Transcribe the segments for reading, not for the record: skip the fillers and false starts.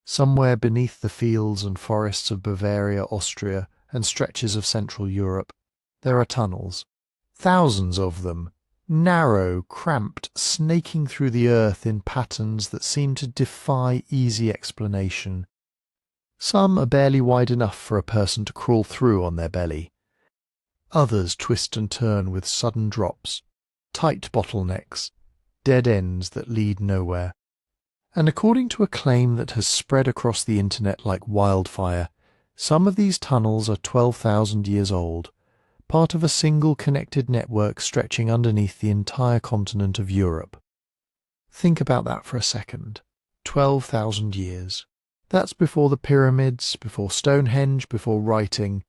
Somewhere beneath the fields and forests of Bavaria, Austria, and stretches of Central Europe, there are tunnels. Thousands of them, narrow, cramped, snaking through the earth in patterns that seem to defy easy explanation. Some are barely wide enough for a person to crawl through on their belly. Others twist and turn with sudden drops, tight bottlenecks, dead ends that lead nowhere. And according to a claim that has spread across the internet like wildfire, some of these tunnels are 12,000 years old, part of a single connected network stretching underneath the entire continent of Europe. Think about that for a second. 12,000 years. That's before the pyramids, before Stonehenge, before writing,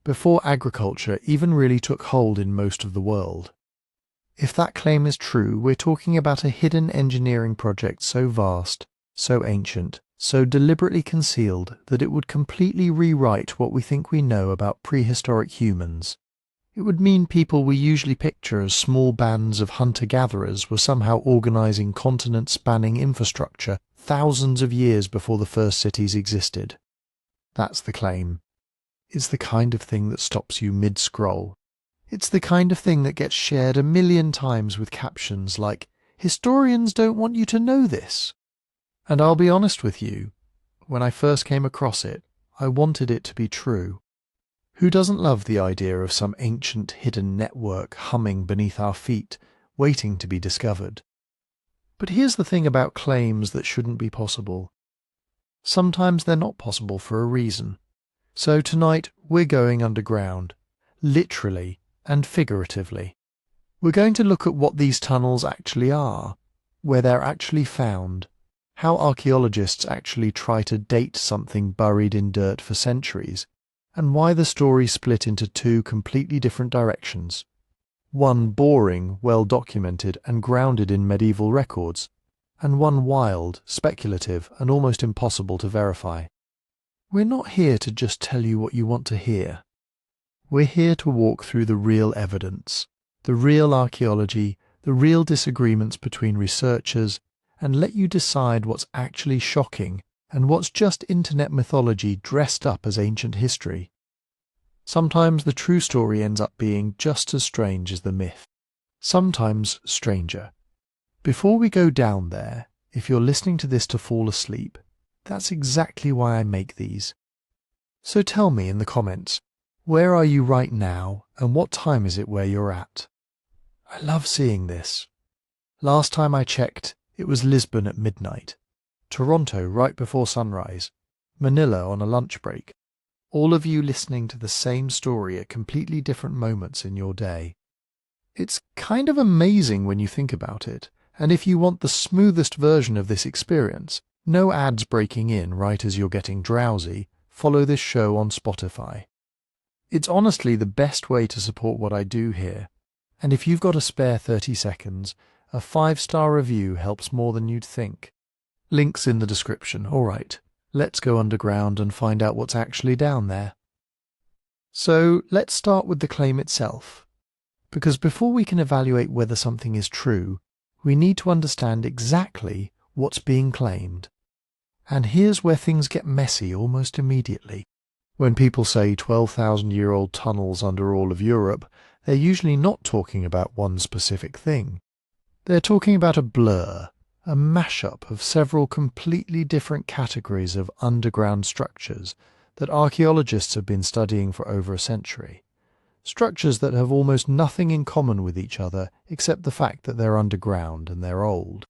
before agriculture even really took hold in most of the world. If that claim is true, we're talking about a hidden engineering project so vast, so ancient, so deliberately concealed that it would completely rewrite what we think we know about prehistoric humans. It would mean people we usually picture as small bands of hunter-gatherers were somehow organizing continent-spanning infrastructure thousands of years before the first cities existed. That's the claim. It's the kind of thing that stops you mid-scroll. It's the kind of thing that gets shared a million times with captions like, "Historians don't want you to know this." And I'll be honest with you, when I first came across it, I wanted it to be true. Who doesn't love the idea of some ancient hidden network humming beneath our feet, waiting to be discovered? But here's the thing about claims that shouldn't be possible. Sometimes they're not possible for a reason. So tonight we're going underground, literally and figuratively. We're going to look at what these tunnels actually are, where they're actually found, how archaeologists actually try to date something buried in dirt for centuries, and why the story split into two completely different directions. One boring, well-documented and grounded in medieval records, and one wild, speculative and almost impossible to verify. We're not here to just tell you what you want to hear. We're here to walk through the real evidence, the real archaeology, the real disagreements between researchers, and let you decide what's actually shocking and what's just internet mythology dressed up as ancient history. Sometimes the true story ends up being just as strange as the myth, sometimes stranger. Before we go down there, if you're listening to this to fall asleep, that's exactly why I make these. So tell me in the comments, where are you right now, and what time is it where you're at? I love seeing this. Last time I checked, it was Lisbon at midnight, Toronto right before sunrise, Manila on a lunch break. All of you listening to the same story at completely different moments in your day. It's kind of amazing when you think about it, and if you want the smoothest version of this experience, no ads breaking in right as you're getting drowsy, follow this show on Spotify. It's honestly the best way to support what I do here, and if you've got a spare 30 seconds, a 5-star review helps more than you'd think. Links in the description. Alright, let's go underground and find out what's actually down there. So let's start with the claim itself, because before we can evaluate whether something is true, we need to understand exactly what's being claimed. And here's where things get messy almost immediately. When people say 12,000-year-old tunnels under all of Europe, they're usually not talking about one specific thing. They're talking about a blur, a mashup of several completely different categories of underground structures that archaeologists have been studying for over a century. Structures that have almost nothing in common with each other except the fact that they're underground and they're old.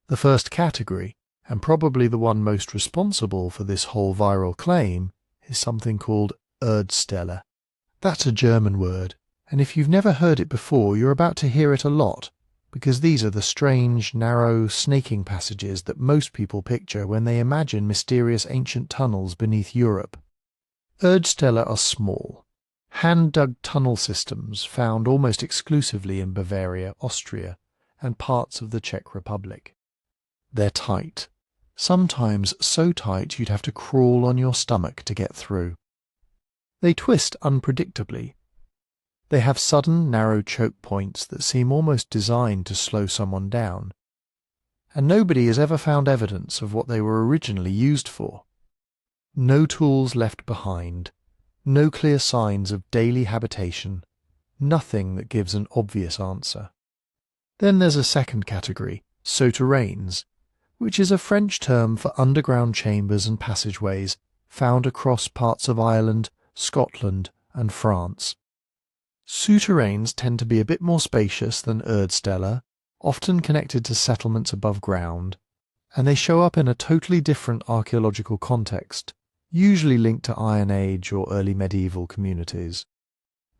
The first category, and probably the one most responsible for this whole viral claim, is something called Erdställe. That's a German word, and if you've never heard it before, you're about to hear it a lot, because these are the strange, narrow, snaking passages that most people picture when they imagine mysterious ancient tunnels beneath Europe. Erdställe are small, hand-dug tunnel systems found almost exclusively in Bavaria, Austria, and parts of the Czech Republic. They're tight. Sometimes so tight you'd have to crawl on your stomach to get through. They twist unpredictably. They have sudden, narrow choke points that seem almost designed to slow someone down. and nobody has ever found evidence of what they were originally used for. No tools left behind, no clear signs of daily habitation, nothing that gives an obvious answer. Then there's a second category, souterrains, which is a French term for underground chambers and passageways found across parts of Ireland, Scotland, and France. Souterrains tend to be a bit more spacious than Erdställe, often connected to settlements above ground, and they show up in a totally different archaeological context, usually linked to Iron Age or early medieval communities.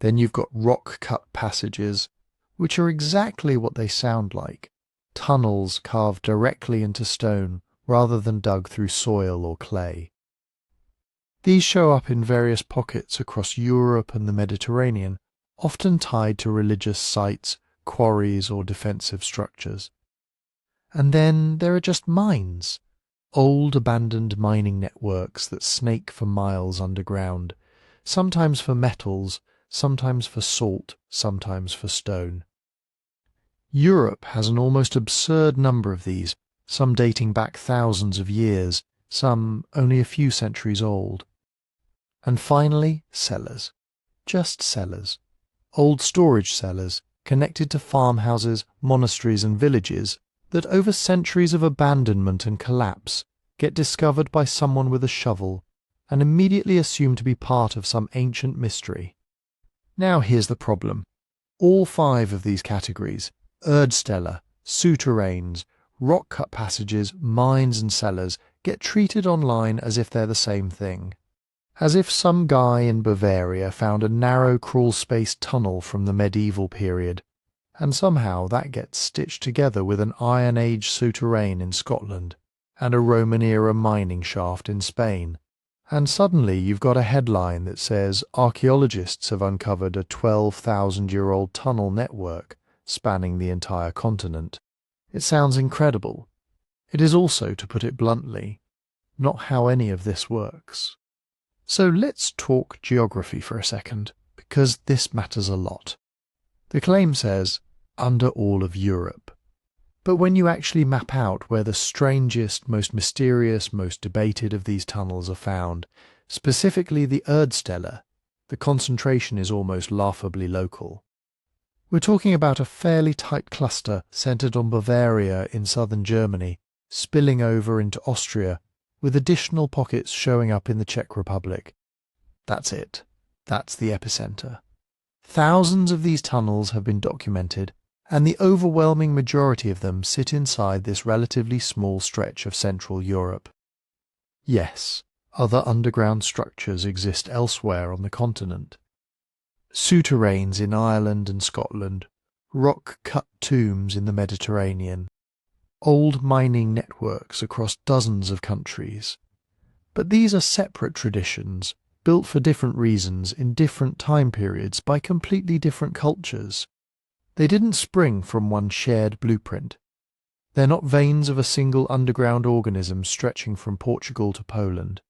Then you've got rock-cut passages, which are exactly what they sound like, tunnels carved directly into stone rather than dug through soil or clay. These show up in various pockets across Europe and the Mediterranean, often tied to religious sites, quarries or defensive structures. And then there are just mines, old abandoned mining networks that snake for miles underground, sometimes for metals, sometimes for salt, sometimes for stone. Europe has an almost absurd number of these, some dating back thousands of years, some only a few centuries old. And finally, cellars. Just cellars. Old storage cellars connected to farmhouses, monasteries and villages that over centuries of abandonment and collapse get discovered by someone with a shovel and immediately assumed to be part of some ancient mystery. Now here's the problem. All 5 of these categories, Erdställe, souterrains, rock-cut passages, mines and cellars, get treated online as if they're the same thing. As if some guy in Bavaria found a narrow crawl-space tunnel from the medieval period, and somehow that gets stitched together with an Iron Age souterrain in Scotland and a Roman-era mining shaft in Spain. And suddenly you've got a headline that says archaeologists have uncovered a 12,000-year-old tunnel network spanning the entire continent. It sounds incredible. It is also, to put it bluntly, not how any of this works. So let's talk geography for a second, because this matters a lot. The claim says, under all of Europe. But when you actually map out where the strangest, most mysterious, most debated of these tunnels are found, specifically the Erdställe, the concentration is almost laughably local. We're talking about a fairly tight cluster centred on Bavaria in southern Germany, spilling over into Austria, with additional pockets showing up in the Czech Republic. That's it. That's the epicentre. Thousands of these tunnels have been documented, and the overwhelming majority of them sit inside this relatively small stretch of Central Europe. Yes, other underground structures exist elsewhere on the continent. Souterrains in Ireland and Scotland, rock-cut tombs in the Mediterranean, old mining networks across dozens of countries. But these are separate traditions, built for different reasons in different time periods by completely different cultures. They didn't spring from one shared blueprint. They're not veins of a single underground organism stretching from Portugal to Poland.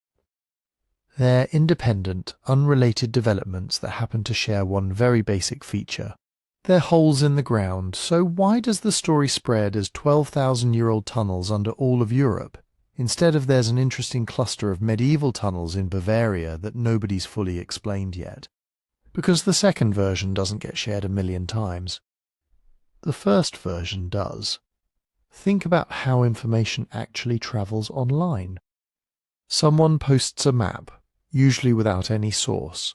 They're independent, unrelated developments that happen to share one very basic feature. They're holes in the ground, so why does the story spread as 12,000-year-old tunnels under all of Europe, instead of there's an interesting cluster of medieval tunnels in Bavaria that nobody's fully explained yet? Because the second version doesn't get shared a million times. The first version does. Think about how information actually travels online. Someone posts a map, usually without any source,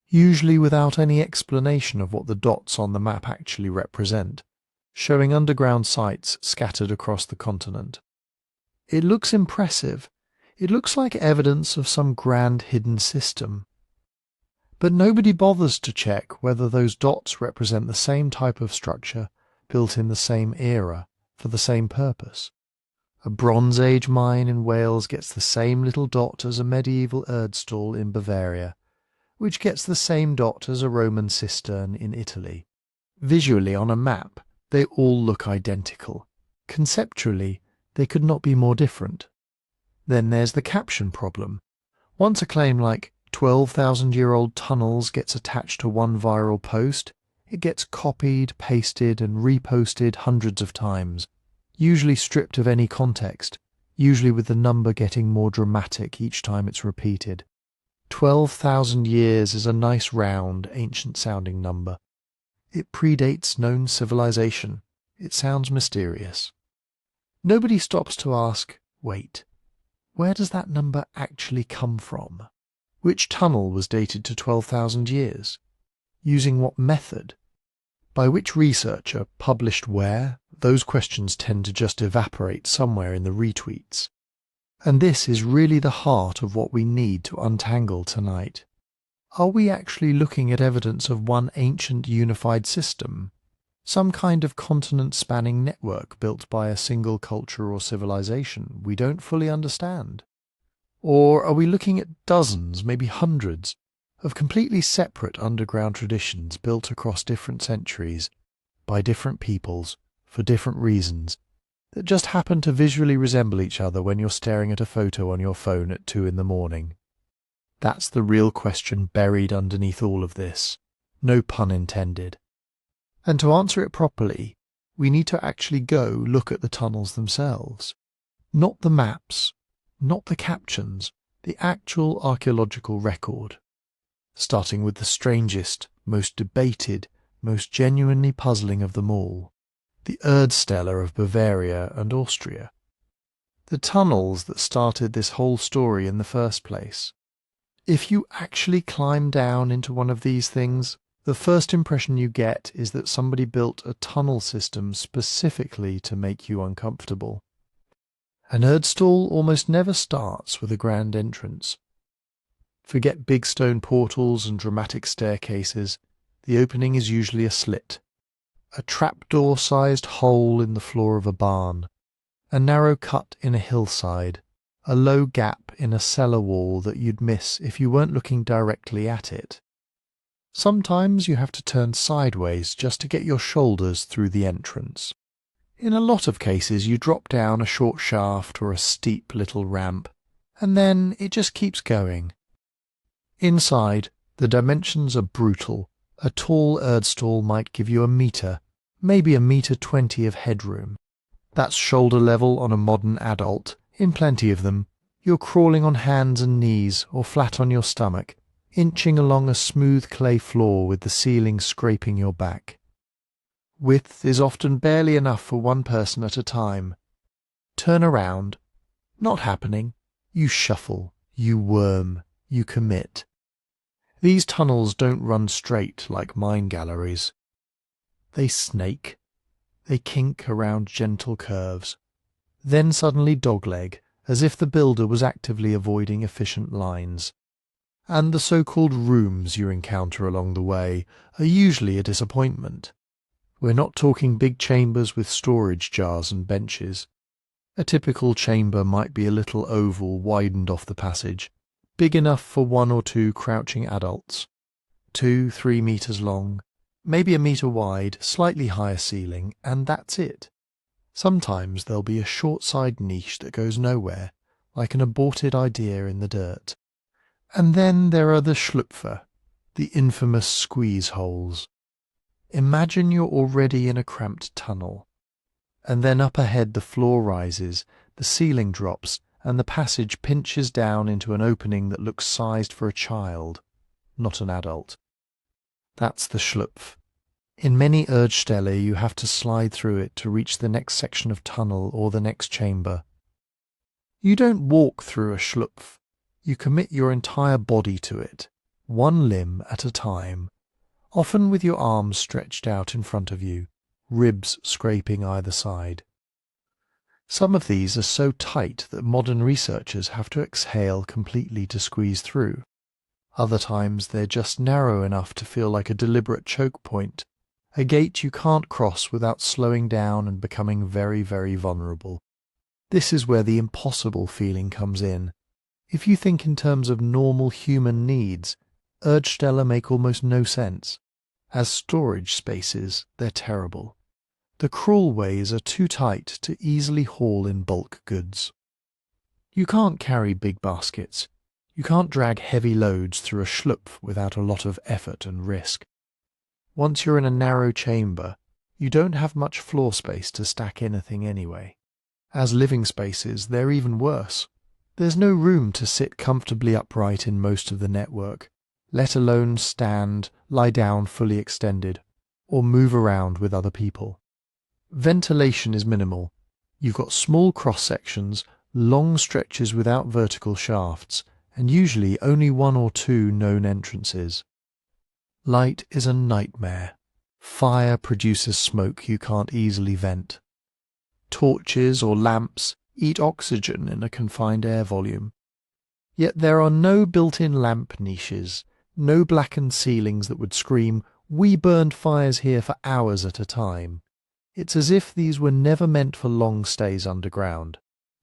usually without any explanation of what the dots on the map actually represent, showing underground sites scattered across the continent. It looks impressive. It looks like evidence of some grand hidden system. But nobody bothers to check whether those dots represent the same type of structure built in the same era for the same purpose. A Bronze Age mine in Wales gets the same little dot as a medieval Erdstall in Bavaria, which gets the same dot as a Roman cistern in Italy. Visually on a map, they all look identical. Conceptually, they could not be more different. Then there's the caption problem. Once a claim like 12,000-year-old tunnels gets attached to one viral post, it gets copied, pasted and reposted hundreds of times, usually stripped of any context, usually with the number getting more dramatic each time it's repeated. 12,000 years is a nice round, ancient-sounding number. It predates known civilization. It sounds mysterious. Nobody stops to ask, wait, where does that number actually come from? Which tunnel was dated to 12,000 years? Using what method? By which researcher? Published where? Those questions tend to just evaporate somewhere in the retweets. And this is really the heart of what we need to untangle tonight. Are we actually looking at evidence of one ancient unified system? Some kind of continent-spanning network built by a single culture or civilization we don't fully understand? Or are we looking at dozens, maybe hundreds, of completely separate underground traditions built across different centuries, by different peoples, for different reasons, that just happen to visually resemble each other when you're staring at a photo on your phone at 2 a.m? That's the real question buried underneath all of this. No pun intended. And to answer it properly, we need to actually go look at the tunnels themselves. Not the maps, not the captions, the actual archaeological record. Starting with the strangest, most debated, most genuinely puzzling of them all, the Erdställe of Bavaria and Austria. The tunnels that started this whole story in the first place. If you actually climb down into one of these things, the first impression you get is that somebody built a tunnel system specifically to make you uncomfortable. An Erdstall almost never starts with a grand entrance. Forget big stone portals and dramatic staircases, the opening is usually a slit. A trapdoor-sized hole in the floor of a barn, a narrow cut in a hillside, a low gap in a cellar wall that you'd miss if you weren't looking directly at it. Sometimes you have to turn sideways just to get your shoulders through the entrance. In a lot of cases you drop down a short shaft or a steep little ramp, and then it just keeps going. Inside, the dimensions are brutal. A tall Erdstall might give you a metre, maybe a metre 20 of headroom. That's shoulder level on a modern adult. In plenty of them, you're crawling on hands and knees or flat on your stomach, inching along a smooth clay floor with the ceiling scraping your back. Width is often barely enough for one person at a time. Turn around. Not happening. You shuffle. You worm. You commit. These tunnels don't run straight like mine galleries. They snake. They kink around gentle curves. Then suddenly dogleg, as if the builder was actively avoiding efficient lines. And the so-called rooms you encounter along the way are usually a disappointment. We're not talking big chambers with storage jars and benches. A typical chamber might be a little oval widened off the passage, big enough for 1 or 2 crouching adults. 2-3 meters long, maybe a meter wide, slightly higher ceiling, and that's it. Sometimes there'll be a short side niche that goes nowhere, like an aborted idea in the dirt. And then there are the Schlupfer, the infamous squeeze holes. Imagine you're already in a cramped tunnel, and then up ahead the floor rises, the ceiling drops, and the passage pinches down into an opening that looks sized for a child, not an adult. That's the Schlupf. In many Erdställe you have to slide through it to reach the next section of tunnel or the next chamber. You don't walk through a Schlupf. You commit your entire body to it, one limb at a time, often with your arms stretched out in front of you, ribs scraping either side. Some of these are so tight that modern researchers have to exhale completely to squeeze through. Other times they're just narrow enough to feel like a deliberate choke point, a gate you can't cross without slowing down and becoming very, very vulnerable. This is where the impossible feeling comes in. If you think in terms of normal human needs, Erdställe make almost no sense. As storage spaces, they're terrible. The crawlways are too tight to easily haul in bulk goods. You can't carry big baskets. You can't drag heavy loads through a Schlupf without a lot of effort and risk. Once you're in a narrow chamber, You don't have much floor space to stack anything anyway. As living spaces, they're even worse. There's no room to sit comfortably upright in most of the network, let alone stand, lie down fully extended, or move around with other people. Ventilation is minimal. You've got small cross-sections, long stretches without vertical shafts, and usually only 1 or 2 known entrances. Light is a nightmare. Fire produces smoke you can't easily vent. Torches or lamps eat oxygen in a confined air volume. Yet there are no built-in lamp niches, no blackened ceilings that would scream, "We burned fires here for hours at a time." It's as if these were never meant for long stays underground.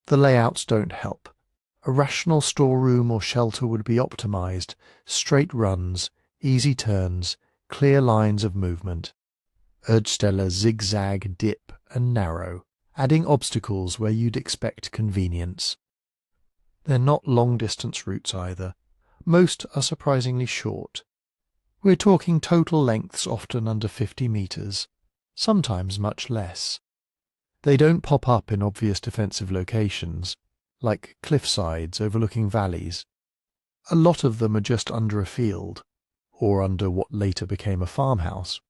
The layouts don't help. A rational storeroom or shelter would be optimized, straight runs, easy turns, clear lines of movement. Erdställe zigzag, dip and narrow, adding obstacles where you'd expect convenience. They're not long-distance routes either. Most are surprisingly short. We're talking total lengths often under 50 metres, sometimes much less. They don't pop up in obvious defensive locations, like cliffsides overlooking valleys. A lot of them are just under a field, or under what later became a farmhouse,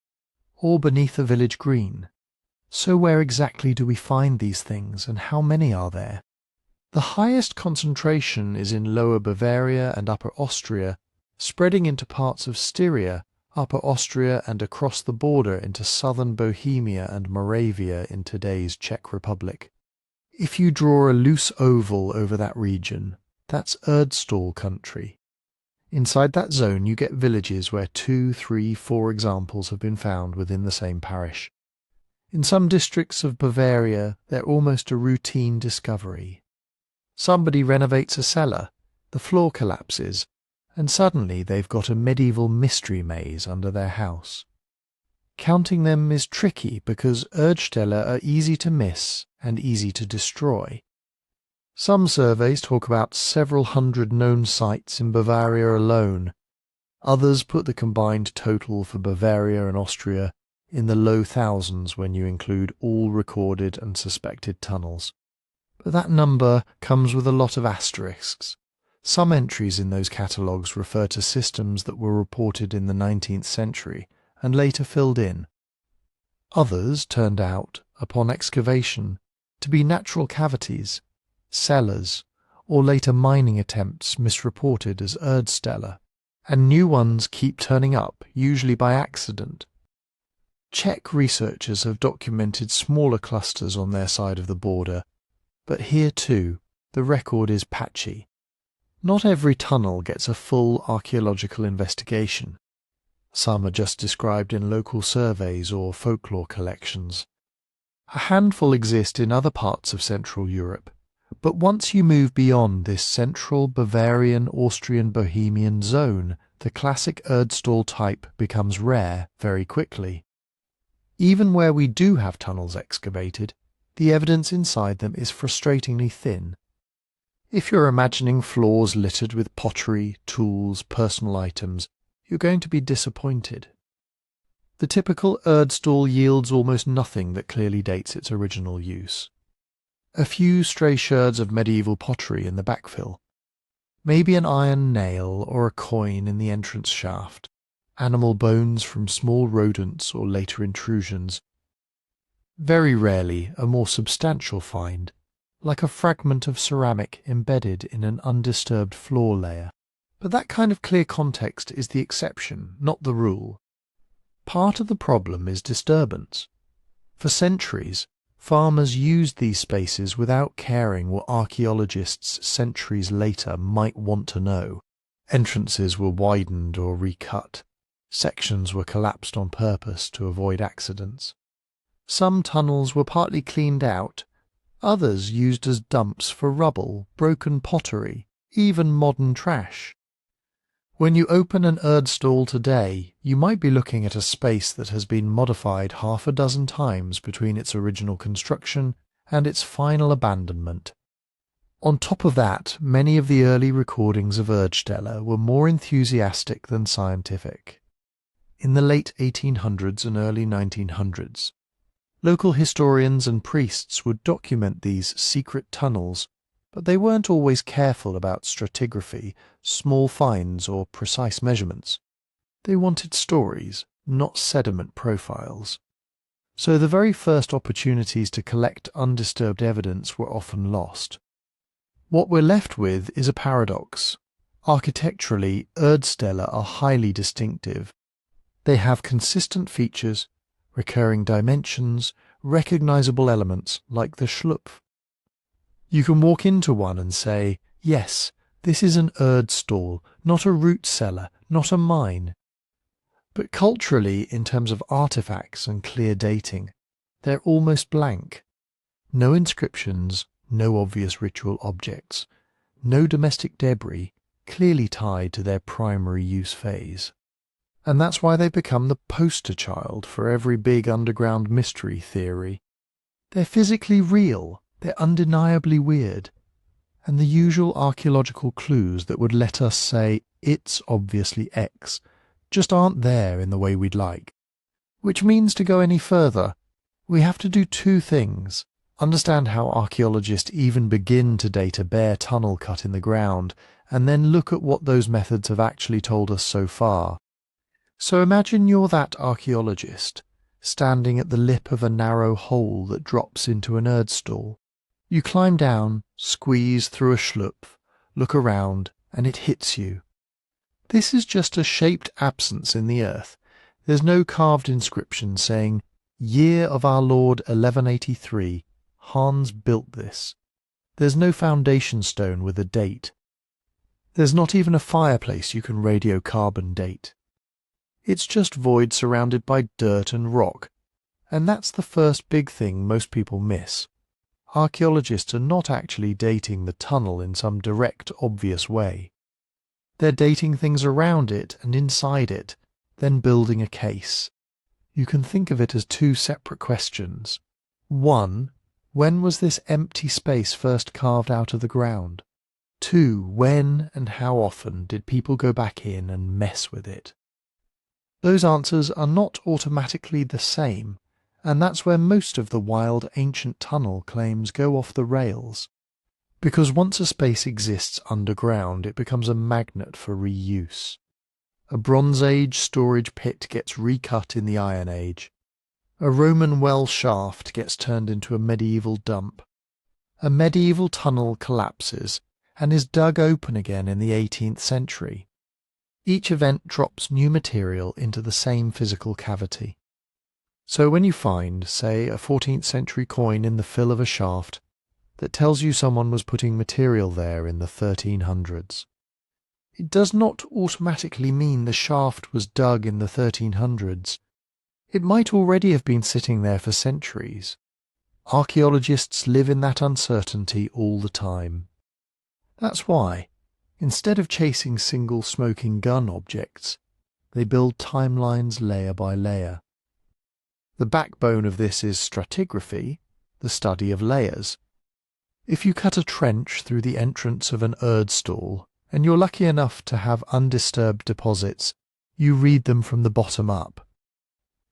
or beneath a village green. So where exactly do we find these things, and how many are there? The highest concentration is in Lower Bavaria and Upper Austria, spreading into parts of Styria, Upper Austria and across the border into southern Bohemia and Moravia in today's Czech Republic. If you draw a loose oval over that region, that's Erdställe country. Inside that zone you get villages where 2, 3, 4 examples have been found within the same parish. In some districts of Bavaria, they're almost a routine discovery. Somebody renovates a cellar, the floor collapses, and suddenly they've got a medieval mystery maze under their house. Counting them is tricky because Erdställe are easy to miss and easy to destroy. Some surveys talk about several hundred known sites in Bavaria alone. Others put the combined total for Bavaria and Austria in the low thousands when you include all recorded and suspected tunnels. But that number comes with a lot of asterisks. Some entries in those catalogues refer to systems that were reported in the 19th century and later filled in. Others turned out, upon excavation, to be natural cavities, cellars, or later mining attempts misreported as Erdställe, and new ones keep turning up, usually by accident. Czech researchers have documented smaller clusters on their side of the border, but here too, the record is patchy. Not every tunnel gets a full archaeological investigation. Some are just described in local surveys or folklore collections. A handful exist in other parts of Central Europe, but once you move beyond this central Bavarian, Austrian, Bohemian zone, the classic Erdställe type becomes rare very quickly. Even where we do have tunnels excavated, the evidence inside them is frustratingly thin. If you're imagining floors littered with pottery, tools, personal items, you're going to be disappointed. The typical Erdställe yields almost nothing that clearly dates its original use. A few stray sherds of medieval pottery in the backfill. Maybe an iron nail or a coin in the entrance shaft. Animal bones from small rodents or later intrusions. Very rarely a more substantial find, like a fragment of ceramic embedded in an undisturbed floor layer. But that kind of clear context is the exception, not the rule. Part of the problem is disturbance. For centuries, farmers used these spaces without caring what archaeologists centuries later might want to know. Entrances were widened or recut. Sections were collapsed on purpose to avoid accidents. Some tunnels were partly cleaned out, others used as dumps for rubble, broken pottery, even modern trash. When you open an Erdställe today, you might be looking at a space that has been modified half a dozen times between its original construction and its final abandonment. On top of that, many of the early recordings of Erdställe were more enthusiastic than scientific. In the late 1800s and early 1900s, Local historians and priests would document these secret tunnels, but they weren't always careful about stratigraphy, small finds, or precise measurements. They wanted stories, not sediment profiles. So the very first opportunities to collect undisturbed evidence were often lost. What we're left with is a paradox. Architecturally, Erdställe are highly distinctive. They have consistent features, recurring dimensions, recognizable elements like the Schlupf. You can walk into one and say, yes, this is an Erdstall, not a root cellar, not a mine. But culturally, in terms of artifacts and clear dating, they're almost blank. No inscriptions, no obvious ritual objects, no domestic debris clearly tied to their primary use phase. And that's why they become the poster child for every big underground mystery theory. They're physically real, they're undeniably weird, and the usual archaeological clues that would let us say it's obviously X just aren't there in the way we'd like. Which means, to go any further, we have to do two things: understand how archaeologists even begin to date a bare tunnel cut in the ground, and then look at what those methods have actually told us so far. So imagine you're that archaeologist, standing at the lip of a narrow hole that drops into an Erdstall. You climb down, squeeze through a Schlupf, look around, and it hits you. This is just a shaped absence in the earth. There's no carved inscription saying, "Year of our Lord 1183, Hans built this." There's no foundation stone with a date. There's not even a fireplace you can radiocarbon date. It's just void surrounded by dirt and rock, and that's the first big thing most people miss. Archaeologists are not actually dating the tunnel in some direct, obvious way. They're dating things around it and inside it, then building a case. You can think of it as two separate questions. One, when was this empty space first carved out of the ground? Two, when and how often did people go back in and mess with it? Those answers are not automatically the same, and that's where most of the wild ancient tunnel claims go off the rails. Because once a space exists underground, it becomes a magnet for reuse. A Bronze Age storage pit gets recut in the Iron Age. A Roman well shaft gets turned into a medieval dump. A medieval tunnel collapses and is dug open again in the 18th century. Each event drops new material into the same physical cavity. So when you find, say, a 14th century coin in the fill of a shaft that tells you someone was putting material there in the 1300s, it does not automatically mean the shaft was dug in the 1300s. It might already have been sitting there for centuries. Archaeologists live in that uncertainty all the time. That's why, instead of chasing single smoking gun objects, they build timelines layer by layer. The backbone of this is stratigraphy, the study of layers. If you cut a trench through the entrance of an Erdstall, and you're lucky enough to have undisturbed deposits, you read them from the bottom up.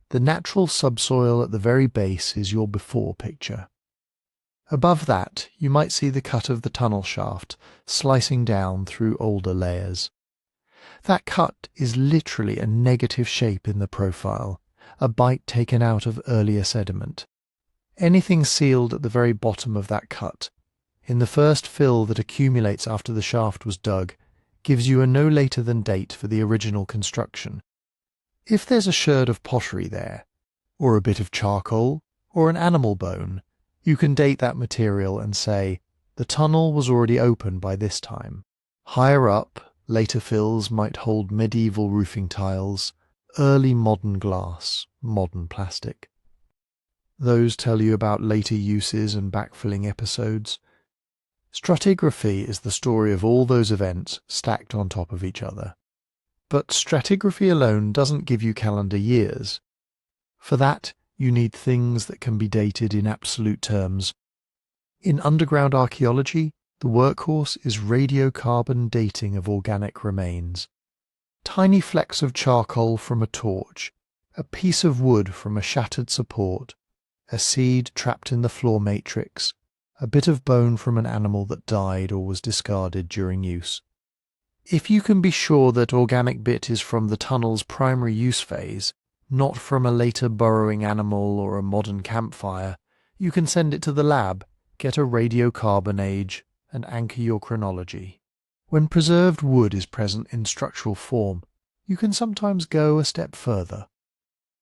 The natural subsoil at the very base is your before picture. Above that, you might see the cut of the tunnel shaft, slicing down through older layers. That cut is literally a negative shape in the profile, a bite taken out of earlier sediment. Anything sealed at the very bottom of that cut, in the first fill that accumulates after the shaft was dug, gives you a no later than date for the original construction. If there's a sherd of pottery there, or a bit of charcoal, or an animal bone, you can date that material and say, the tunnel was already open by this time. Higher up, later fills might hold medieval roofing tiles, early modern glass, modern plastic. Those tell you about later uses and backfilling episodes. Stratigraphy is the story of all those events stacked on top of each other. But stratigraphy alone doesn't give you calendar years. For that, you need things that can be dated in absolute terms. In underground archaeology, the workhorse is radiocarbon dating of organic remains. Tiny flecks of charcoal from a torch, a piece of wood from a shattered support, a seed trapped in the floor matrix, a bit of bone from an animal that died or was discarded during use. If you can be sure that organic bit is from the tunnel's primary use phase, not from a later burrowing animal or a modern campfire, you can send it to the lab, get a radiocarbon age, and anchor your chronology. When preserved wood is present in structural form, you can sometimes go a step further.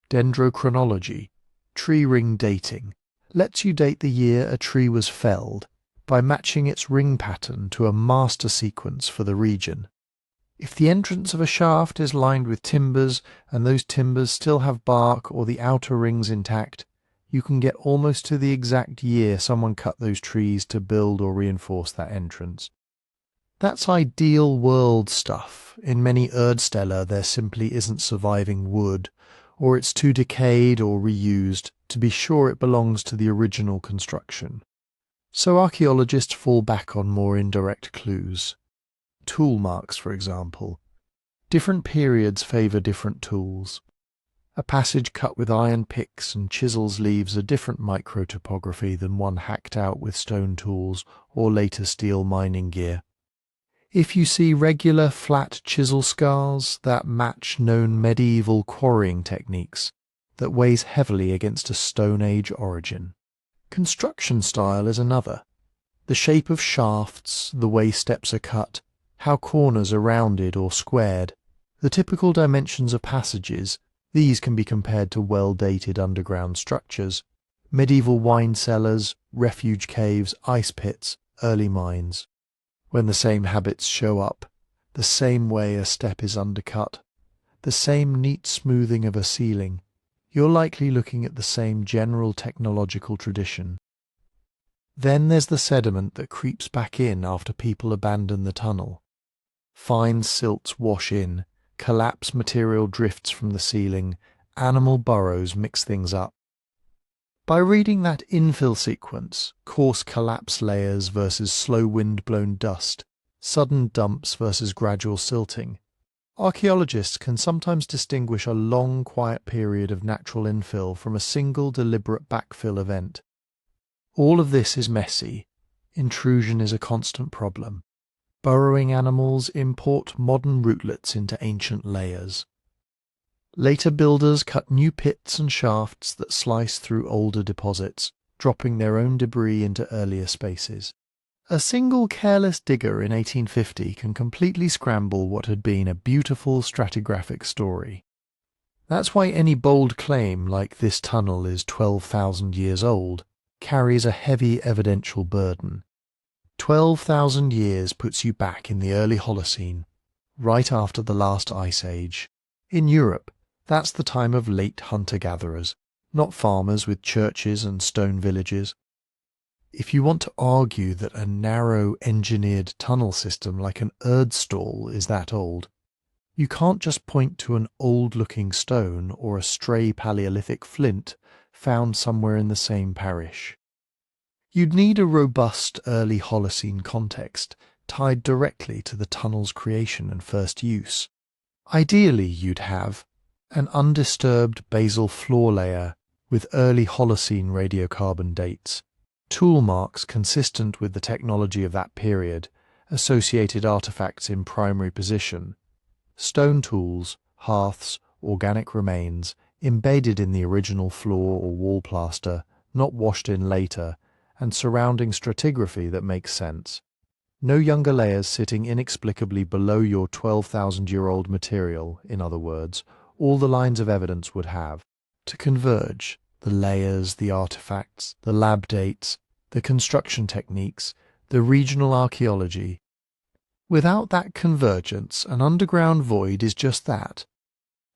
Dendrochronology, tree ring dating, lets you date the year a tree was felled by matching its ring pattern to a master sequence for the region. If the entrance of a shaft is lined with timbers and those timbers still have bark or the outer rings intact, you can get almost to the exact year someone cut those trees to build or reinforce that entrance. That's ideal world stuff. In many Erdställe there simply isn't surviving wood, or it's too decayed or reused to be sure it belongs to the original construction. So archaeologists fall back on more indirect clues. Tool marks, for example. Different periods favour different tools. A passage cut with iron picks and chisels leaves a different microtopography than one hacked out with stone tools or later steel mining gear. If you see regular flat chisel scars, that match known medieval quarrying techniques that weighs heavily against a Stone Age origin. Construction style is another. The shape of shafts, the way steps are cut, how corners are rounded or squared, the typical dimensions of passages, these can be compared to well-dated underground structures, medieval wine cellars, refuge caves, ice pits, early mines. When the same habits show up, the same way a step is undercut, the same neat smoothing of a ceiling, you're likely looking at the same general technological tradition. Then there's the sediment that creeps back in after people abandon the tunnel. Fine silts wash in, collapse material drifts from the ceiling, animal burrows mix things up. By reading that infill sequence, coarse collapse layers versus slow wind-blown dust, sudden dumps versus gradual silting, archaeologists can sometimes distinguish a long, quiet period of natural infill from a single deliberate backfill event. All of this is messy. Intrusion is a constant problem. Burrowing animals import modern rootlets into ancient layers. Later builders cut new pits and shafts that slice through older deposits, dropping their own debris into earlier spaces. A single careless digger in 1850 can completely scramble what had been a beautiful stratigraphic story. That's why any bold claim like this tunnel is 12,000 years old carries a heavy evidential burden. 12,000 years puts you back in the early Holocene, right after the last ice age. In Europe, that's the time of late hunter-gatherers, not farmers with churches and stone villages. If you want to argue that a narrow engineered tunnel system like an Erdstall is that old, you can't just point to an old-looking stone or a stray Paleolithic flint found somewhere in the same parish. You'd need a robust early Holocene context tied directly to the tunnel's creation and first use. Ideally, you'd have an undisturbed basal floor layer with early Holocene radiocarbon dates, tool marks consistent with the technology of that period, associated artifacts in primary position, stone tools, hearths, organic remains, embedded in the original floor or wall plaster, not washed in later, and surrounding stratigraphy that makes sense. No younger layers sitting inexplicably below your 12,000-year-old material, in other words, all the lines of evidence would have. To converge, the layers, the artifacts, the lab dates, the construction techniques, the regional archaeology. Without that convergence, an underground void is just that.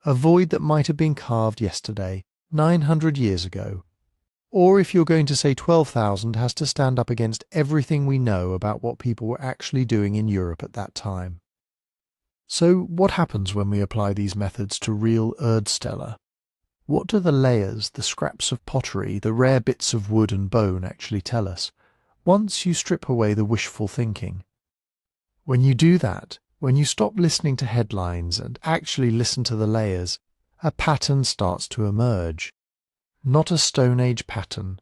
A void that might have been carved yesterday, 900 years ago. Or if you're going to say 12,000 has to stand up against everything we know about what people were actually doing in Europe at that time. So what happens when we apply these methods to real Erdställe? What do the layers, the scraps of pottery, the rare bits of wood and bone actually tell us, once you strip away the wishful thinking? When you do that, when you stop listening to headlines and actually listen to the layers, a pattern starts to emerge. Not a Stone Age pattern,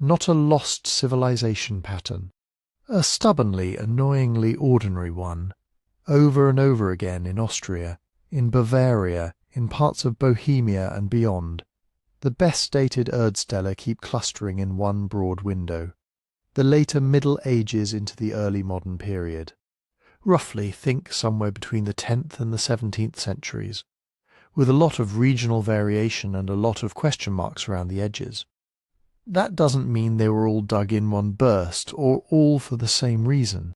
not a lost civilization pattern, a stubbornly, annoyingly ordinary one, over and over again in Austria, in Bavaria, in parts of Bohemia and beyond. The best dated Erdställe keep clustering in one broad window. The later Middle Ages into the early modern period. Roughly think somewhere between the 10th and the 17th centuries, with a lot of regional variation and a lot of question marks around the edges. That doesn't mean they were all dug in one burst, or all for the same reason.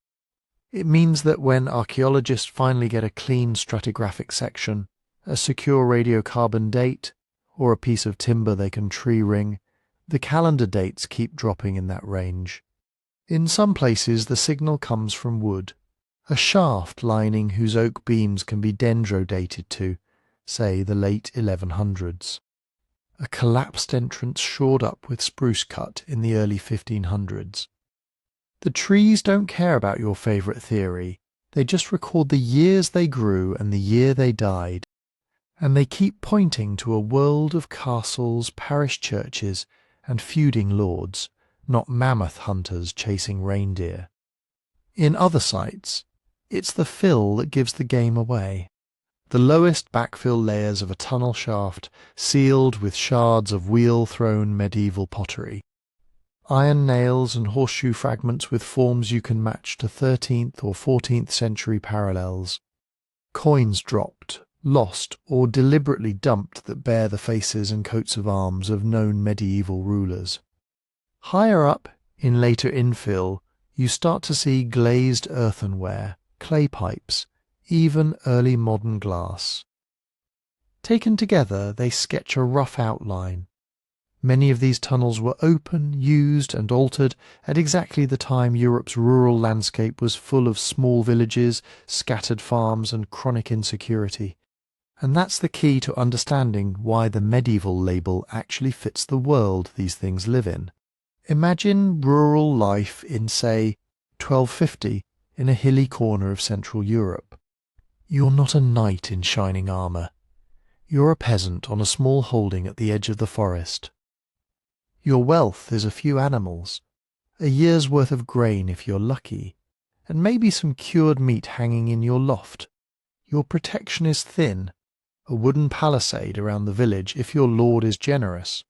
It means that when archaeologists finally get a clean stratigraphic section, a secure radiocarbon date, or a piece of timber they can tree ring, the calendar dates keep dropping in that range. In some places the signal comes from wood, a shaft lining whose oak beams can be dendro-dated to, say, the late 1100s. A collapsed entrance shored up with spruce cut in the early 1500s. The trees don't care about your favourite theory, they just record the years they grew and the year they died, and they keep pointing to a world of castles, parish churches, and feuding lords, not mammoth hunters chasing reindeer. In other sites, it's the fill that gives the game away. The lowest backfill layers of a tunnel shaft sealed with shards of wheel-thrown medieval pottery. Iron nails and horseshoe fragments with forms you can match to 13th or 14th century parallels. Coins dropped, lost, or deliberately dumped that bear the faces and coats of arms of known medieval rulers. Higher up, in later infill, you start to see glazed earthenware, clay pipes, even early modern glass. Taken together, they sketch a rough outline. Many of these tunnels were open, used and altered at exactly the time Europe's rural landscape was full of small villages, scattered farms and chronic insecurity. And that's the key to understanding why the medieval label actually fits the world these things live in. Imagine rural life in, say, 1250 in a hilly corner of Central Europe. You're not a knight in shining armour. You're a peasant on a small holding at the edge of the forest. Your wealth is a few animals, a year's worth of grain if you're lucky, and maybe some cured meat hanging in your loft. Your protection is thin, a wooden palisade around the village if your lord is generous.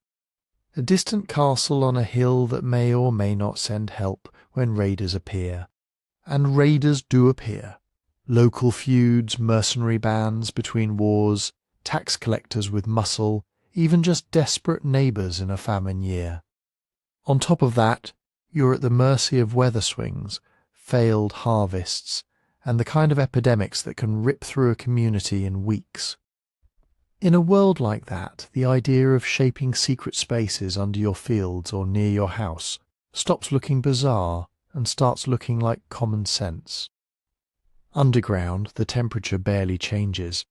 A distant castle on a hill that may or may not send help when raiders appear. And raiders do appear. Local feuds, mercenary bands between wars, tax collectors with muscle, even just desperate neighbours in a famine year. On top of that, you're at the mercy of weather swings, failed harvests, and the kind of epidemics that can rip through a community in weeks. In a world like that, the idea of shaping secret spaces under your fields or near your house stops looking bizarre and starts looking like common sense. Underground, the temperature barely changes.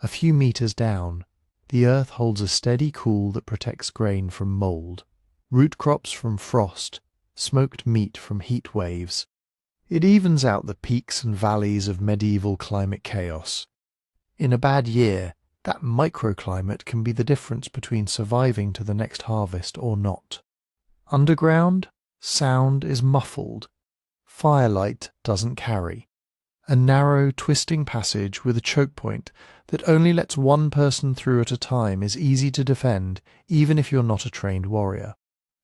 A few metres down, the earth holds a steady cool that protects grain from mould, root crops from frost, smoked meat from heat waves. It evens out the peaks and valleys of medieval climate chaos. In a bad year, that microclimate can be the difference between surviving to the next harvest or not. Underground, sound is muffled. Firelight doesn't carry. A narrow, twisting passage with a choke point that only lets one person through at a time is easy to defend, even if you're not a trained warrior.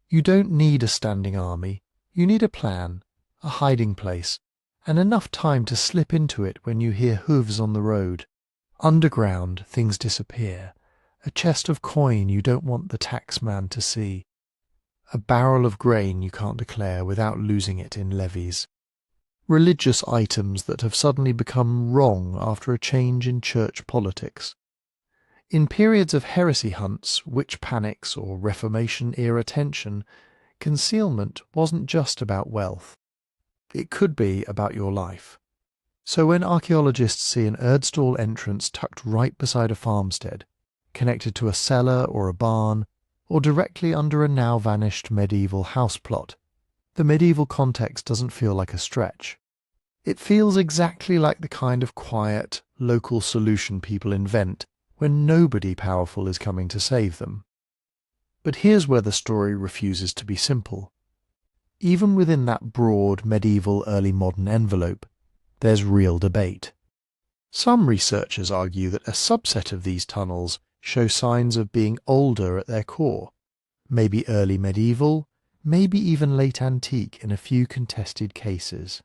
You don't need a standing army. You need a plan, a hiding place, and enough time to slip into it when you hear hooves on the road. Underground, things disappear. A chest of coin you don't want the taxman to see. A barrel of grain you can't declare without losing it in levies. Religious items that have suddenly become wrong after a change in church politics. In periods of heresy hunts, witch panics, or Reformation-era tension, concealment wasn't just about wealth. It could be about your life. So when archaeologists see an Erdstall entrance tucked right beside a farmstead, connected to a cellar or a barn, or directly under a now-vanished medieval house plot, the medieval context doesn't feel like a stretch. It feels exactly like the kind of quiet, local solution people invent when nobody powerful is coming to save them. But here's where the story refuses to be simple. Even within that broad medieval early modern envelope, there's real debate. Some researchers argue that a subset of these tunnels show signs of being older at their core, maybe early medieval, maybe even late antique in a few contested cases.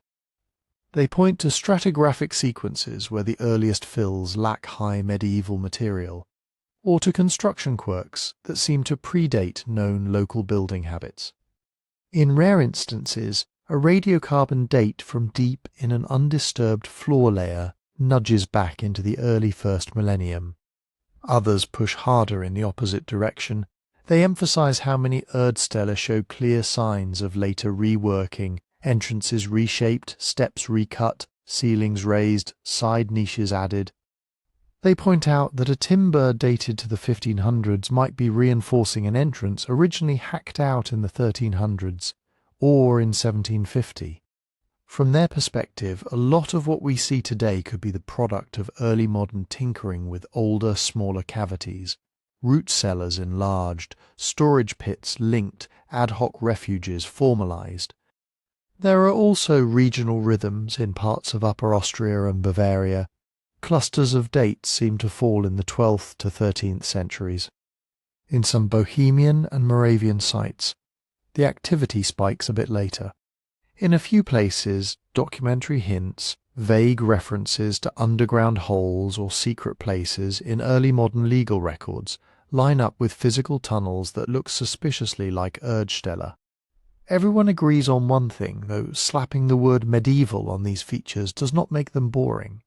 They point to stratigraphic sequences where the earliest fills lack high medieval material, or to construction quirks that seem to predate known local building habits. In rare instances, a radiocarbon date from deep in an undisturbed floor layer nudges back into the early first millennium. Others push harder in the opposite direction. They emphasize how many Erdställe show clear signs of later reworking, entrances reshaped, steps recut, ceilings raised, side niches added. They point out that a timber dated to the 1500s might be reinforcing an entrance originally hacked out in the 1300s or in 1750. From their perspective, a lot of what we see today could be the product of early modern tinkering with older, smaller cavities, root cellars enlarged, storage pits linked, ad hoc refuges formalized. There are also regional rhythms in parts of Upper Austria and Bavaria. Clusters of dates seem to fall in the 12th to 13th centuries. In some Bohemian and Moravian sites, the activity spikes a bit later. In a few places, documentary hints, vague references to underground holes or secret places in early modern legal records line up with physical tunnels that look suspiciously like Erdställe. Everyone agrees on one thing, though slapping the word medieval on these features does not make them boring.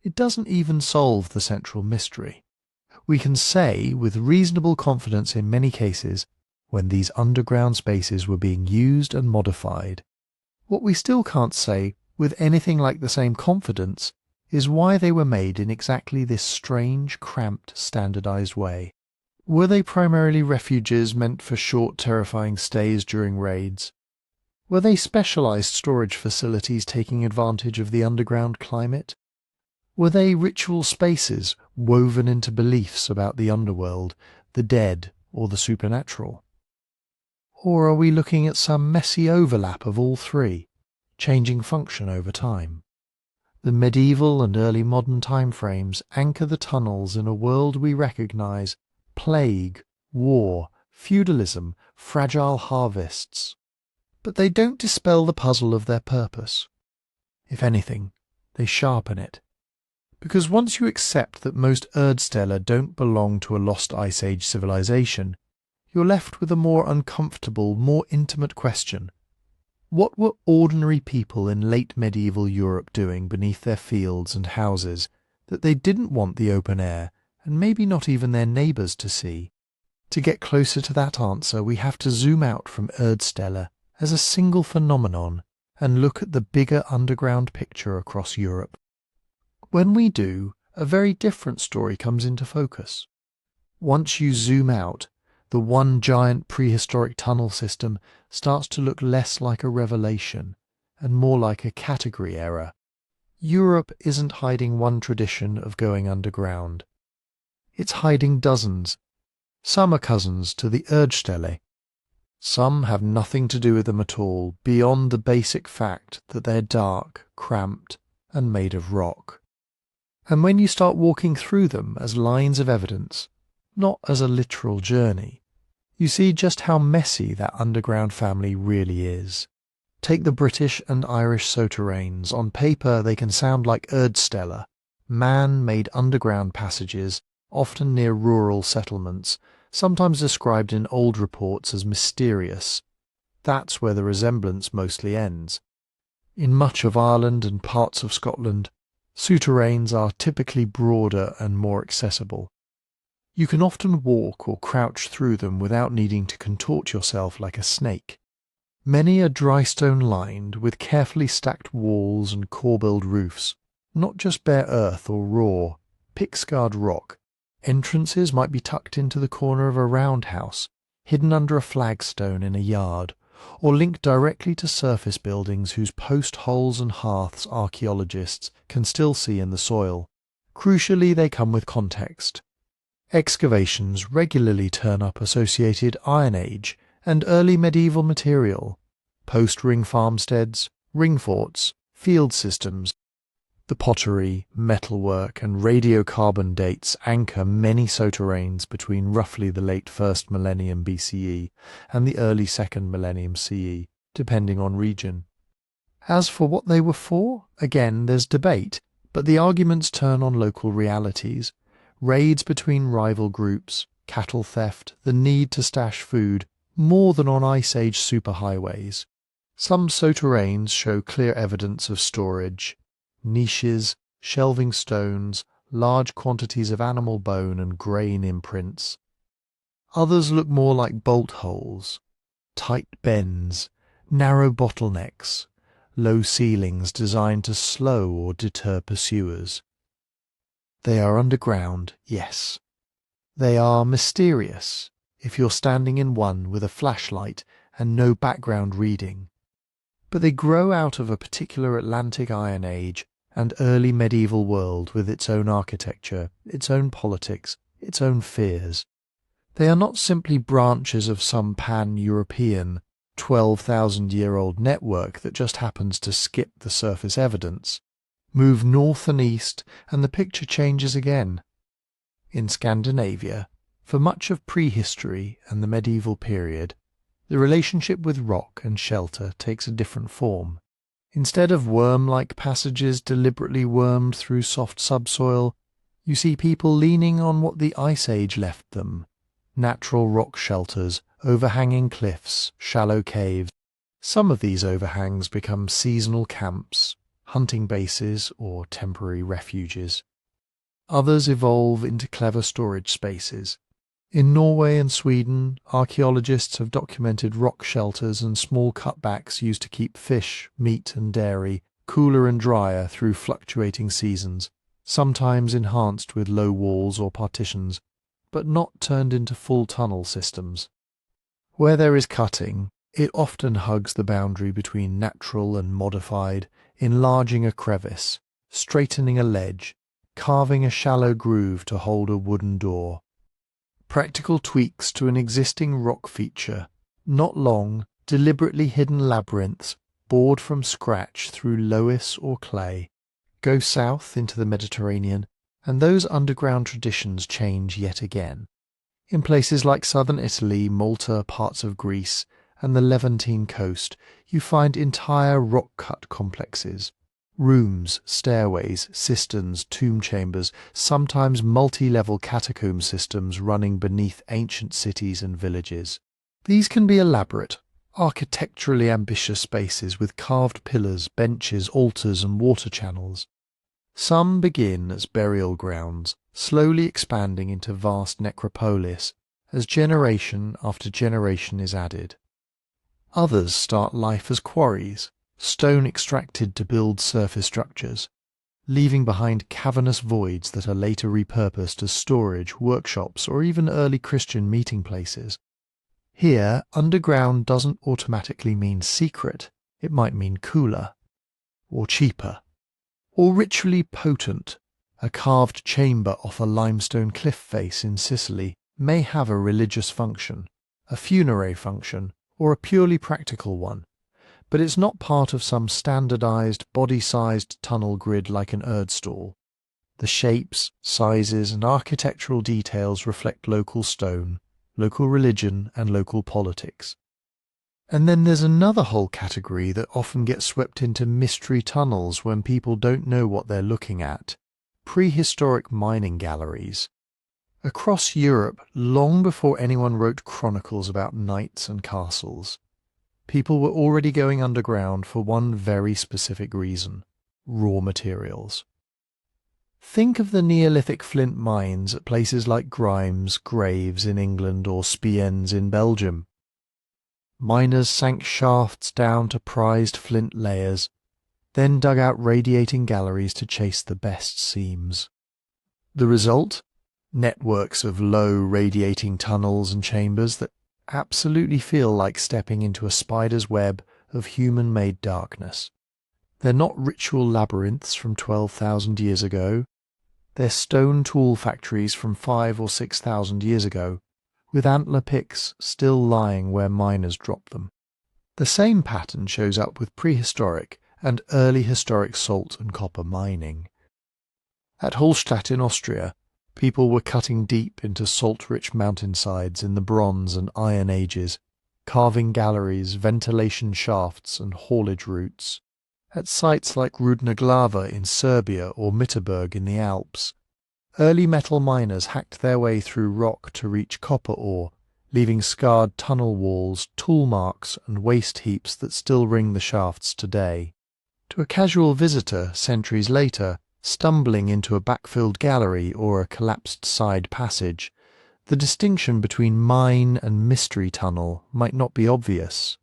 It doesn't even solve the central mystery. We can say, with reasonable confidence in many cases, when these underground spaces were being used and modified. What we still can't say, with anything like the same confidence, is why they were made in exactly this strange, cramped, standardized way. Were they primarily refuges meant for short, terrifying stays during raids? Were they specialized storage facilities taking advantage of the underground climate? Were they ritual spaces woven into beliefs about the underworld, the dead, or the supernatural? Or are we looking at some messy overlap of all three, changing function over time? The medieval and early modern timeframes anchor the tunnels in a world we recognize: plague, war, feudalism, fragile harvests. But they don't dispel the puzzle of their purpose. If anything, they sharpen it. Because once you accept that most Erdställe don't belong to a lost Ice Age civilization, you're left with a more uncomfortable, more intimate question. What were ordinary people in late medieval Europe doing beneath their fields and houses that they didn't want the open air, and maybe not even their neighbours, to see? To get closer to that answer, we have to zoom out from Erdställe as a single phenomenon and look at the bigger underground picture across Europe. When we do, a very different story comes into focus. Once you zoom out, the one giant prehistoric tunnel system starts to look less like a revelation and more like a category error. Europe isn't hiding one tradition of going underground. It's hiding dozens. Some are cousins to the Erdställe. Some have nothing to do with them at all, beyond the basic fact that they're dark, cramped, and made of rock. And when you start walking through them as lines of evidence, not as a literal journey, you see just how messy that underground family really is. Take the British and Irish souterrains. On paper they can sound like Erdställe, man-made underground passages, often near rural settlements, sometimes described in old reports as mysterious. That's where the resemblance mostly ends. In much of Ireland and parts of Scotland, souterrains are typically broader and more accessible. You can often walk or crouch through them without needing to contort yourself like a snake. Many are dry stone lined with carefully stacked walls and corbelled roofs, not just bare earth or raw, pick-scarred rock. Entrances might be tucked into the corner of a roundhouse, hidden under a flagstone in a yard, or linked directly to surface buildings whose post holes and hearths archaeologists can still see in the soil. Crucially, they come with context. Excavations regularly turn up associated Iron Age and early medieval material, post-ring farmsteads, ring forts, field systems. The pottery, metalwork and radiocarbon dates anchor many souterrains between roughly the late 1st millennium BCE and the early 2nd millennium CE, depending on region. As for what they were for, again there's debate, but the arguments turn on local realities. Raids between rival groups, cattle theft, the need to stash food, more than on Ice Age superhighways. Some souterrains show clear evidence of storage. Niches, shelving stones, large quantities of animal bone and grain imprints. Others look more like bolt holes, tight bends, narrow bottlenecks, low ceilings designed to slow or deter pursuers. They are underground, yes. They are mysterious, if you're standing in one with a flashlight and no background reading. But they grow out of a particular Atlantic Iron Age and early medieval world with its own architecture, its own politics, its own fears. They are not simply branches of some pan-European, 12,000-year-old network that just happens to skip the surface evidence. Move north and east, and the picture changes again. In Scandinavia, for much of prehistory and the medieval period, the relationship with rock and shelter takes a different form. Instead of worm-like passages deliberately wormed through soft subsoil, you see people leaning on what the Ice Age left them. Natural rock shelters, overhanging cliffs, shallow caves. Some of these overhangs become seasonal camps, hunting bases or temporary refuges. Others evolve into clever storage spaces. In Norway and Sweden, archaeologists have documented rock shelters and small cutbacks used to keep fish, meat and dairy cooler and drier through fluctuating seasons, sometimes enhanced with low walls or partitions, but not turned into full tunnel systems. Where there is cutting, it often hugs the boundary between natural and modified, enlarging a crevice, straightening a ledge, carving a shallow groove to hold a wooden door. Practical tweaks to an existing rock feature, not long, deliberately hidden labyrinths bored from scratch through loess or clay, go south into the Mediterranean, and those underground traditions change yet again. In places like southern Italy, Malta, parts of Greece, and the Levantine coast, you find entire rock-cut complexes. Rooms, stairways, cisterns, tomb chambers, sometimes multi-level catacomb systems running beneath ancient cities and villages. These can be elaborate, architecturally ambitious spaces with carved pillars, benches, altars and water channels. Some begin as burial grounds, slowly expanding into vast necropolis as generation after generation is added. Others start life as quarries, stone extracted to build surface structures, leaving behind cavernous voids that are later repurposed as storage, workshops, or even early Christian meeting places. Here, underground doesn't automatically mean secret. It might mean cooler, or cheaper, or ritually potent. A carved chamber off a limestone cliff face in Sicily may have a religious function, a funerary function, or a purely practical one, but it's not part of some standardized, body-sized tunnel grid like an Erdstall. The shapes, sizes, and architectural details reflect local stone, local religion, and local politics. And then there's another whole category that often gets swept into mystery tunnels when people don't know what they're looking at: prehistoric mining galleries. Across Europe, long before anyone wrote chronicles about knights and castles, people were already going underground for one very specific reason: raw materials. Think of the Neolithic flint mines at places like Grimes, Graves in England or Spiennes in Belgium. Miners sank shafts down to prized flint layers, then dug out radiating galleries to chase the best seams. The result? Networks of low radiating tunnels and chambers that absolutely feel like stepping into a spider's web of human-made darkness. They're not ritual labyrinths from 12,000 years ago. They're stone tool factories from 5,000 or 6,000 years ago, with antler picks still lying where miners dropped them. The same pattern shows up with prehistoric and early historic salt and copper mining. At Hallstatt in Austria, people were cutting deep into salt-rich mountainsides in the Bronze and Iron Ages, carving galleries, ventilation shafts and haulage routes. At sites like Rudna Glava in Serbia or Mitterberg in the Alps, early metal miners hacked their way through rock to reach copper ore, leaving scarred tunnel walls, tool marks and waste heaps that still ring the shafts today. To a casual visitor centuries later, stumbling into a backfilled gallery or a collapsed side passage, the distinction between mine and mystery tunnel might not be obvious.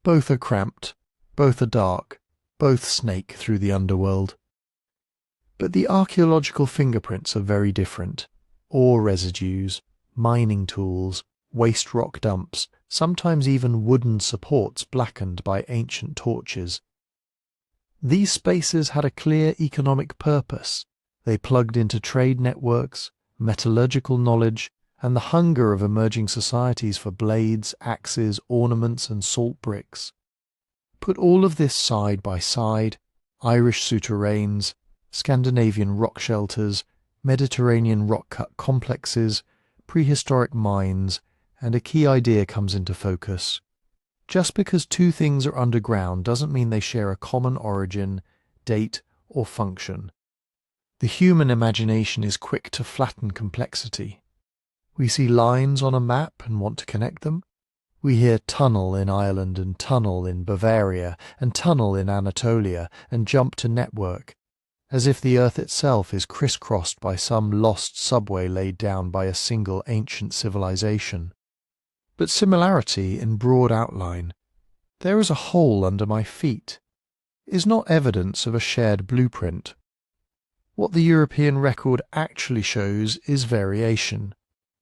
Both are cramped, both are dark, both snake through the underworld. But the archaeological fingerprints are very different. Ore residues, mining tools, waste rock dumps, sometimes even wooden supports blackened by ancient torches. These spaces had a clear economic purpose. They plugged into trade networks, metallurgical knowledge, and the hunger of emerging societies for blades, axes, ornaments, and salt bricks. Put all of this side by side, Irish souterrains, Scandinavian rock shelters, Mediterranean rock-cut complexes, prehistoric mines, and a key idea comes into focus. Just because two things are underground doesn't mean they share a common origin, date, or function. The human imagination is quick to flatten complexity. We see lines on a map and want to connect them. We hear tunnel in Ireland and tunnel in Bavaria and tunnel in Anatolia and jump to network, as if the earth itself is crisscrossed by some lost subway laid down by a single ancient civilization. But similarity in broad outline, there is a hole under my feet, is not evidence of a shared blueprint. What the European record actually shows is variation,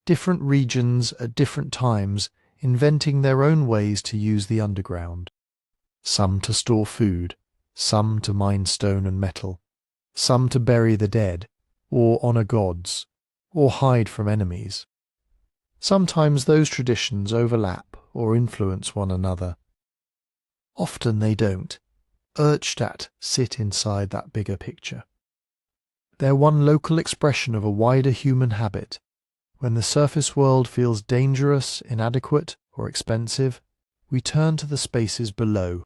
different regions at different times inventing their own ways to use the underground. Some to store food, some to mine stone and metal, some to bury the dead, or honour gods, or hide from enemies. Sometimes those traditions overlap or influence one another. Often they don't. Erdställe sit inside that bigger picture. They're one local expression of a wider human habit. When the surface world feels dangerous, inadequate, or expensive, we turn to the spaces below.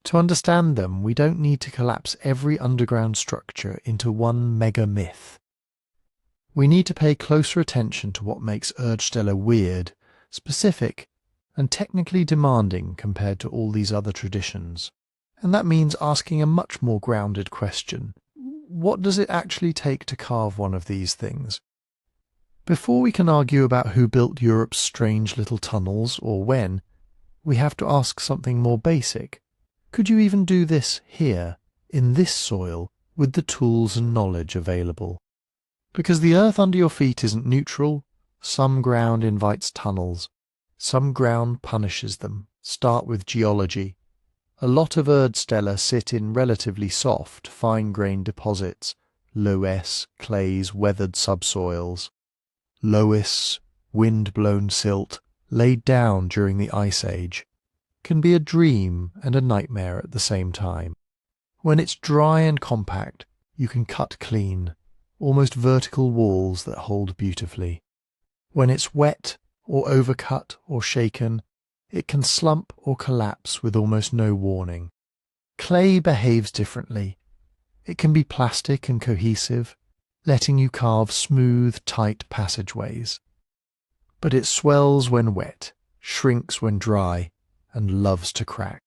To understand them, we don't need to collapse every underground structure into one mega myth. We need to pay closer attention to what makes Erdställe weird, specific, and technically demanding compared to all these other traditions. And that means asking a much more grounded question. What does it actually take to carve one of these things? Before we can argue about who built Europe's strange little tunnels or when, we have to ask something more basic. Could you even do this here, in this soil, with the tools and knowledge available? Because the earth under your feet isn't neutral, some ground invites tunnels, some ground punishes them. Start with geology. A lot of Erdställe sit in relatively soft, fine-grained deposits, loess, clays, weathered subsoils. Loess, wind-blown silt, laid down during the Ice Age, can be a dream and a nightmare at the same time. When it's dry and compact, you can cut clean, almost vertical walls that hold beautifully. When it's wet, or overcut, or shaken, it can slump or collapse with almost no warning. Clay behaves differently. It can be plastic and cohesive, letting you carve smooth, tight passageways. But it swells when wet, shrinks when dry, and loves to crack.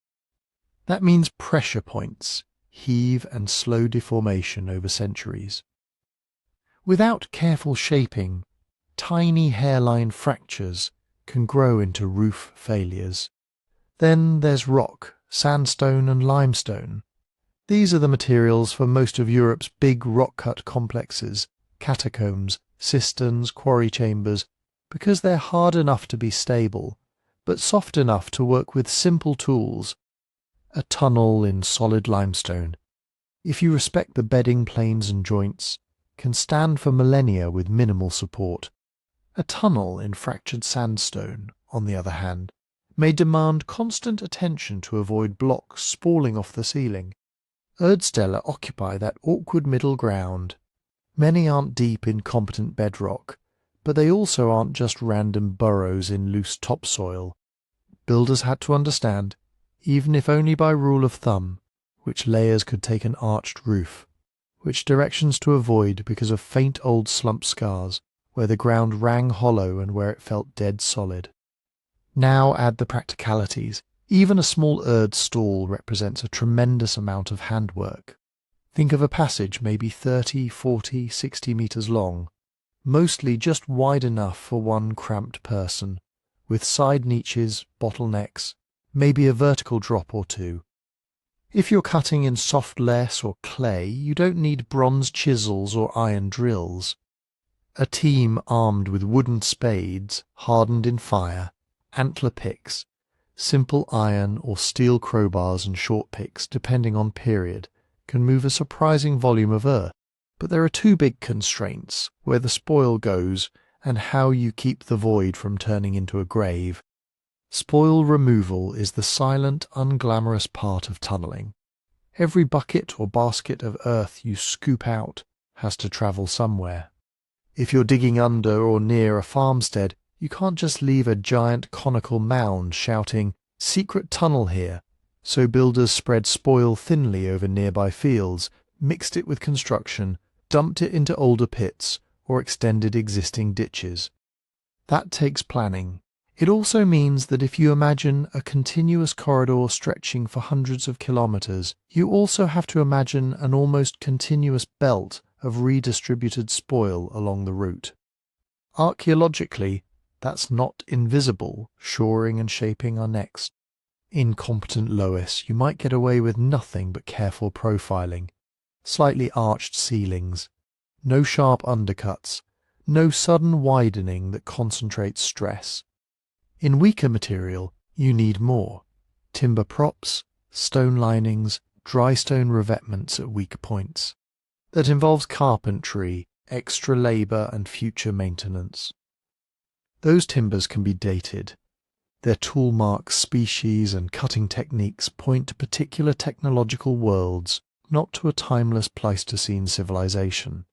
That means pressure points, heave and slow deformation over centuries. Without careful shaping, tiny hairline fractures can grow into roof failures. Then there's rock, sandstone and limestone. These are the materials for most of Europe's big rock-cut complexes, catacombs, cisterns, quarry chambers, because they're hard enough to be stable, but soft enough to work with simple tools. A tunnel in solid limestone. If you respect the bedding planes and joints, can stand for millennia with minimal support. A tunnel in fractured sandstone, on the other hand, may demand constant attention to avoid blocks spalling off the ceiling. Erdställe occupy that awkward middle ground. Many aren't deep in competent bedrock, but they also aren't just random burrows in loose topsoil. Builders had to understand, even if only by rule of thumb, which layers could take an arched roof, which directions to avoid because of faint old slump scars, where the ground rang hollow and where it felt dead solid. Now add the practicalities. Even a small Erdstall represents a tremendous amount of handwork. Think of a passage maybe 30, 40, 60 metres long, mostly just wide enough for one cramped person, with side niches, bottlenecks, maybe a vertical drop or two. If you're cutting in soft less or clay, you don't need bronze chisels or iron drills. A team armed with wooden spades, hardened in fire, antler picks, simple iron or steel crowbars and short picks, depending on period, can move a surprising volume of earth. But there are two big constraints: where the spoil goes and how you keep the void from turning into a grave. Spoil removal is the silent, unglamorous part of tunnelling. Every bucket or basket of earth you scoop out has to travel somewhere. If you're digging under or near a farmstead, you can't just leave a giant conical mound shouting, "Secret tunnel here." So builders spread spoil thinly over nearby fields, mixed it with construction, dumped it into older pits, or extended existing ditches. That takes planning. It also means that if you imagine a continuous corridor stretching for hundreds of kilometres, you also have to imagine an almost continuous belt of redistributed spoil along the route. Archaeologically, that's not invisible. Shoring and shaping are next. In competent loess, you might get away with nothing but careful profiling, slightly arched ceilings, no sharp undercuts, no sudden widening that concentrates stress. In weaker material, you need more: timber props, stone linings, dry stone revetments at weak points. That involves carpentry, extra labour and future maintenance. Those timbers can be dated. Their tool marks, species and cutting techniques point to particular technological worlds, not to a timeless Pleistocene civilization.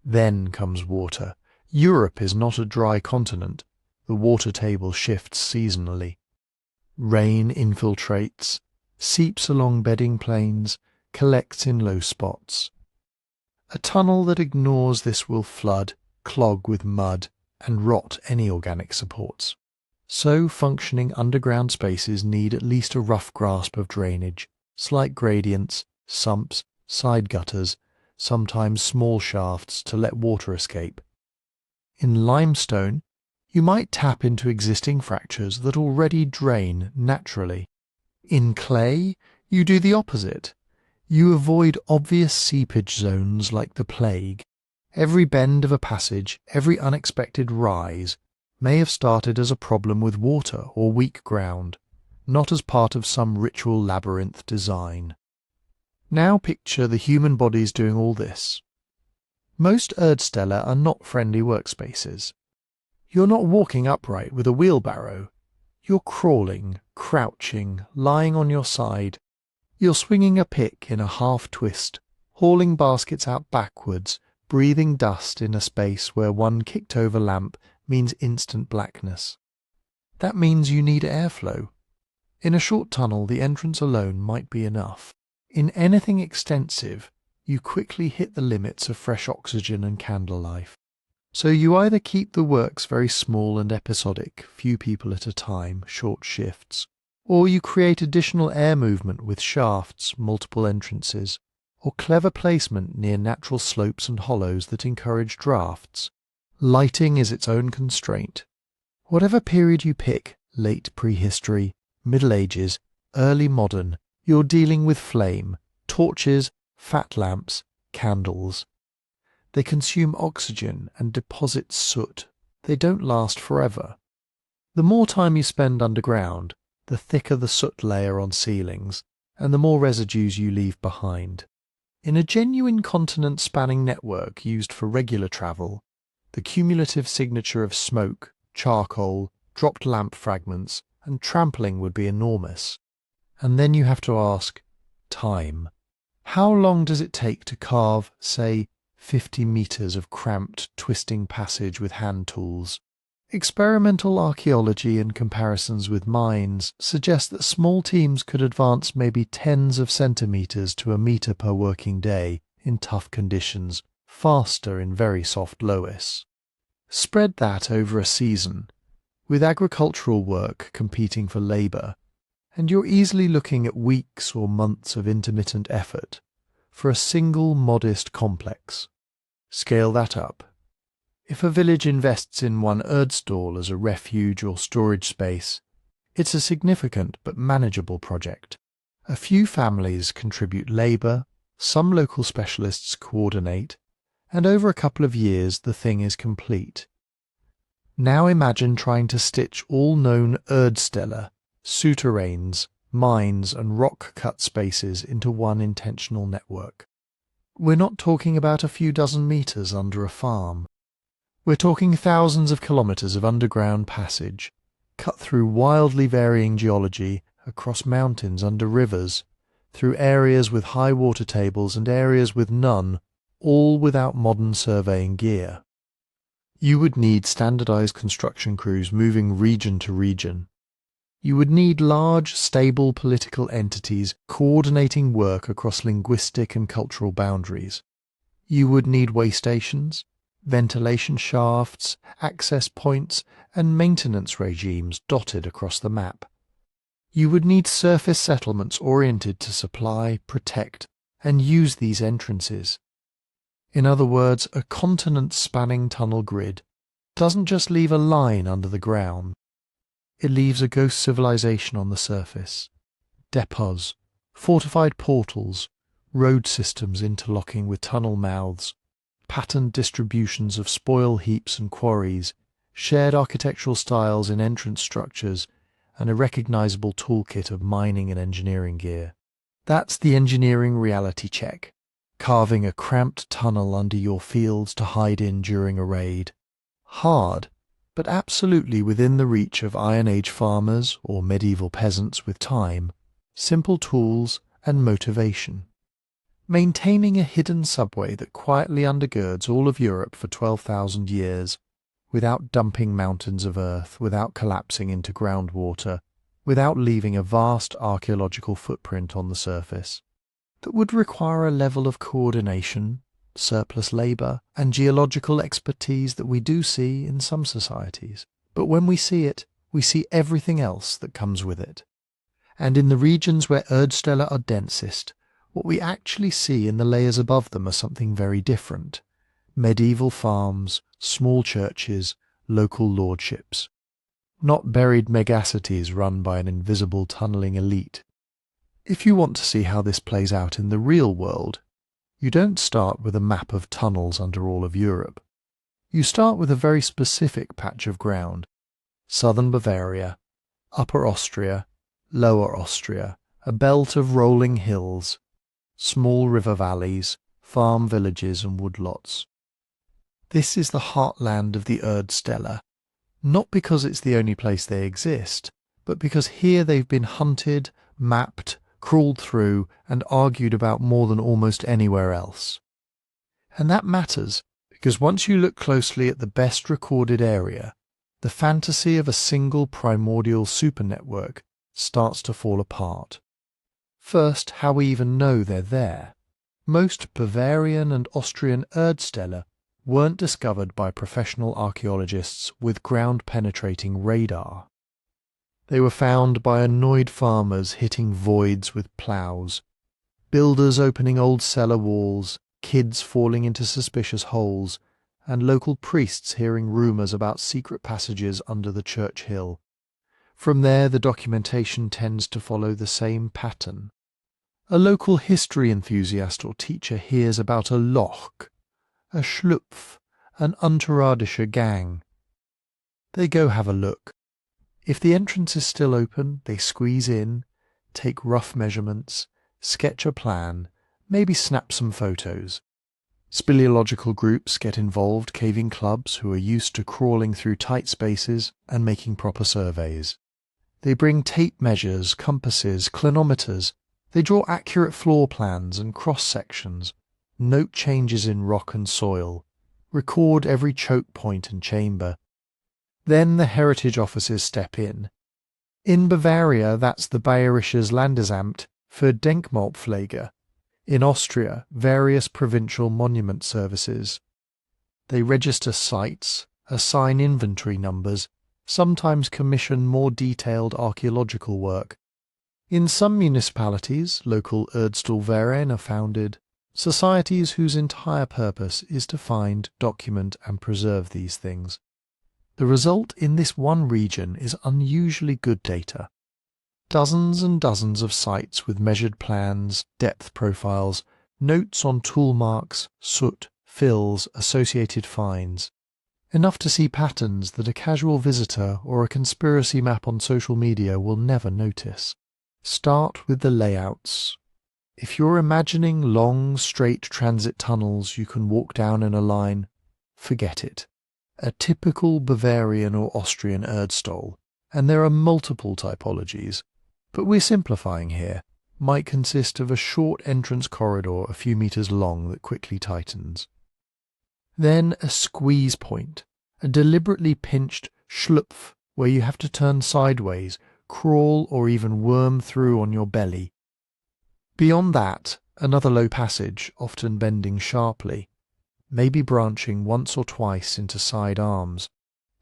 Then comes water. Europe is not a dry continent. The water table shifts seasonally. Rain infiltrates, seeps along bedding plains, collects in low spots. A tunnel that ignores this will flood, clog with mud, and rot any organic supports. So functioning underground spaces need at least a rough grasp of drainage, slight gradients, sumps, side gutters, sometimes small shafts to let water escape. In limestone, you might tap into existing fractures that already drain naturally. In clay, you do the opposite. You avoid obvious seepage zones like the plague. Every bend of a passage, every unexpected rise, may have started as a problem with water or weak ground, not as part of some ritual labyrinth design. Now picture the human bodies doing all this. Most Erdställe are not friendly workspaces. You're not walking upright with a wheelbarrow. You're crawling, crouching, lying on your side. You're swinging a pick in a half-twist, hauling baskets out backwards, breathing dust in a space where one kicked-over lamp means instant blackness. That means you need airflow. In a short tunnel, the entrance alone might be enough. In anything extensive, you quickly hit the limits of fresh oxygen and candle life. So you either keep the works very small and episodic, few people at a time, short shifts, or you create additional air movement with shafts, multiple entrances, or clever placement near natural slopes and hollows that encourage drafts. Lighting is its own constraint. Whatever period you pick, late prehistory, Middle Ages, early modern, you're dealing with flame, torches, fat lamps, candles. They consume oxygen and deposit soot. They don't last forever. The more time you spend underground, the thicker the soot layer on ceilings, and the more residues you leave behind. In a genuine continent-spanning network used for regular travel, the cumulative signature of smoke, charcoal, dropped lamp fragments, and trampling would be enormous. And then you have to ask, time. How long does it take to carve, say, 50 meters of cramped, twisting passage with hand tools? Experimental archaeology and comparisons with mines suggest that small teams could advance maybe tens of centimeters to a meter per working day in tough conditions, faster in very soft loess. Spread that over a season, with agricultural work competing for labour, and you're easily looking at weeks or months of intermittent effort for a single modest complex. Scale that up. If a village invests in one Erdstall as a refuge or storage space, it's a significant but manageable project. A few families contribute labour, some local specialists coordinate, and over a couple of years the thing is complete. Now imagine trying to stitch all known Erdställe, souterrains, mines and rock-cut spaces into one intentional network. We're not talking about a few dozen metres under a farm. We're talking thousands of kilometres of underground passage, cut through wildly varying geology, across mountains under rivers, through areas with high water tables and areas with none, all without modern surveying gear. You would need standardized construction crews moving region to region. You would need large, stable political entities coordinating work across linguistic and cultural boundaries. You would need way stations, ventilation shafts, access points, and maintenance regimes dotted across the map. You would need surface settlements oriented to supply, protect, and use these entrances. In other words, a continent-spanning tunnel grid doesn't just leave a line under the ground. It leaves a ghost civilization on the surface. Depots, fortified portals, road systems interlocking with tunnel mouths, patterned distributions of spoil heaps and quarries, shared architectural styles in entrance structures, and a recognizable toolkit of mining and engineering gear. That's the engineering reality check, carving a cramped tunnel under your fields to hide in during a raid. Hard, but absolutely within the reach of Iron Age farmers or medieval peasants with time, simple tools, and motivation. Maintaining a hidden subway that quietly undergirds all of Europe for 12,000 years, without dumping mountains of earth, without collapsing into groundwater, without leaving a vast archaeological footprint on the surface, that would require a level of coordination, surplus labour, and geological expertise that we do see in some societies. But when we see everything else that comes with it. And in the regions where Erdställe are densest, what we actually see in the layers above them are something very different. Medieval farms, small churches, local lordships. Not buried megacities run by an invisible tunnelling elite. If you want to see how this plays out in the real world, you don't start with a map of tunnels under all of Europe. You start with a very specific patch of ground. Southern Bavaria, Upper Austria, Lower Austria, a belt of rolling hills, small river valleys, farm villages and woodlots. This is the heartland of the Erdställe, not because it's the only place they exist, but because here they've been hunted, mapped, crawled through, and argued about more than almost anywhere else. And that matters, because once you look closely at the best recorded area, the fantasy of a single primordial supernetwork starts to fall apart. First, how we even know they're there. Most Bavarian and Austrian Erdställe weren't discovered by professional archaeologists with ground-penetrating radar. They were found by annoyed farmers hitting voids with ploughs, builders opening old cellar walls, kids falling into suspicious holes, and local priests hearing rumours about secret passages under the church hill. From there, the documentation tends to follow the same pattern. A local history enthusiast or teacher hears about a Loch, a Schlupf, an Unterardische Gang. They go have a look. If the entrance is still open, they squeeze in, take rough measurements, sketch a plan, maybe snap some photos. Speleological groups get involved, caving clubs who are used to crawling through tight spaces and making proper surveys. They bring tape measures, compasses, clinometers. They draw accurate floor plans and cross-sections, note changes in rock and soil, record every choke point and chamber. Then the heritage officers step in. In Bavaria, that's the Bayerisches Landesamt für Denkmalpflege. In Austria, various provincial monument services. They register sites, assign inventory numbers, sometimes commission more detailed archaeological work. In some municipalities, local Erdställe are founded, societies whose entire purpose is to find, document and preserve these things. The result in this one region is unusually good data. Dozens and dozens of sites with measured plans, depth profiles, notes on tool marks, soot, fills, associated finds. Enough to see patterns that a casual visitor or a conspiracy map on social media will never notice. Start with the layouts. If you're imagining long, straight transit tunnels you can walk down in a line, forget it. A typical Bavarian or Austrian Erdstall, and there are multiple typologies, but we're simplifying here, might consist of a short entrance corridor a few meters long that quickly tightens. Then a squeeze point, a deliberately pinched schlupf where you have to turn sideways, crawl or even worm through on your belly. Beyond that, another low passage, often bending sharply, maybe branching once or twice into side arms.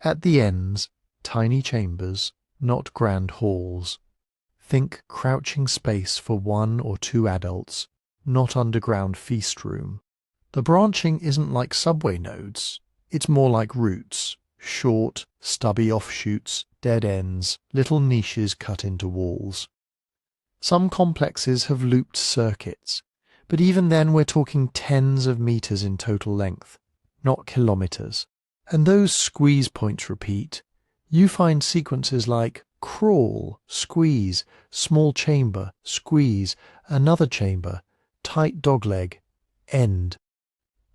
At the ends, tiny chambers, not grand halls. Think crouching space for 1 or 2 adults, not underground feast room. The branching isn't like subway nodes, it's more like roots, short, stubby offshoots, dead ends, little niches cut into walls. Some complexes have looped circuits, but even then we're talking tens of meters in total length, not kilometers. And those squeeze points repeat. You find sequences like crawl, squeeze, small chamber, squeeze, another chamber, tight dogleg, end.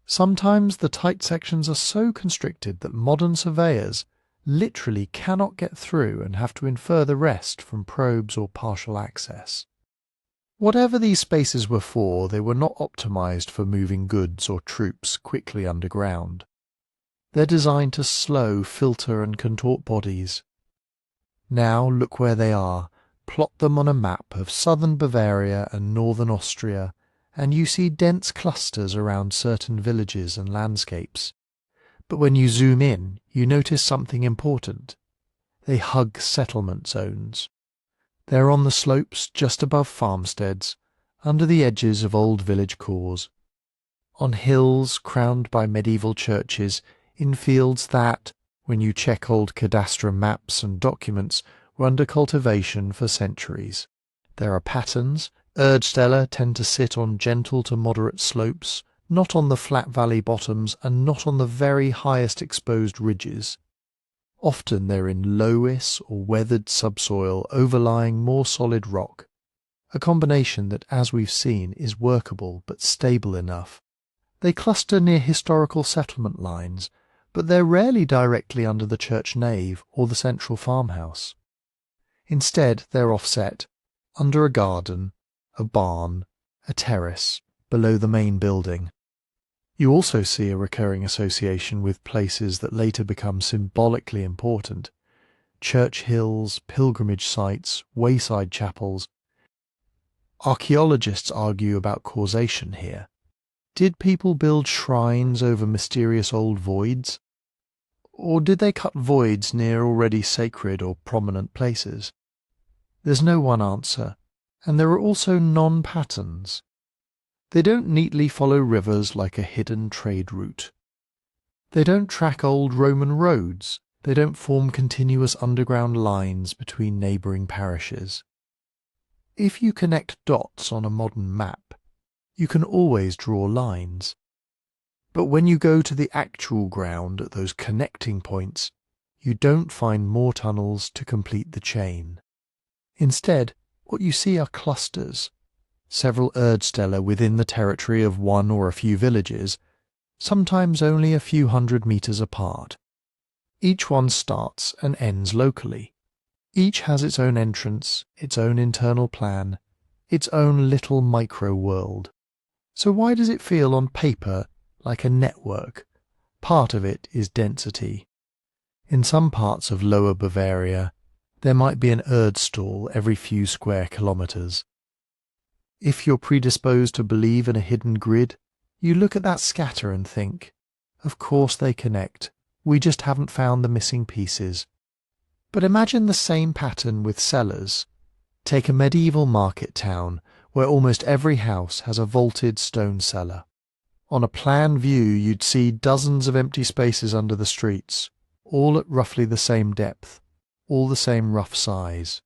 Sometimes the tight sections are so constricted that modern surveyors literally cannot get through and have to infer the rest from probes or partial access. Whatever these spaces were for, they were not optimized for moving goods or troops quickly underground. They're designed to slow, filter and contort bodies. Now look where they are. Plot them on a map of southern Bavaria and northern Austria, and you see dense clusters around certain villages and landscapes. But when you zoom in, you notice something important. They hug settlement zones. They're on the slopes just above farmsteads, under the edges of old village cores, on hills crowned by medieval churches, in fields that, when you check old cadastral maps and documents, were under cultivation for centuries. There are patterns. Erdställe tend to sit on gentle to moderate slopes, not on the flat valley bottoms and not on the very highest exposed ridges. Often they're in loess or weathered subsoil overlying more solid rock, a combination that, as we've seen, is workable but stable enough. They cluster near historical settlement lines, but they're rarely directly under the church nave or the central farmhouse. Instead, they're offset, under a garden, a barn, a terrace, below the main building. You also see a recurring association with places that later become symbolically important: church hills, pilgrimage sites, wayside chapels. Archaeologists argue about causation here. Did people build shrines over mysterious old voids? Or did they cut voids near already sacred or prominent places? There's no one answer, and there are also non-patterns. They don't neatly follow rivers like a hidden trade route. They don't track old Roman roads. They don't form continuous underground lines between neighbouring parishes. If you connect dots on a modern map, you can always draw lines. But when you go to the actual ground at those connecting points, you don't find more tunnels to complete the chain. Instead, what you see are clusters, several Erdställe within the territory of one or a few villages, sometimes only a few 100 meters apart. Each one starts and ends locally. Each has its own entrance, its own internal plan, its own little micro-world. So why does it feel on paper like a network? Part of it is density. In some parts of Lower Bavaria, there might be an Erdstall every few square kilometers. If you're predisposed to believe in a hidden grid, you look at that scatter and think, of course they connect, we just haven't found the missing pieces. But imagine the same pattern with cellars. Take a medieval market town where almost every house has a vaulted stone cellar. On a plan view, you'd see dozens of empty spaces under the streets, all at roughly the same depth, all the same rough size.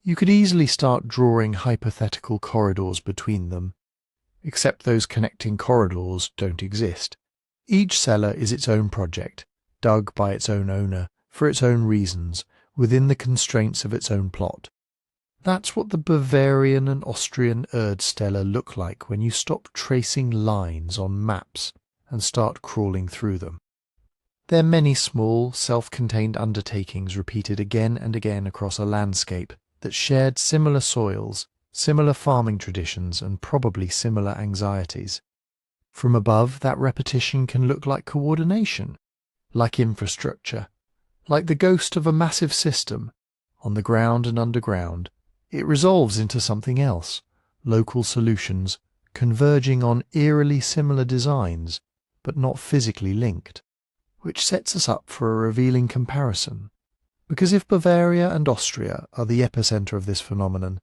You could easily start drawing hypothetical corridors between them, except those connecting corridors don't exist. Each cellar is its own project, dug by its own owner, for its own reasons, within the constraints of its own plot. That's what the Bavarian and Austrian Erdställe look like when you stop tracing lines on maps and start crawling through them. They're many small, self-contained undertakings repeated again and again across a landscape that shared similar soils, similar farming traditions, and probably similar anxieties. From above, that repetition can look like coordination, like infrastructure, like the ghost of a massive system. On the ground and underground, it resolves into something else, local solutions, converging on eerily similar designs, but not physically linked, which sets us up for a revealing comparison. Because if Bavaria and Austria are the epicenter of this phenomenon,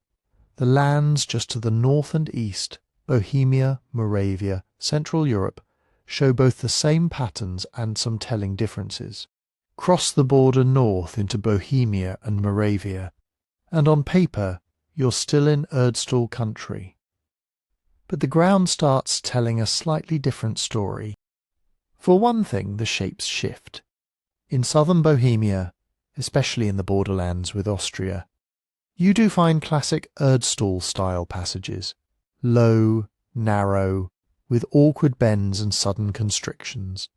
the lands just to the north and east, Bohemia, Moravia, Central Europe, show both the same patterns and some telling differences. Cross the border north into Bohemia and Moravia, and on paper you're still in Erdstall country. But the ground starts telling a slightly different story. For one thing, the shapes shift. In southern Bohemia, especially in the borderlands with Austria, you do find classic Erdstall-style passages, low, narrow, with awkward bends and sudden constrictions.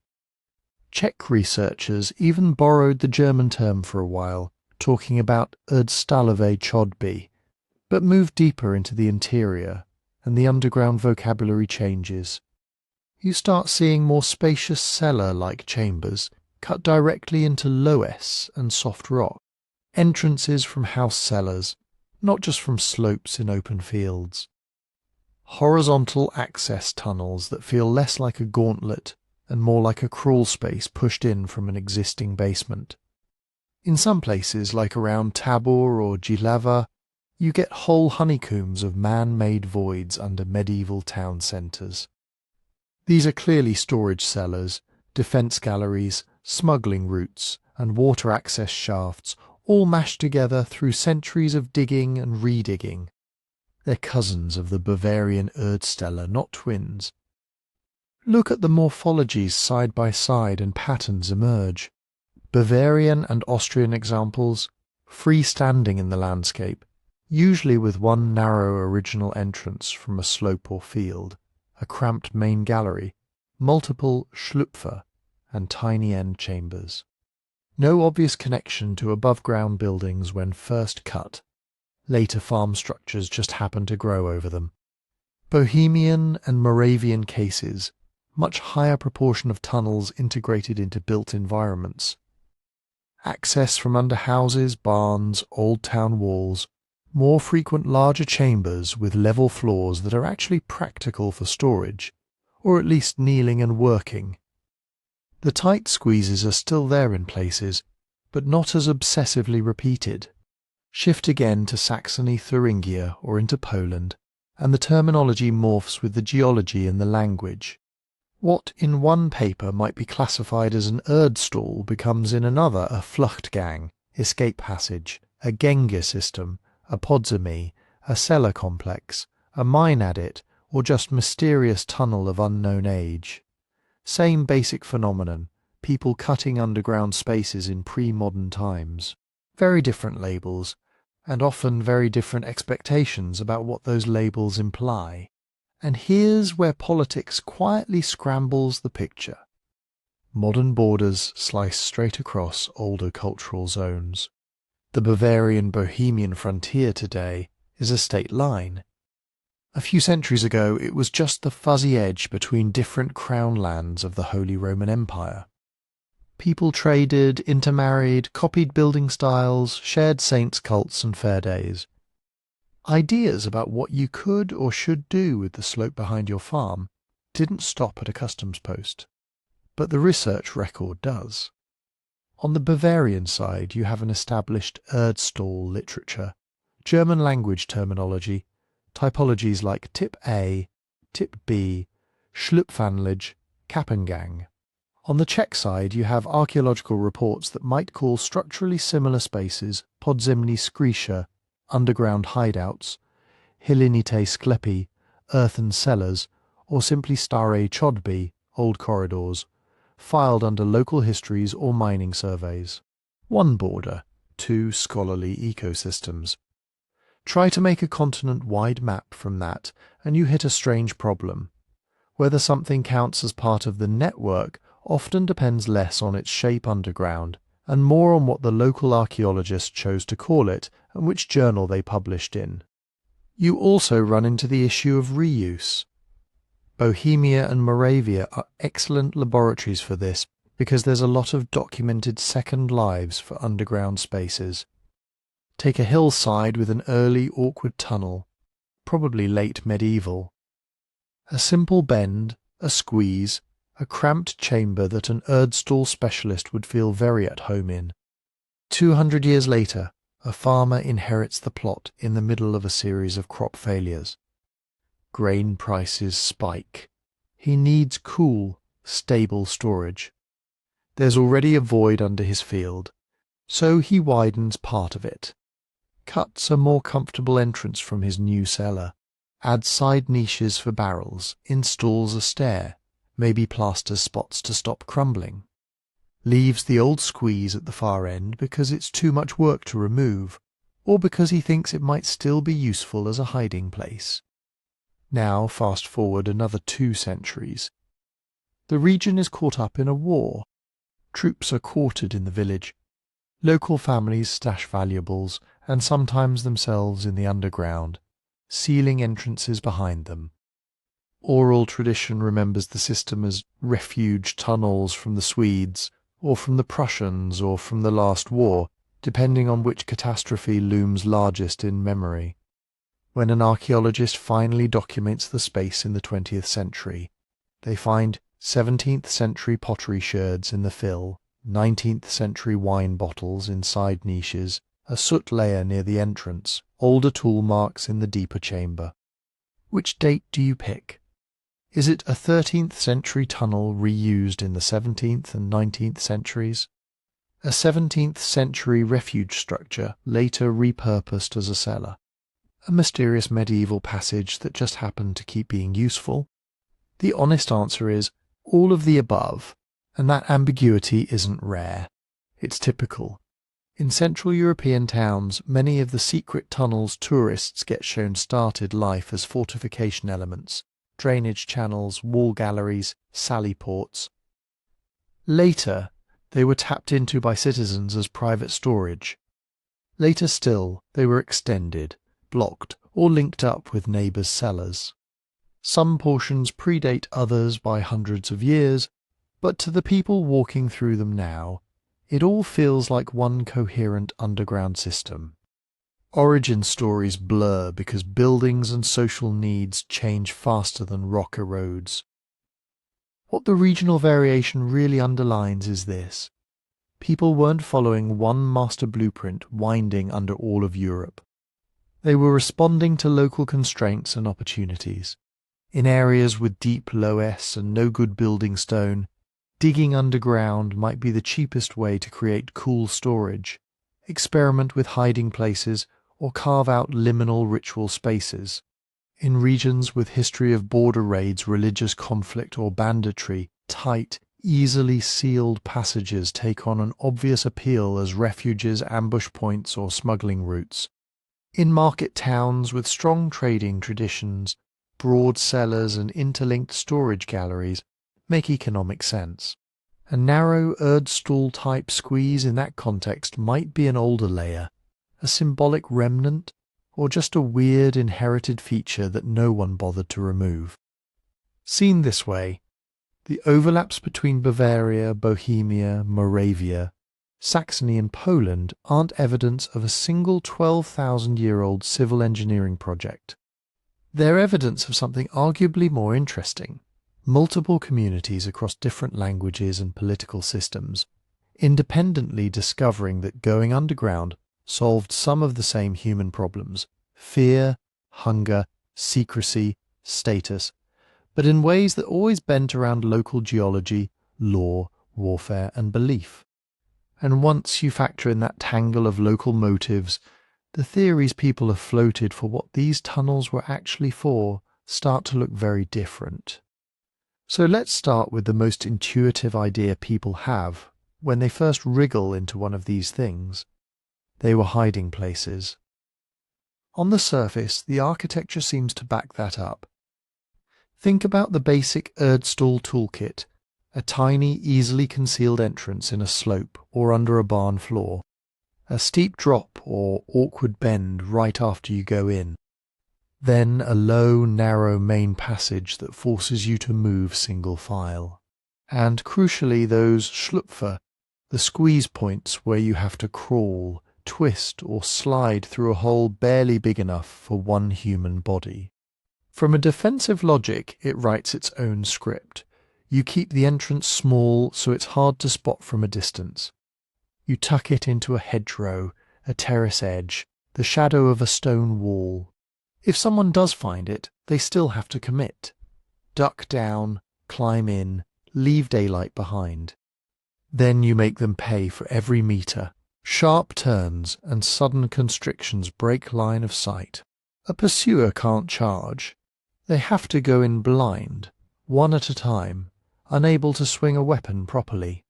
Czech researchers even borrowed the German term for a while, talking about Erdstallové chodby, but moved deeper into the interior, and the underground vocabulary changes. You start seeing more spacious cellar-like chambers cut directly into loess and soft rock, entrances from house cellars, not just from slopes in open fields. Horizontal access tunnels that feel less like a gauntlet and more like a crawl space pushed in from an existing basement. In some places, like around Tabor or Jihlava, you get whole honeycombs of man-made voids under medieval town centres. These are clearly storage cellars, defence galleries, smuggling routes, and water access shafts, all mashed together through centuries of digging and redigging. They're cousins of the Bavarian Erdställe, not twins. Look at the morphologies side by side and patterns emerge. Bavarian and Austrian examples, freestanding in the landscape, usually with one narrow original entrance from a slope or field, a cramped main gallery, multiple Schlupfer, and tiny end chambers. No obvious connection to above-ground buildings when first cut. Later farm structures just happen to grow over them. Bohemian and Moravian cases, much higher proportion of tunnels integrated into built environments. Access from under houses, barns, old town walls, more frequent larger chambers with level floors that are actually practical for storage, or at least kneeling and working. The tight squeezes are still there in places, but not as obsessively repeated. Shift again to Saxony-Thuringia or into Poland, and the terminology morphs with the geology and the language. What in one paper might be classified as an Erdstall becomes in another a Fluchtgang, escape passage, a Gänge system, a podzemie, a cellar complex, a mine adit, or just mysterious tunnel of unknown age. Same basic phenomenon, people cutting underground spaces in pre-modern times. Very different labels, and often very different expectations about what those labels imply. And here's where politics quietly scrambles the picture. Modern borders slice straight across older cultural zones. The Bavarian-Bohemian frontier today is a state line. A few centuries ago, it was just the fuzzy edge between different crown lands of the Holy Roman Empire. People traded, intermarried, copied building styles, shared saints' cults and fair days. Ideas about what you could or should do with the slope behind your farm didn't stop at a customs post, but the research record does. On the Bavarian side, you have an established Erdställe literature, German language terminology, typologies like Tip A, Tip B, Schlupfanlage, Kappengang. On the Czech side, you have archaeological reports that might call structurally similar spaces podzemní skříše, underground hideouts, hlinité sklepy, earthen cellars, or simply staré chodby, old corridors, filed under local histories or mining surveys. One border, two scholarly ecosystems. Try to make a continent-wide map from that, and you hit a strange problem. Whether something counts as part of the network often depends less on its shape underground and more on what the local archaeologist chose to call it and which journal they published in. You also run into the issue of reuse. Bohemia and Moravia are excellent laboratories for this because there's a lot of documented second lives for underground spaces. Take a hillside with an early awkward tunnel, probably late medieval. A simple bend, a squeeze, a cramped chamber that an Erdställe specialist would feel very at home in. 200 years later, a farmer inherits the plot in the middle of a series of crop failures. Grain prices spike. He needs cool, stable storage. There's already a void under his field, so he widens part of it, cuts a more comfortable entrance from his new cellar, adds side niches for barrels, installs a stair, maybe plasters spots to stop crumbling. Leaves the old squeeze at the far end because it's too much work to remove, or because he thinks it might still be useful as a hiding place. Now fast forward another 2 centuries. The region is caught up in a war. Troops are quartered in the village. Local families stash valuables, and sometimes themselves in the underground, sealing entrances behind them. Oral tradition remembers the system as refuge tunnels from the Swedes, or from the Prussians, or from the last war, depending on which catastrophe looms largest in memory. When an archaeologist finally documents the space in the 20th century, they find 17th century pottery sherds in the fill, 19th century wine bottles in side niches, a soot layer near the entrance, older tool marks in the deeper chamber. Which date do you pick? Is it a 13th century tunnel reused in the 17th and 19th centuries? A 17th century refuge structure later repurposed as a cellar? A mysterious medieval passage that just happened to keep being useful? The honest answer is all of the above, and that ambiguity isn't rare. It's typical. In Central European towns, many of the secret tunnels tourists get shown started life as fortification elements, drainage channels, wall galleries, sally ports. Later, they were tapped into by citizens as private storage. Later still, they were extended, blocked, or linked up with neighbours' cellars. Some portions predate others by hundreds of years, but to the people walking through them now, it all feels like one coherent underground system. Origin stories blur because buildings and social needs change faster than rock erodes. What the regional variation really underlines is this. People weren't following one master blueprint winding under all of Europe. They were responding to local constraints and opportunities. In areas with deep loess and no good building stone, digging underground might be the cheapest way to create cool storage, experiment with hiding places, or carve out liminal ritual spaces. In regions with history of border raids, religious conflict, or banditry, tight, easily sealed passages take on an obvious appeal as refuges, ambush points, or smuggling routes. In market towns with strong trading traditions, broad cellars and interlinked storage galleries make economic sense. A narrow Erdstall-type squeeze in that context might be an older layer, a symbolic remnant, or just a weird inherited feature that no one bothered to remove. Seen this way, the overlaps between Bavaria, Bohemia, Moravia, Saxony and Poland aren't evidence of a single 12,000-year-old civil engineering project. They're evidence of something arguably more interesting: multiple communities across different languages and political systems, independently discovering that going underground solved some of the same human problems: fear, hunger, secrecy, status, but in ways that always bent around local geology, law, warfare and belief. And once you factor in that tangle of local motives, the theories people have floated for what these tunnels were actually for start to look very different. So let's start with the most intuitive idea people have when they first wriggle into one of these things. They were hiding places. On the surface, the architecture seems to back that up. Think about the basic Erdstall toolkit, a tiny, easily concealed entrance in a slope or under a barn floor, a steep drop or awkward bend right after you go in, then a low, narrow main passage that forces you to move single file, and crucially those Schlupfer, the squeeze points where you have to crawl, twist or slide through a hole barely big enough for one human body. From a defensive logic, it writes its own script. You keep the entrance small so it's hard to spot from a distance. You tuck it into a hedgerow, a terrace edge, the shadow of a stone wall. If someone does find it, they still have to commit. Duck down, climb in, leave daylight behind. Then you make them pay for every meter. Sharp turns and sudden constrictions break line of sight. A pursuer can't charge. They have to go in blind, one at a time, unable to swing a weapon properly.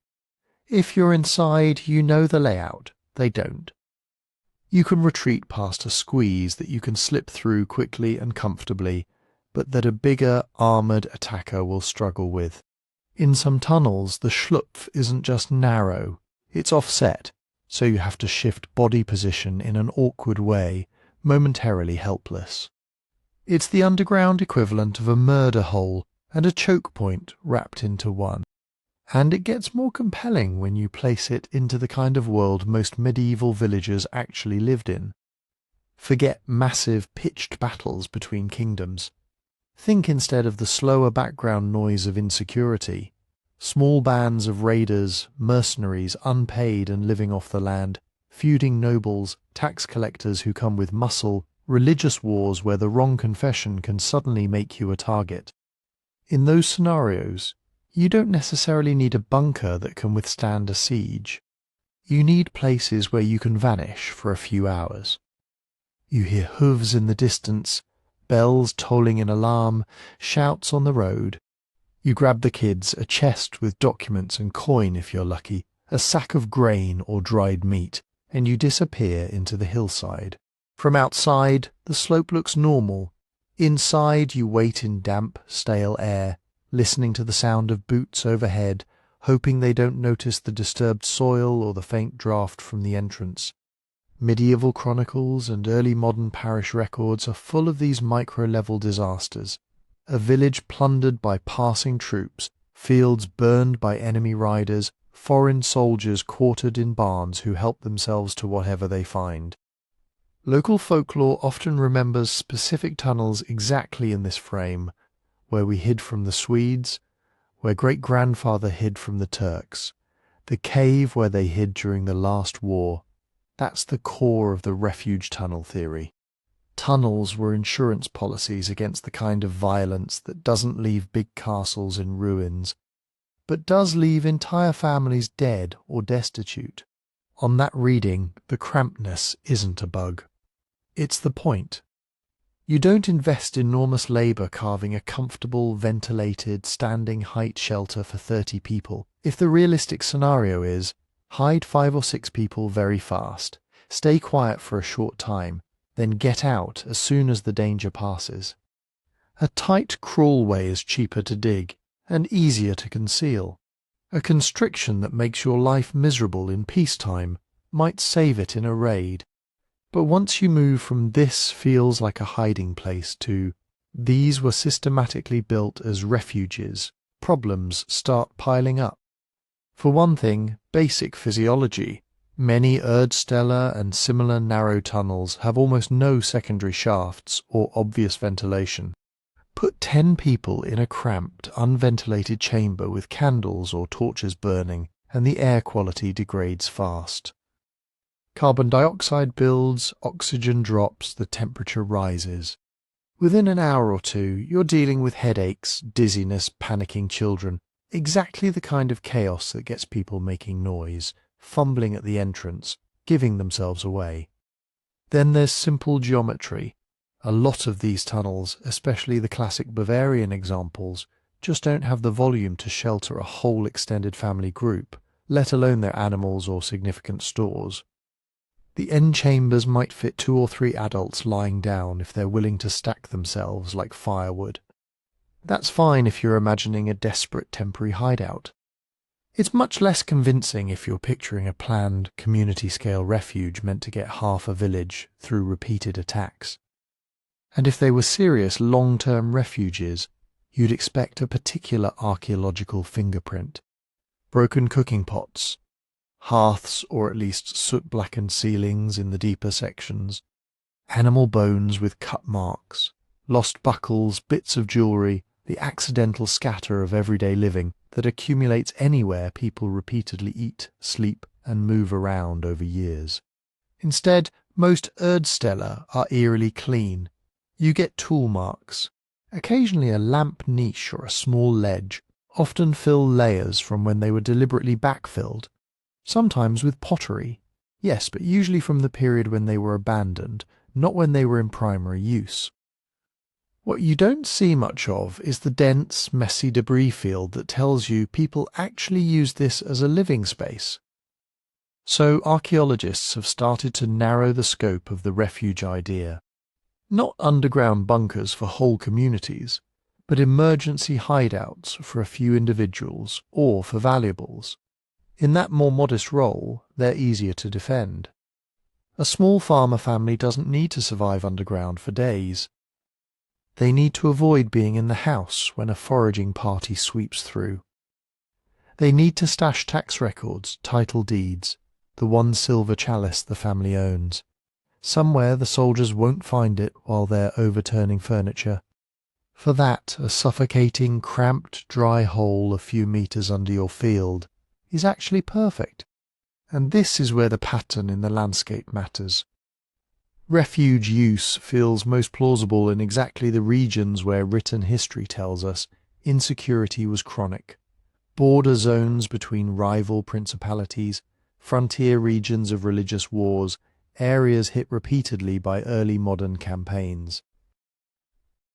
If you're inside, you know the layout. They don't. You can retreat past a squeeze that you can slip through quickly and comfortably, but that a bigger, armoured attacker will struggle with. In some tunnels, the Schlupf isn't just narrow, it's offset, so you have to shift body position in an awkward way, momentarily helpless. It's the underground equivalent of a murder hole and a choke point wrapped into one. And it gets more compelling when you place it into the kind of world most medieval villagers actually lived in. Forget massive pitched battles between kingdoms. Think instead of the slower background noise of insecurity. Small bands of raiders, mercenaries, unpaid and living off the land, feuding nobles, tax collectors who come with muscle, religious wars where the wrong confession can suddenly make you a target. In those scenarios, you don't necessarily need a bunker that can withstand a siege. You need places where you can vanish for a few hours. You hear hooves in the distance, bells tolling in alarm, shouts on the road. You grab the kids, a chest with documents and coin if you're lucky, a sack of grain or dried meat, and you disappear into the hillside. From outside, the slope looks normal. Inside, you wait in damp, stale air, listening to the sound of boots overhead, hoping they don't notice the disturbed soil or the faint draft from the entrance. Medieval chronicles and early modern parish records are full of these micro-level disasters. A village plundered by passing troops, fields burned by enemy riders, foreign soldiers quartered in barns who help themselves to whatever they find. Local folklore often remembers specific tunnels exactly in this frame, where we hid from the Swedes, where great-grandfather hid from the Turks, the cave where they hid during the last war. That's the core of the refuge tunnel theory. Tunnels were insurance policies against the kind of violence that doesn't leave big castles in ruins, but does leave entire families dead or destitute. On that reading, the crampedness isn't a bug. It's the point. You don't invest enormous labour carving a comfortable, ventilated, standing height shelter for 30 people if the realistic scenario is hide 5 or 6 people very fast, stay quiet for a short time, then get out as soon as the danger passes. A tight crawlway is cheaper to dig and easier to conceal. A constriction that makes your life miserable in peacetime might save it in a raid. But once you move from "this feels like a hiding place" to "these were systematically built as refuges," problems start piling up. For one thing, basic physiology. Many Erdställe and similar narrow tunnels have almost no secondary shafts or obvious ventilation. Put 10 people in a cramped, unventilated chamber with candles or torches burning, and the air quality degrades fast. Carbon dioxide builds, oxygen drops, the temperature rises. Within an hour or two, you're dealing with headaches, dizziness, panicking children, exactly the kind of chaos that gets people making noise, fumbling at the entrance, giving themselves away. Then there's simple geometry. A lot of these tunnels, especially the classic Bavarian examples, just don't have the volume to shelter a whole extended family group, let alone their animals or significant stores. The end chambers might fit 2 or 3 adults lying down if they're willing to stack themselves like firewood. That's fine if you're imagining a desperate temporary hideout. It's much less convincing if you're picturing a planned, community-scale refuge meant to get half a village through repeated attacks. And if they were serious long-term refuges, you'd expect a particular archaeological fingerprint. Broken cooking pots, hearths or at least soot-blackened ceilings in the deeper sections, animal bones with cut marks, lost buckles, bits of jewellery, the accidental scatter of everyday living that accumulates anywhere people repeatedly eat, sleep and move around over years. Instead, most Erdställe are eerily clean. You get tool marks, occasionally a lamp niche or a small ledge, often fill layers from when they were deliberately backfilled, sometimes with pottery, yes, but usually from the period when they were abandoned, not when they were in primary use. What you don't see much of is the dense, messy debris field that tells you people actually use this as a living space. So archaeologists have started to narrow the scope of the refuge idea. Not underground bunkers for whole communities, but emergency hideouts for a few individuals or for valuables. In that more modest role, they're easier to defend. A small farmer family doesn't need to survive underground for days. They need to avoid being in the house when a foraging party sweeps through. They need to stash tax records, title deeds, the 1 silver chalice the family owns. Somewhere the soldiers won't find it while they're overturning furniture. For that, a suffocating, cramped, dry hole a few meters under your field is actually perfect. And this is where the pattern in the landscape matters. Refuge use feels most plausible in exactly the regions where written history tells us insecurity was chronic. Border zones between rival principalities, frontier regions of religious wars, areas hit repeatedly by early modern campaigns.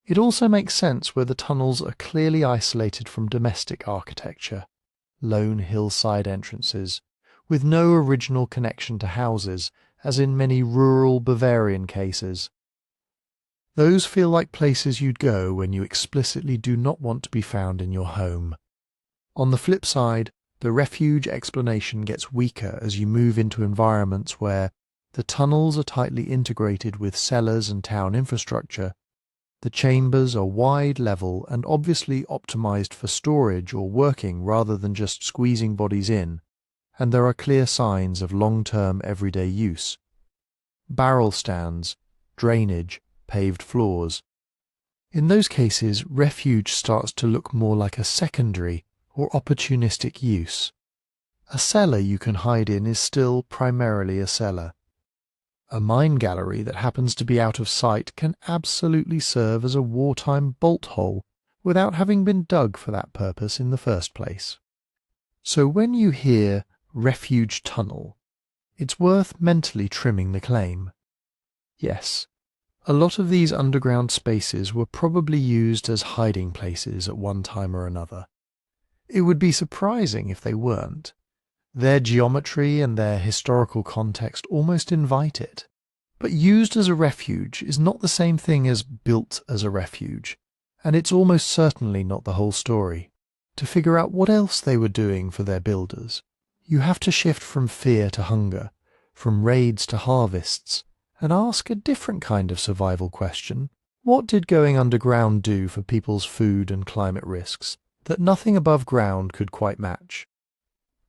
It also makes sense where the tunnels are clearly isolated from domestic architecture, lone hillside entrances, with no original connection to houses, as in many rural Bavarian cases. Those feel like places you'd go when you explicitly do not want to be found in your home. On the flip side, the refuge explanation gets weaker as you move into environments where the tunnels are tightly integrated with cellars and town infrastructure, the chambers are wide, level, and obviously optimized for storage or working rather than just squeezing bodies in, and there are clear signs of long-term everyday use. Barrel stands, drainage, paved floors. In those cases, refuge starts to look more like a secondary or opportunistic use. A cellar you can hide in is still primarily a cellar. A mine gallery that happens to be out of sight can absolutely serve as a wartime bolt hole without having been dug for that purpose in the first place. So when you hear refuge tunnel, it's worth mentally trimming the claim. Yes, a lot of these underground spaces were probably used as hiding places at one time or another. It would be surprising if they weren't. Their geometry and their historical context almost invite it. But used as a refuge is not the same thing as built as a refuge, and it's almost certainly not the whole story. To figure out what else they were doing for their builders, you have to shift from fear to hunger, from raids to harvests, and ask a different kind of survival question. What did going underground do for people's food and climate risks that nothing above ground could quite match?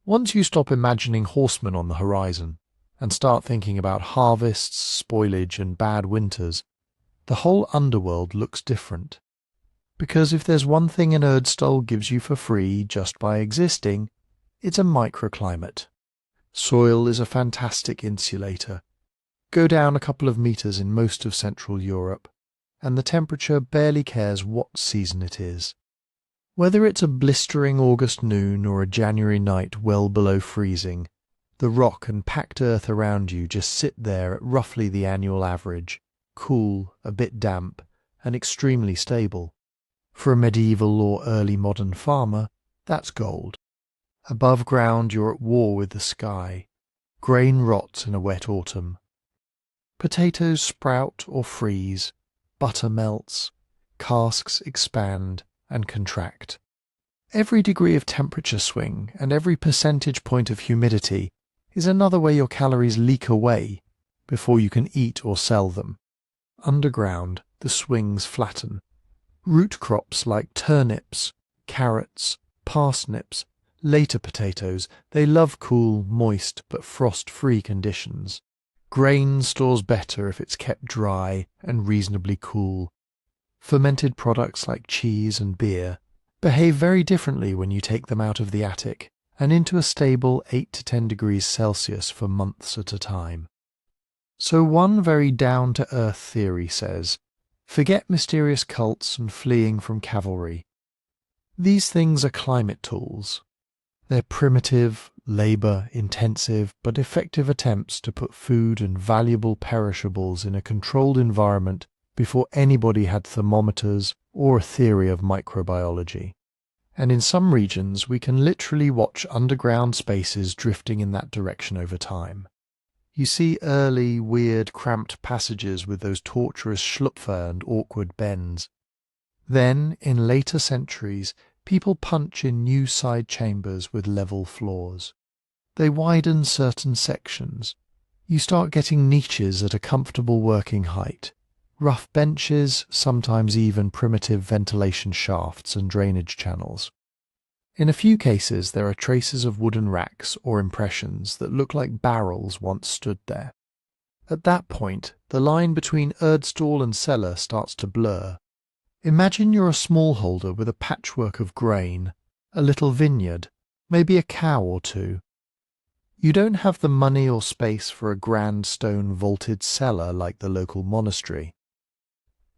Once you stop imagining horsemen on the horizon and start thinking about harvests, spoilage, and bad winters, the whole underworld looks different. Because if there's one thing an Erdställe gives you for free just by existing, it's a microclimate. Soil is a fantastic insulator. Go down a couple of meters in most of Central Europe, and the temperature barely cares what season it is. Whether it's a blistering August noon or a January night well below freezing, the rock and packed earth around you just sit there at roughly the annual average, cool, a bit damp, and extremely stable. For a medieval or early modern farmer, that's gold. Above ground you're at war with the sky. Grain rots in a wet autumn. Potatoes sprout or freeze, butter melts, casks expand and contract. Every degree of temperature swing and every percentage point of humidity is another way your calories leak away before you can eat or sell them. Underground, the swings flatten. Root crops like turnips, carrots, parsnips, later potatoes, they love cool, moist but frost-free conditions. Grain stores better if it's kept dry and reasonably cool. Fermented products like cheese and beer behave very differently when you take them out of the attic and into a stable 8 to 10 degrees Celsius for months at a time. So one very down-to-earth theory says, forget mysterious cults and fleeing from cavalry. These things are climate tools. They're primitive, labour-intensive but effective attempts to put food and valuable perishables in a controlled environment before anybody had thermometers or a theory of microbiology. And in some regions we can literally watch underground spaces drifting in that direction over time. You see early, weird, cramped passages with those tortuous schlupfer and awkward bends. Then, in later centuries, people punch in new side chambers with level floors. They widen certain sections. You start getting niches at a comfortable working height. Rough benches, sometimes even primitive ventilation shafts and drainage channels. In a few cases there are traces of wooden racks or impressions that look like barrels once stood there. At that point, the line between Erdstall and cellar starts to blur. Imagine you're a smallholder with a patchwork of grain, a little vineyard, maybe a cow or two. You don't have the money or space for a grand stone vaulted cellar like the local monastery.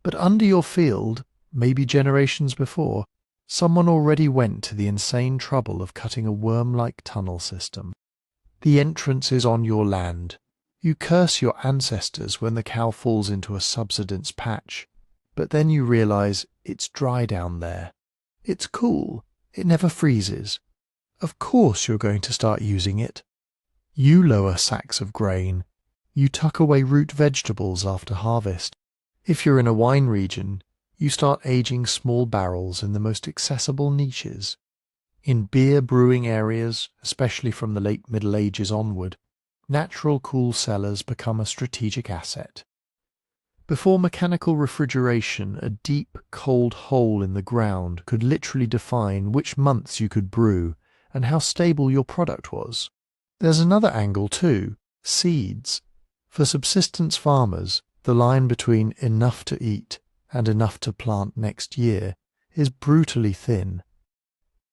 But under your field, maybe generations before, someone already went to the insane trouble of cutting a worm-like tunnel system. The entrance is on your land. You curse your ancestors when the cow falls into a subsidence patch, but then you realize it's dry down there. It's cool. It never freezes. Of course you're going to start using it. You lower sacks of grain. You tuck away root vegetables after harvest. If you're in a wine region, you start aging small barrels in the most accessible niches. In beer brewing areas, especially from the late Middle Ages onward, natural cool cellars become a strategic asset. Before mechanical refrigeration, a deep, cold hole in the ground could literally define which months you could brew and how stable your product was. There's another angle too, seeds. For subsistence farmers, the line between enough to eat and enough to plant next year is brutally thin.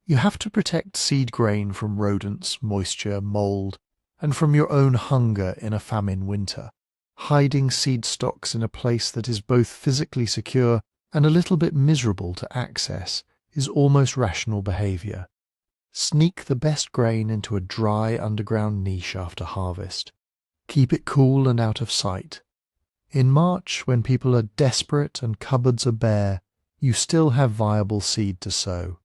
You have to protect seed grain from rodents, moisture, mould, and from your own hunger in a famine winter. Hiding seed stocks in a place that is both physically secure and a little bit miserable to access is almost rational behaviour. Sneak the best grain into a dry underground niche after harvest. Keep it cool and out of sight. In March, when people are desperate and cupboards are bare, you still have viable seed to sow.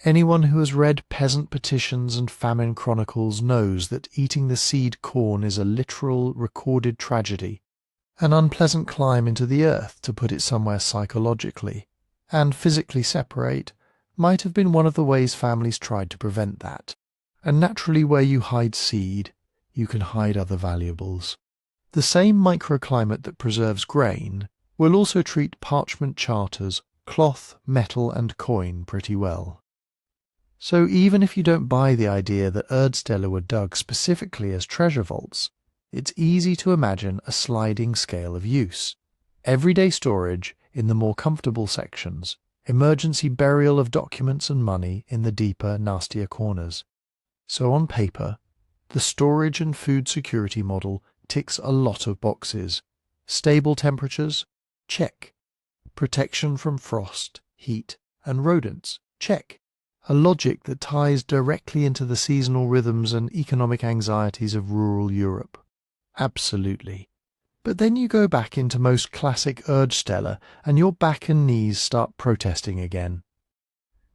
Anyone who has read peasant petitions and famine chronicles knows that eating the seed corn is a literal, recorded tragedy An unpleasant climb into the earth to put it somewhere psychologically and physically separate might have been one of the ways families tried to prevent that. And naturally, where you hide seed, you can hide other valuables. The same microclimate that preserves grain will also treat parchment charters, cloth, metal and coin pretty well. So even if you don't buy the idea that Erdställe were dug specifically as treasure vaults, it's easy to imagine a sliding scale of use. Everyday storage in the more comfortable sections, emergency burial of documents and money in the deeper, nastier corners. So on paper, the storage and food security model ticks a lot of boxes. Stable temperatures? Check. Protection from frost, heat, and rodents? Check. A logic that ties directly into the seasonal rhythms and economic anxieties of rural Europe. Absolutely. But then you go back into most classic Erdställe and your back and knees start protesting again.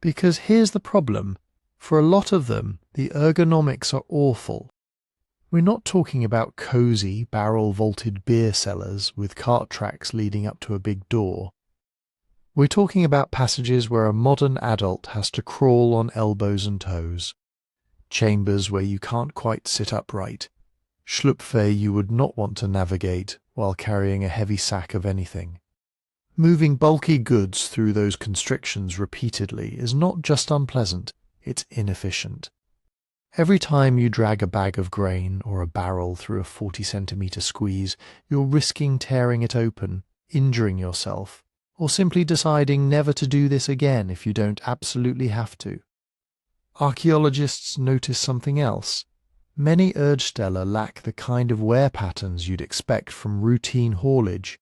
Because here's the problem. For a lot of them, the ergonomics are awful. We're not talking about cosy, barrel-vaulted beer cellars with cart tracks leading up to a big door. We're talking about passages where a modern adult has to crawl on elbows and toes. Chambers where you can't quite sit upright. Schlupfe you would not want to navigate while carrying a heavy sack of anything. Moving bulky goods through those constrictions repeatedly is not just unpleasant, it's inefficient. Every time you drag a bag of grain or a barrel through a 40-centimetre squeeze, you're risking tearing it open, injuring yourself, or simply deciding never to do this again if you don't absolutely have to. Archaeologists notice something else. Many Erdställe lack the kind of wear patterns you'd expect from routine haulage.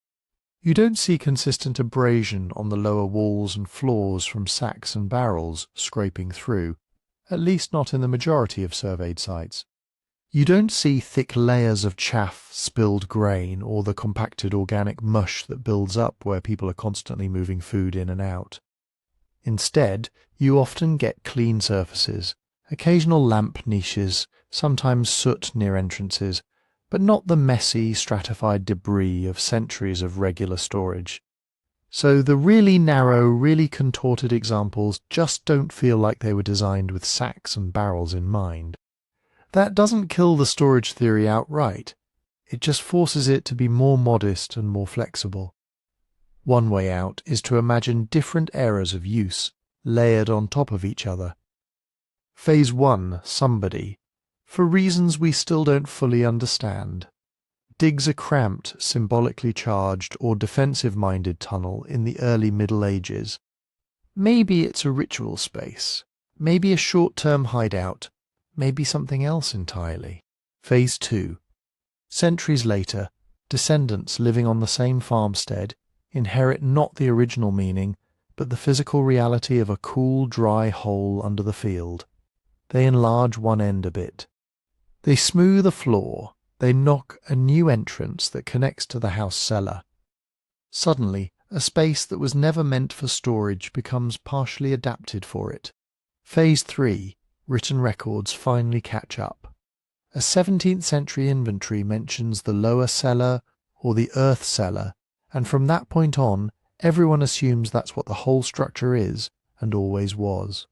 You don't see consistent abrasion on the lower walls and floors from sacks and barrels scraping through, at least not in the majority of surveyed sites. You don't see thick layers of chaff, spilled grain, or the compacted organic mush that builds up where people are constantly moving food in and out. Instead, you often get clean surfaces, occasional lamp niches, sometimes soot near entrances, but not the messy, stratified debris of centuries of regular storage. So the really narrow, really contorted examples just don't feel like they were designed with sacks and barrels in mind. That doesn't kill the storage theory outright. It just forces it to be more modest and more flexible. One way out is to imagine different eras of use, layered on top of each other. Phase 1, somebody, for reasons we still don't fully understand, digs a cramped, symbolically charged or defensive-minded tunnel in the early Middle Ages. Maybe it's a ritual space, maybe a short-term hideout, maybe something else entirely. Phase 2. Centuries later, descendants living on the same farmstead inherit not the original meaning, but the physical reality of a cool, dry hole under the field. They enlarge one end a bit. They smooth a floor. They knock a new entrance that connects to the house cellar. Suddenly, a space that was never meant for storage becomes partially adapted for it. Phase 3. Written records finally catch up. A 17th century inventory mentions the lower cellar or the earth cellar, and from that point on, everyone assumes that's what the whole structure is and always was.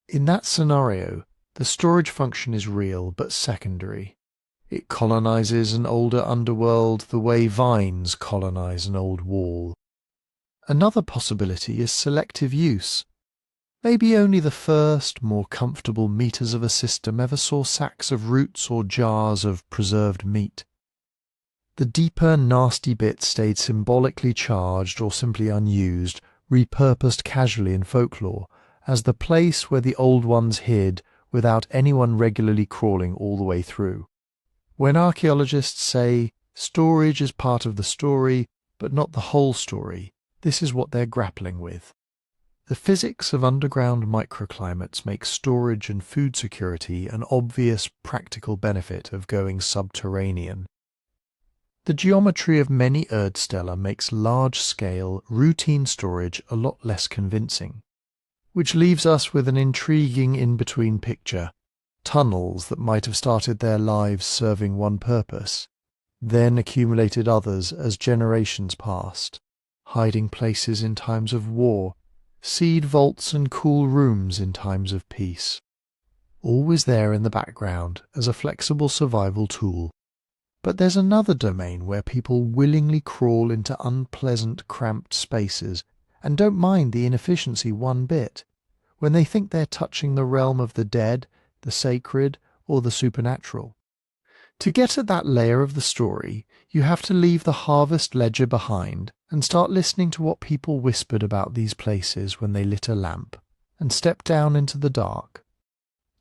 In that scenario, the storage function is real but secondary. It colonizes an older underworld the way vines colonize an old wall. Another possibility is selective use. Maybe only the first, more comfortable meters of a system ever saw sacks of roots or jars of preserved meat. The deeper, nasty bits stayed symbolically charged or simply unused, repurposed casually in folklore, as the place where the old ones hid without anyone regularly crawling all the way through. When archaeologists say, storage is part of the story, but not the whole story, this is what they're grappling with. The physics of underground microclimates make storage and food security an obvious practical benefit of going subterranean. The geometry of many Erdställe makes large-scale, routine storage a lot less convincing, which leaves us with an intriguing in-between picture. Tunnels that might have started their lives serving one purpose, then accumulated others as generations passed, hiding places in times of war, seed vaults and cool rooms in times of peace. Always there in the background as a flexible survival tool. But there's another domain where people willingly crawl into unpleasant, cramped spaces and don't mind the inefficiency one bit, when they think they're touching the realm of the dead, the sacred, or the supernatural. To get at that layer of the story, you have to leave the harvest ledger behind and start listening to what people whispered about these places when they lit a lamp, and step down into the dark.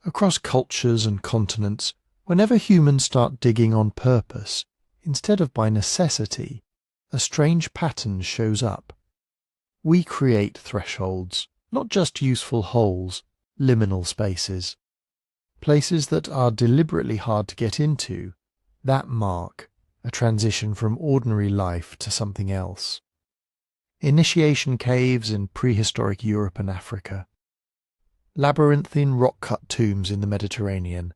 Across cultures and continents, whenever humans start digging on purpose, instead of by necessity, a strange pattern shows up. We create thresholds, not just useful holes, liminal spaces. Places that are deliberately hard to get into, that mark a transition from ordinary life to something else. Initiation caves in prehistoric Europe and Africa. Labyrinthine rock-cut tombs in the Mediterranean.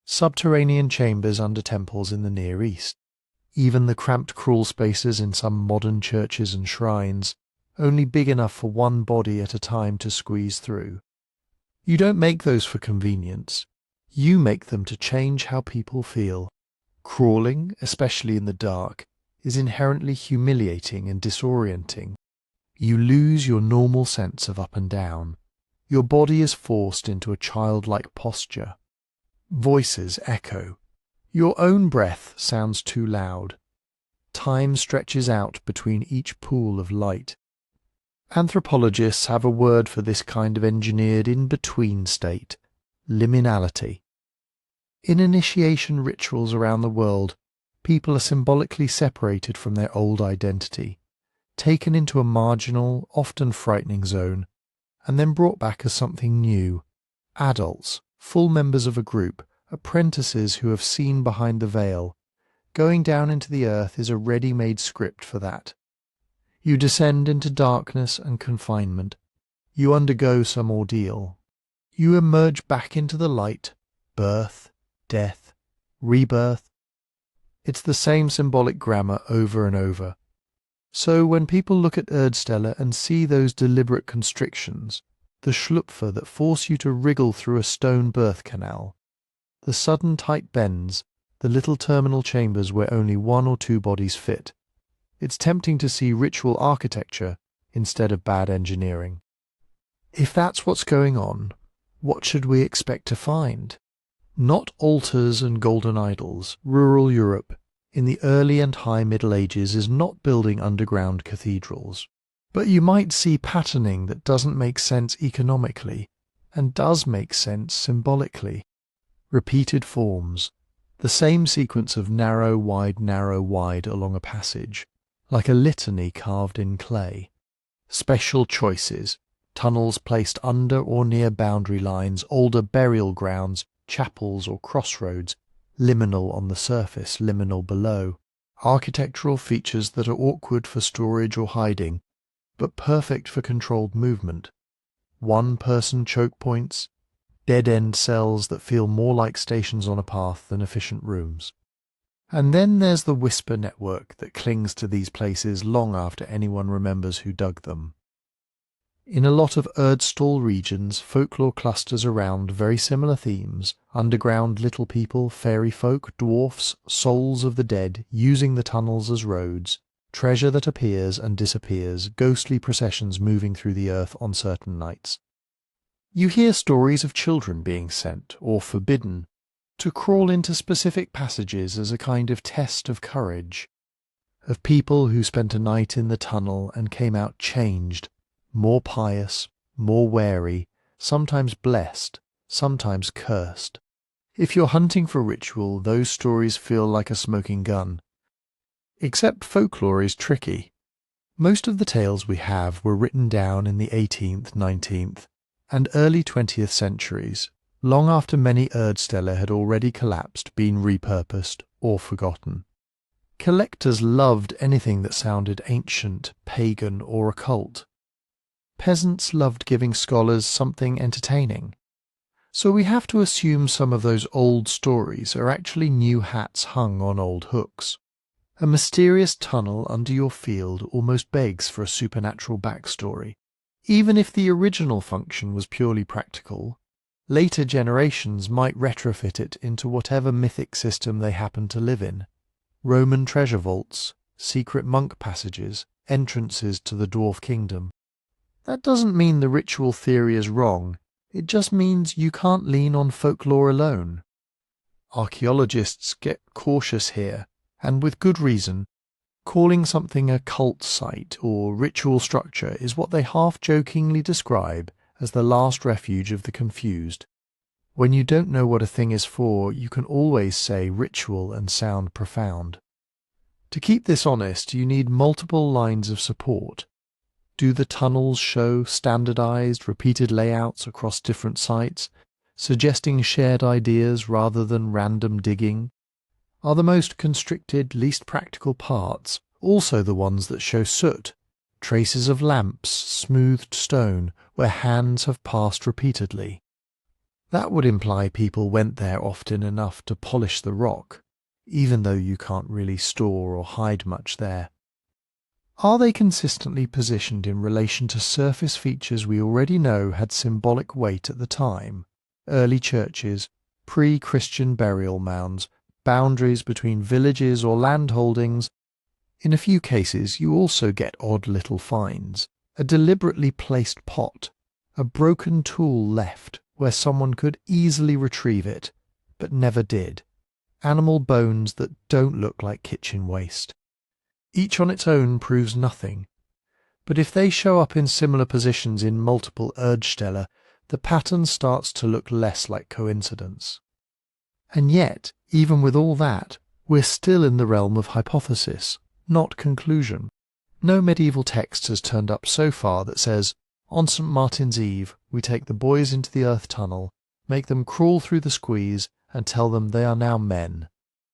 Subterranean chambers under temples in the Near East. Even the cramped crawl spaces in some modern churches and shrines, only big enough for one body at a time to squeeze through. You don't make those for convenience. You make them to change how people feel. Crawling, especially in the dark, is inherently humiliating and disorienting. You lose your normal sense of up and down. Your body is forced into a childlike posture. Voices echo. Your own breath sounds too loud. Time stretches out between each pool of light. Anthropologists have a word for this kind of engineered in-between state: liminality. In initiation rituals around the world, people are symbolically separated from their old identity, taken into a marginal, often frightening zone, and then brought back as something new. Adults, full members of a group, apprentices who have seen behind the veil. Going down into the earth is a ready-made script for that. You descend into darkness and confinement. You undergo some ordeal. You emerge back into the light, birth, death, rebirth. It's the same symbolic grammar over and over. So when people look at Erdställe and see those deliberate constrictions, the schlupfer that force you to wriggle through a stone birth canal, the sudden tight bends, the little terminal chambers where only one or two bodies fit, it's tempting to see ritual architecture instead of bad engineering. If that's what's going on, what should we expect to find? Not altars and golden idols. Rural Europe in the early and high Middle Ages is not building underground cathedrals. But you might see patterning that doesn't make sense economically and does make sense symbolically. Repeated forms, the same sequence of narrow, wide along a passage, like a litany carved in clay. Special choices, tunnels placed under or near boundary lines, older burial grounds, chapels or crossroads, liminal on the surface, liminal below. Architectural features that are awkward for storage or hiding, but perfect for controlled movement. One-person choke points, dead-end cells that feel more like stations on a path than efficient rooms. And then there's the whisper network that clings to these places long after anyone remembers who dug them. In a lot of Erdställe regions, folklore clusters around very similar themes: underground little people, fairy folk, dwarfs, souls of the dead using the tunnels as roads, treasure that appears and disappears, ghostly processions moving through the earth on certain nights. You hear stories of children being sent, or forbidden, to crawl into specific passages as a kind of test of courage, of people who spent a night in the tunnel and came out changed, more pious, more wary, sometimes blessed, sometimes cursed. If you're hunting for ritual, those stories feel like a smoking gun. Except folklore is tricky. Most of the tales we have were written down in the 18th, 19th, and early 20th centuries, long after many Erdställe had already collapsed, been repurposed, or forgotten. Collectors loved anything that sounded ancient, pagan, or occult. Peasants loved giving scholars something entertaining. So we have to assume some of those old stories are actually new hats hung on old hooks. A mysterious tunnel under your field almost begs for a supernatural backstory. Even if the original function was purely practical, later generations might retrofit it into whatever mythic system they happen to live in. Roman treasure vaults, secret monk passages, entrances to the dwarf kingdom. That doesn't mean the ritual theory is wrong, it just means you can't lean on folklore alone. Archaeologists get cautious here, and with good reason. Calling something a cult site or ritual structure is what they half-jokingly describe as the last refuge of the confused. When you don't know what a thing is for, you can always say ritual and sound profound. To keep this honest, you need multiple lines of support. Do the tunnels show standardized, repeated layouts across different sites, suggesting shared ideas rather than random digging? Are the most constricted, least practical parts also the ones that show soot, traces of lamps, smoothed stone, where hands have passed repeatedly? That would imply people went there often enough to polish the rock, even though you can't really store or hide much there. Are they consistently positioned in relation to surface features we already know had symbolic weight at the time? Early churches, pre-Christian burial mounds, boundaries between villages or landholdings. In a few cases you also get odd little finds. A deliberately placed pot, a broken tool left where someone could easily retrieve it, but never did. Animal bones that don't look like kitchen waste. Each on its own proves nothing, but if they show up in similar positions in multiple Erdställe, the pattern starts to look less like coincidence. And yet, even with all that, we're still in the realm of hypothesis, not conclusion. No medieval text has turned up so far that says, on St. Martin's Eve, we take the boys into the earth tunnel, make them crawl through the squeeze, and tell them they are now men.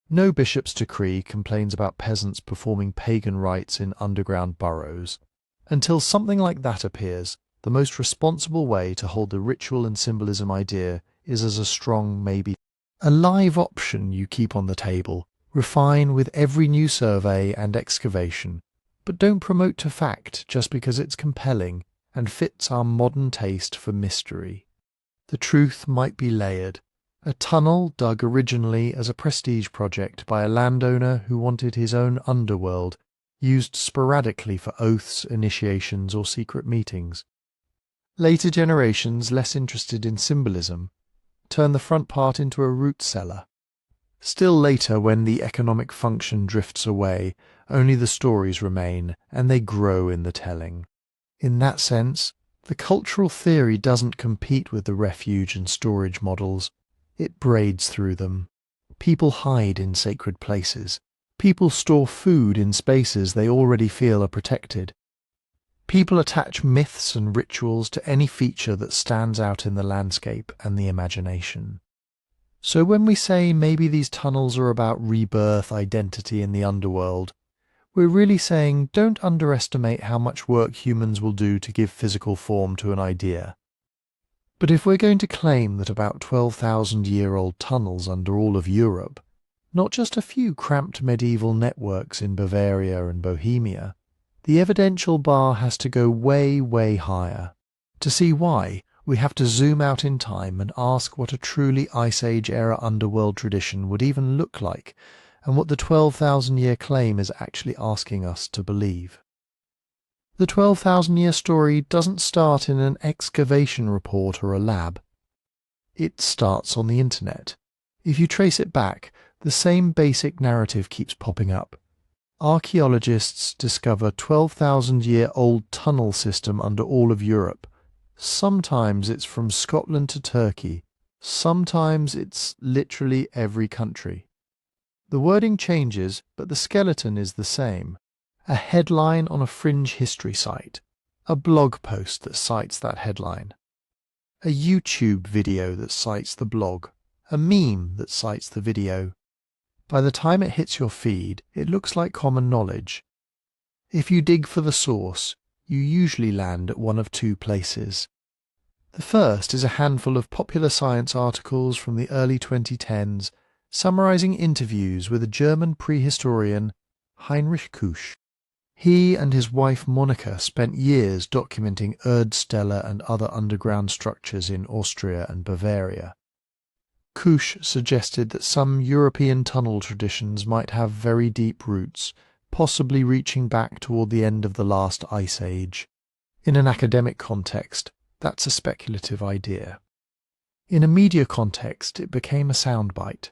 No bishop's decree complains about peasants performing pagan rites in underground burrows. Until something like that appears, the most responsible way to hold the ritual and symbolism idea is as a strong maybe. A live option you keep on the table, refine with every new survey and excavation, but don't promote to fact just because it's compelling and fits our modern taste for mystery. The truth might be layered. A tunnel dug originally as a prestige project by a landowner who wanted his own underworld, used sporadically for oaths, initiations, or secret meetings. Later generations, less interested in symbolism, turn the front part into a root cellar. Still later, when the economic function drifts away, only the stories remain, and they grow in the telling. In that sense, the cultural theory doesn't compete with the refuge and storage models. It braids through them. People hide in sacred places. People store food in spaces they already feel are protected. People attach myths and rituals to any feature that stands out in the landscape and the imagination. So when we say maybe these tunnels are about rebirth, identity in the underworld, we're really saying don't underestimate how much work humans will do to give physical form to an idea. But if we're going to claim that about 12,000-year-old tunnels under all of Europe, not just a few cramped medieval networks in Bavaria and Bohemia, the evidential bar has to go way, way higher. To see why, we have to zoom out in time and ask what a truly Ice Age-era underworld tradition would even look like, and what the 12,000-year claim is actually asking us to believe. The 12,000-year story doesn't start in an excavation report or a lab. It starts on the internet. If you trace it back, the same basic narrative keeps popping up. Archaeologists discover 12,000-year-old tunnel system under all of Europe. Sometimes it's from Scotland to Turkey. Sometimes it's literally every country. The wording changes, but the skeleton is the same. A headline on a fringe history site, a blog post that cites that headline, a YouTube video that cites the blog, a meme that cites the video. By the time it hits your feed, it looks like common knowledge. If you dig for the source, you usually land at one of two places. The first is a handful of popular science articles from the early 2010s summarizing interviews with a German prehistorian, Heinrich Kusch. He and his wife Monika spent years documenting Erdställe and other underground structures in Austria and Bavaria. Kusch suggested that some European tunnel traditions might have very deep roots, possibly reaching back toward the end of the last ice age. In an academic context, that's a speculative idea. In a media context, it became a soundbite.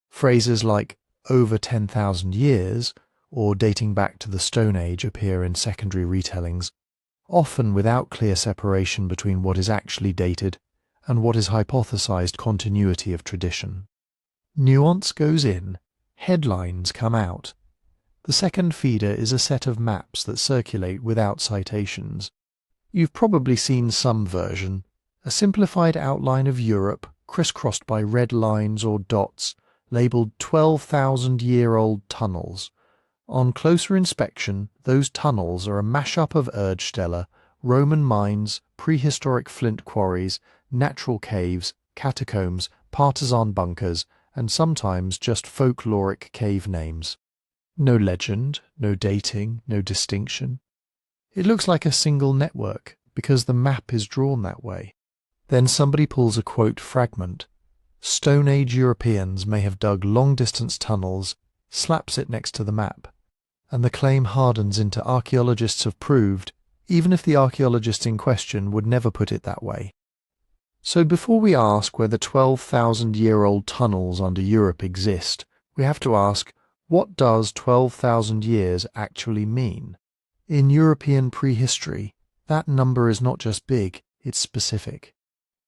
Phrases like over 10,000 years or dating back to the Stone Age appear in secondary retellings, often without clear separation between what is actually dated and what is hypothesized continuity of tradition. Nuance goes in, headlines come out. The second feeder is a set of maps that circulate without citations. You've probably seen some version, a simplified outline of Europe crisscrossed by red lines or dots labelled 12,000-year-old tunnels. On closer inspection, those tunnels are a mashup of Erdställe, Roman mines, prehistoric flint quarries, natural caves, catacombs, partisan bunkers, and sometimes just folkloric cave names. No legend, no dating, no distinction. It looks like a single network because the map is drawn that way. Then somebody pulls a quote fragment. Stone Age Europeans may have dug long-distance tunnels, slaps it next to the map, and the claim hardens into archaeologists have proved, even if the archaeologist in question would never put it that way. So before we ask whether 12,000-year-old tunnels under Europe exist, we have to ask, what does 12,000 years actually mean? In European prehistory, that number is not just big, it's specific.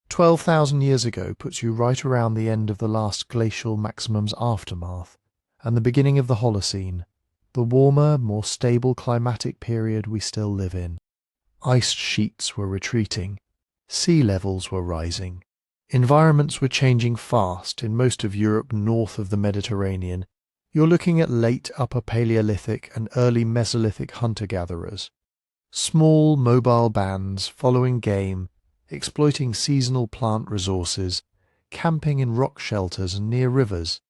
12,000 years ago puts you right around the end of the last glacial maximum's aftermath, and the beginning of the Holocene, the warmer, more stable climatic period we still live in. Ice sheets were retreating, sea levels were rising, environments were changing fast in most of Europe north of the Mediterranean. You're looking at late Upper Paleolithic and early Mesolithic hunter-gatherers. Small, mobile bands following game, exploiting seasonal plant resources, camping in rock shelters and near rivers.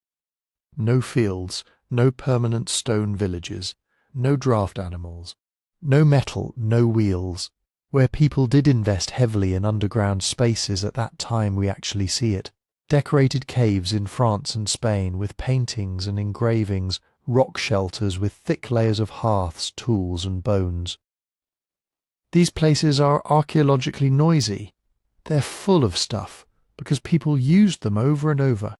No fields, no permanent stone villages, no draft animals, no metal, no wheels. Where people did invest heavily in underground spaces at that time we actually see it. Decorated caves in France and Spain with paintings and engravings, rock shelters with thick layers of hearths, tools and bones. These places are archaeologically noisy. They're full of stuff because people used them over and over.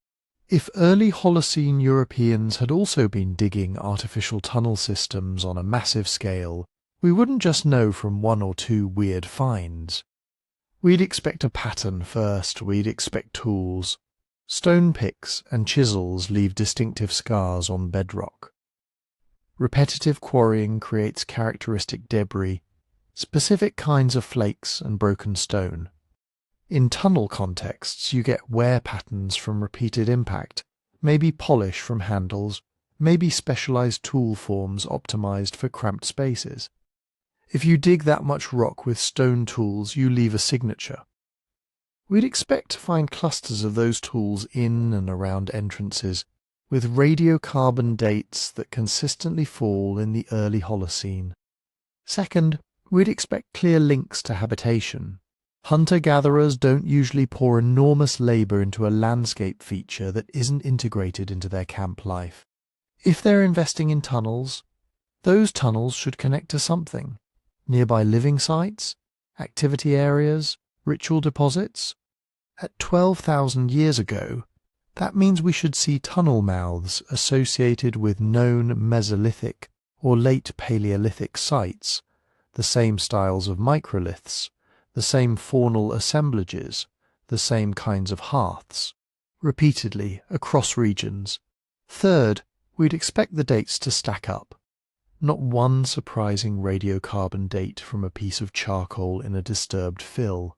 If early Holocene Europeans had also been digging artificial tunnel systems on a massive scale, we wouldn't just know from one or two weird finds. We'd expect a pattern first, we'd expect tools. Stone picks and chisels leave distinctive scars on bedrock. Repetitive quarrying creates characteristic debris, specific kinds of flakes and broken stone. In tunnel contexts, you get wear patterns from repeated impact, maybe polish from handles, maybe specialized tool forms optimized for cramped spaces. If you dig that much rock with stone tools, you leave a signature. We'd expect to find clusters of those tools in and around entrances, with radiocarbon dates that consistently fall in the early Holocene. Second, we'd expect clear links to habitation. Hunter-gatherers don't usually pour enormous labour into a landscape feature that isn't integrated into their camp life. If they're investing in tunnels, those tunnels should connect to something. Nearby living sites, activity areas, ritual deposits. At 12,000 years ago, that means we should see tunnel mouths associated with known Mesolithic or late Paleolithic sites, the same styles of microliths, the same faunal assemblages, the same kinds of hearths, repeatedly across regions. Third, we'd expect the dates to stack up. Not one surprising radiocarbon date from a piece of charcoal in a disturbed fill.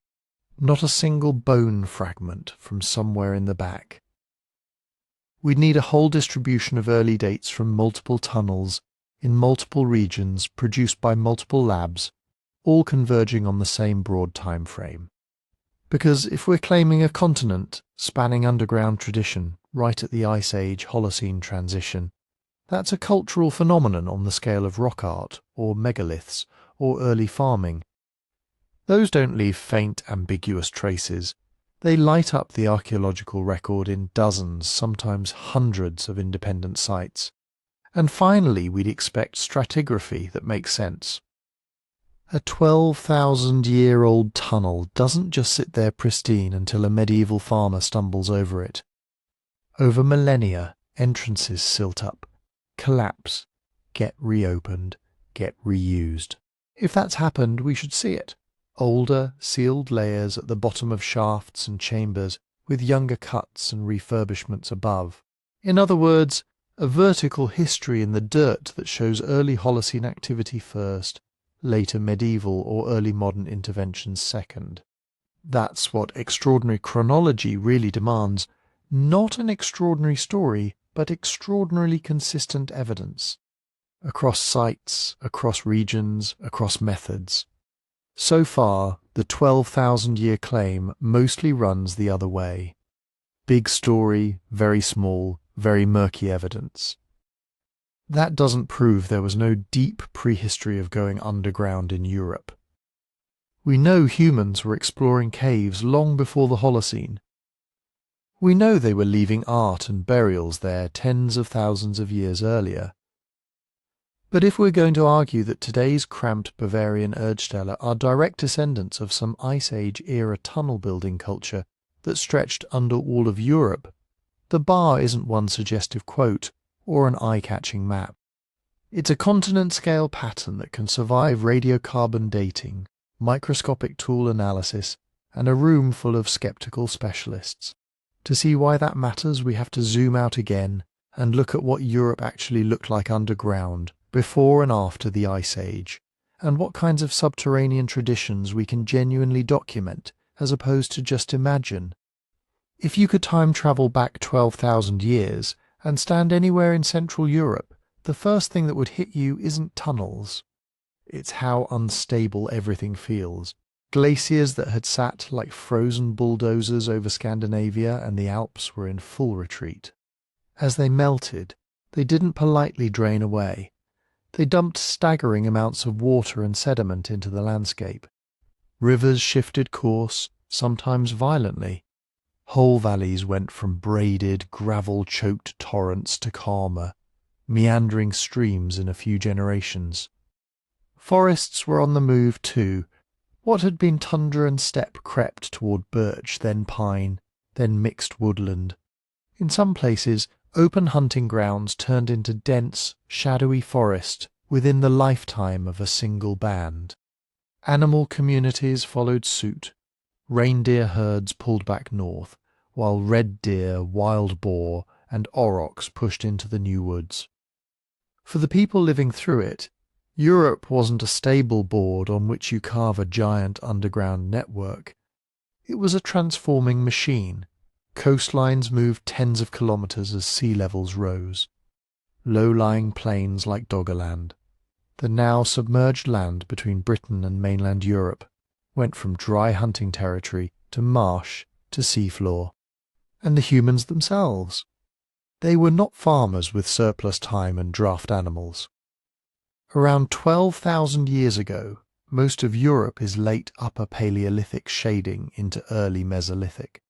Not a single bone fragment from somewhere in the back. We'd need a whole distribution of early dates from multiple tunnels in multiple regions produced by multiple labs, all converging on the same broad time frame. Because if we're claiming a continent spanning underground tradition right at the Ice Age Holocene transition, That's a cultural phenomenon on the scale of rock art, or megaliths, or early farming. Those don't leave faint, ambiguous traces. They light up the archaeological record in dozens, sometimes hundreds of independent sites. And finally, we'd expect stratigraphy that makes sense. A 12,000-year-old tunnel doesn't just sit there pristine until a medieval farmer stumbles over it. Over millennia, entrances silt up, collapse, get reopened, get reused. If that's happened, we should see it. Older, sealed layers at the bottom of shafts and chambers, with younger cuts and refurbishments above. In other words, a vertical history in the dirt that shows early Holocene activity first, later medieval or early modern interventions second. That's what extraordinary chronology really demands. Not an extraordinary story, but extraordinarily consistent evidence. Across sites, across regions, across methods. So far, the 12,000-year claim mostly runs the other way. Big story, very small, very murky evidence. That doesn't prove there was no deep prehistory of going underground in Europe. We know humans were exploring caves long before the Holocene. We know they were leaving art and burials there tens of thousands of years earlier. But if we're going to argue that today's cramped Bavarian Erdställe are direct descendants of some Ice Age-era tunnel-building culture that stretched under all of Europe, the bar isn't one suggestive quote or an eye-catching map. It's a continent-scale pattern that can survive radiocarbon dating, microscopic tool analysis, and a room full of skeptical specialists. To see why that matters, we have to zoom out again and look at what Europe actually looked like underground, before and after the Ice Age, and what kinds of subterranean traditions we can genuinely document, as opposed to just imagine. If you could time travel back 12,000 years and stand anywhere in Central Europe, the first thing that would hit you isn't tunnels. It's how unstable everything feels. Glaciers that had sat like frozen bulldozers over Scandinavia and the Alps were in full retreat. As they melted, they didn't politely drain away. They dumped staggering amounts of water and sediment into the landscape. Rivers shifted course, sometimes violently. Whole valleys went from braided, gravel-choked torrents to calmer, meandering streams in a few generations. Forests were on the move too. What had been tundra and steppe crept toward birch, then pine, then mixed woodland. In some places, open hunting grounds turned into dense, shadowy forest within the lifetime of a single band. Animal communities followed suit. Reindeer herds pulled back north, while red deer, wild boar, and aurochs pushed into the new woods. For the people living through it, Europe wasn't a stable board on which you carve a giant underground network. It was a transforming machine. Coastlines moved tens of kilometres as sea levels rose. Low-lying plains like Doggerland, the now submerged land between Britain and mainland Europe, went from dry hunting territory to marsh to seafloor. And the humans themselves. They were not farmers with surplus time and draft animals. Around 12,000 years ago, most of Europe is late Upper Paleolithic shading into early Mesolithic.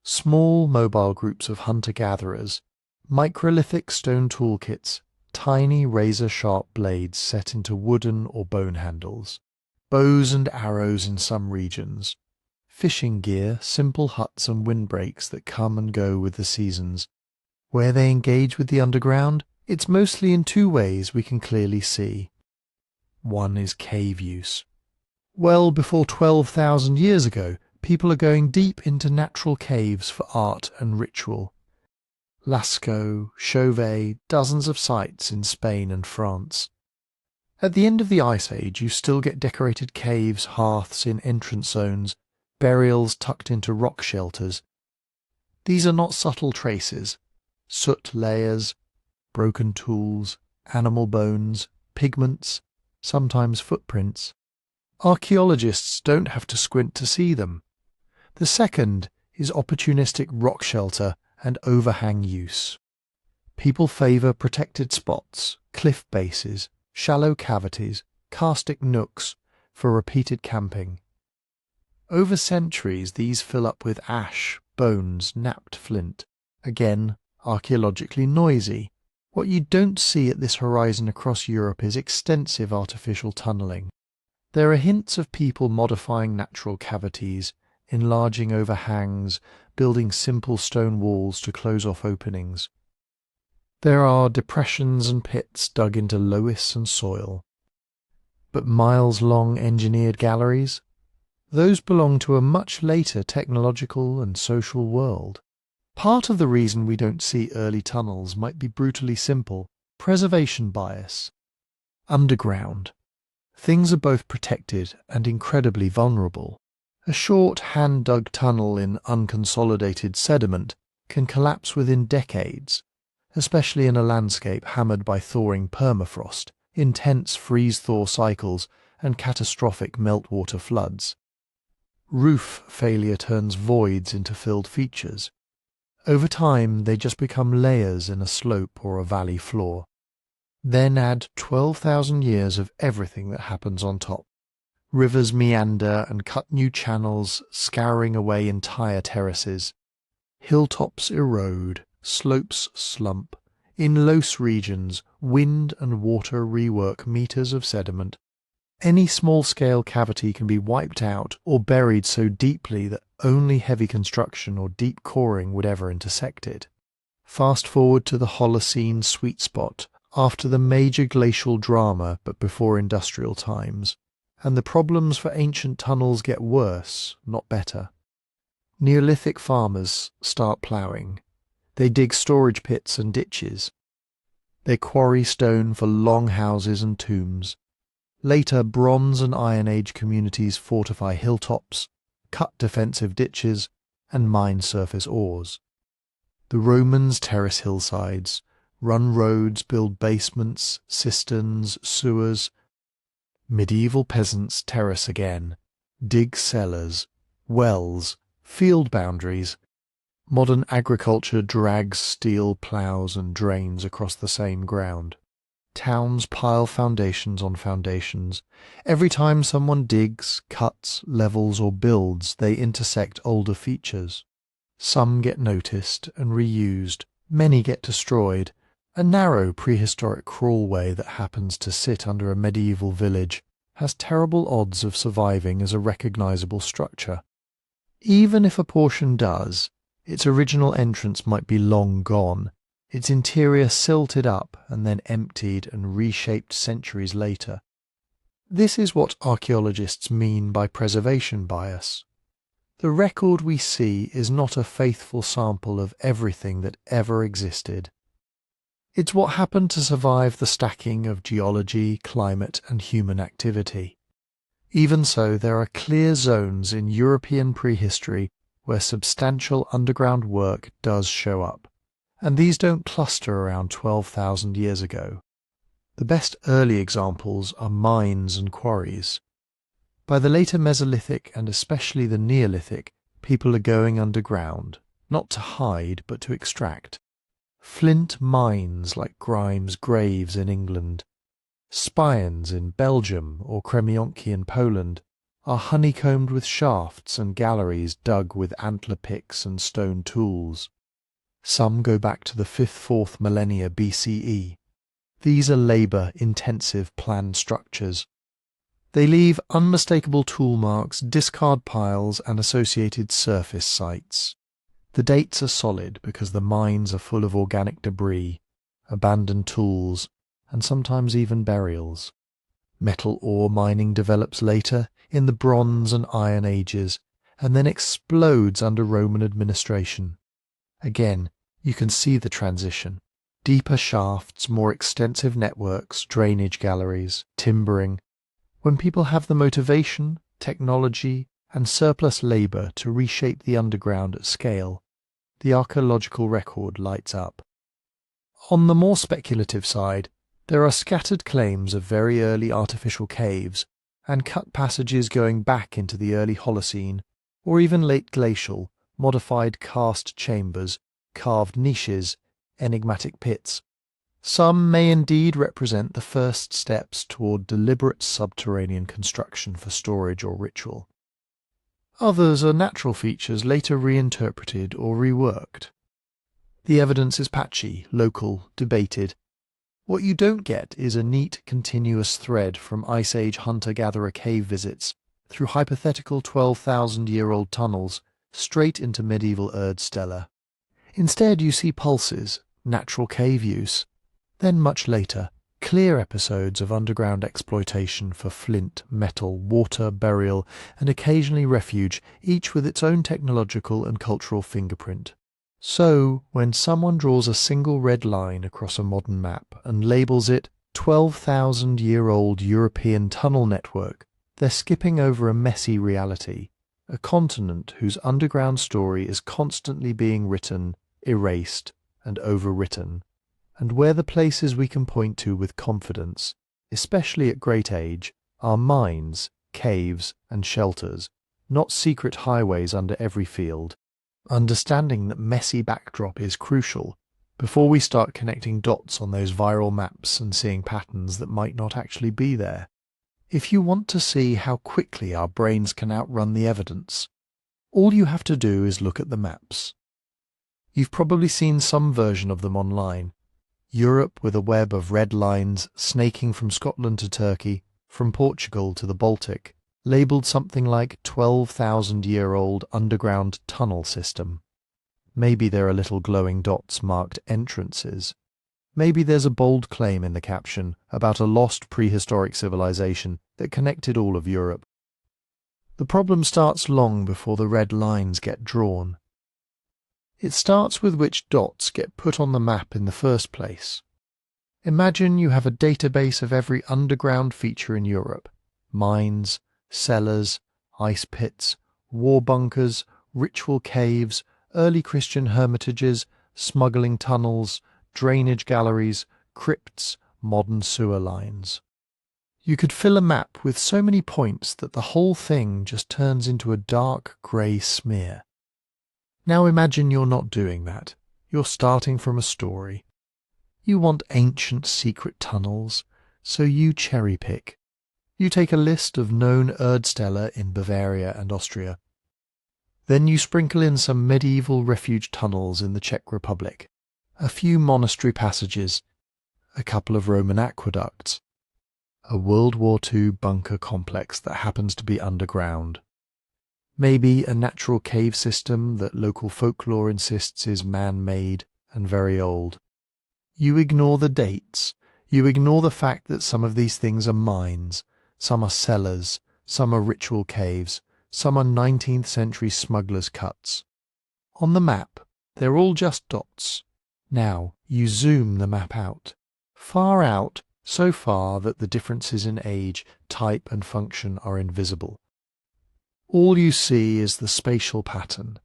Small mobile groups of hunter-gatherers, microlithic stone toolkits, tiny razor-sharp blades set into wooden or bone handles, bows and arrows in some regions, fishing gear, simple huts and windbreaks that come and go with the seasons. Where they engage with the underground, it's mostly in two ways we can clearly see. One is cave use. Well before 12,000 years ago, people are going deep into natural caves for art and ritual. Lascaux, Chauvet, dozens of sites in Spain and France. At the end of the Ice Age, you still get decorated caves, hearths in entrance zones, burials tucked into rock shelters. These are not subtle traces. Soot layers, broken tools, animal bones, pigments, sometimes footprints. Archaeologists don't have to squint to see them. The second is opportunistic rock shelter and overhang use. People favour protected spots, cliff bases, shallow cavities, karstic nooks for repeated camping. Over centuries, these fill up with ash, bones, knapped flint. Again, archaeologically noisy. What you don't see at this horizon across Europe is extensive artificial tunnelling. There are hints of people modifying natural cavities, enlarging overhangs, building simple stone walls to close off openings. There are depressions and pits dug into loess and soil. But miles-long engineered galleries? Those belong to a much later technological and social world. Part of the reason we don't see early tunnels might be brutally simple: preservation bias. Underground. Things are both protected and incredibly vulnerable. A short hand-dug tunnel in unconsolidated sediment can collapse within decades, especially in a landscape hammered by thawing permafrost, intense freeze-thaw cycles, and catastrophic meltwater floods. Roof failure turns voids into filled features. Over time, they just become layers in a slope or a valley floor. Then add 12,000 years of everything that happens on top. Rivers meander and cut new channels, scouring away entire terraces. Hilltops erode, slopes slump. In loess regions, wind and water rework meters of sediment. Any small-scale cavity can be wiped out or buried so deeply that only heavy construction or deep coring would ever intersect it. Fast forward to the Holocene sweet spot, after the major glacial drama but before industrial times, and the problems for ancient tunnels get worse, not better. Neolithic farmers start ploughing. They dig storage pits and ditches. They quarry stone for longhouses and tombs. Later, Bronze and Iron Age communities fortify hilltops, cut defensive ditches, and mine surface ores. The Romans terrace hillsides, run roads, build basements, cisterns, sewers. Medieval peasants terrace again, dig cellars, wells, field boundaries. Modern agriculture drags steel ploughs and drains across the same ground. Towns pile foundations on foundations. Every time someone digs, cuts, levels or builds, they intersect older features. Some get noticed and reused, many get destroyed. A narrow prehistoric crawlway that happens to sit under a medieval village has terrible odds of surviving as a recognizable structure. Even if a portion does, its original entrance might be long gone, its interior silted up and then emptied and reshaped centuries later. This is what archaeologists mean by preservation bias. The record we see is not a faithful sample of everything that ever existed. It's what happened to survive the stacking of geology, climate, and human activity. Even so, there are clear zones in European prehistory where substantial underground work does show up, and these don't cluster around 12,000 years ago. The best early examples are mines and quarries. By the later Mesolithic and especially the Neolithic, people are going underground, not to hide but to extract. Flint mines like Grimes Graves in England, spires in Belgium or Kremionki in Poland are honeycombed with shafts and galleries dug with antler picks and stone tools. Some go back to the 5th-4th millennia BCE. These are labour-intensive planned structures. They leave unmistakable tool marks, discard piles and associated surface sites. The dates are solid because the mines are full of organic debris, abandoned tools, and sometimes even burials. Metal ore mining develops later in the Bronze and Iron Ages and then explodes under Roman administration. Again, you can see the transition. Deeper shafts, more extensive networks, drainage galleries, timbering. When people have the motivation, technology, and surplus labour to reshape the underground at scale, the archaeological record lights up. On the more speculative side, there are scattered claims of very early artificial caves and cut passages going back into the early Holocene or even late glacial, modified karst chambers, carved niches, enigmatic pits. Some may indeed represent the first steps toward deliberate subterranean construction for storage or ritual. Others are natural features later reinterpreted or reworked. The evidence is patchy, local, debated. What you don't get is a neat, continuous thread from Ice Age hunter-gatherer cave visits through hypothetical 12,000-year-old tunnels straight into medieval Erdställe. Instead, you see pulses, natural cave use, then much later, clear episodes of underground exploitation for flint, metal, water, burial, and occasionally refuge, each with its own technological and cultural fingerprint. So, when someone draws a single red line across a modern map and labels it 12,000-year-old European tunnel network, they're skipping over a messy reality, a continent whose underground story is constantly being written, erased, and overwritten, and where the places we can point to with confidence, especially at great age, are mines, caves, and shelters, not secret highways under every field. Understanding that messy backdrop is crucial before we start connecting dots on those viral maps and seeing patterns that might not actually be there. If you want to see how quickly our brains can outrun the evidence, all you have to do is look at the maps. You've probably seen some version of them online. Europe with a web of red lines snaking from Scotland to Turkey, from Portugal to the Baltic, labelled something like 12,000-year-old underground tunnel system. Maybe there are little glowing dots marked entrances. Maybe there's a bold claim in the caption about a lost prehistoric civilization that connected all of Europe. The problem starts long before the red lines get drawn. It starts with which dots get put on the map in the first place. Imagine you have a database of every underground feature in Europe: mines, cellars, ice pits, war bunkers, ritual caves, early Christian hermitages, smuggling tunnels, drainage galleries, crypts, modern sewer lines. You could fill a map with so many points that the whole thing just turns into a dark grey smear. Now imagine you're not doing that. You're starting from a story. You want ancient secret tunnels, so you cherry-pick. You take a list of known Erdställe in Bavaria and Austria. Then you sprinkle in some medieval refuge tunnels in the Czech Republic, a few monastery passages, a couple of Roman aqueducts, a World War II bunker complex that happens to be underground. Maybe a natural cave system that local folklore insists is man-made and very old. You ignore the dates. You ignore the fact that some of these things are mines, some are cellars, some are ritual caves, some are 19th century smugglers' cuts. On the map, they're all just dots. Now, you zoom the map out. Far out, so far that the differences in age, type and function are invisible. All you see is the spatial pattern.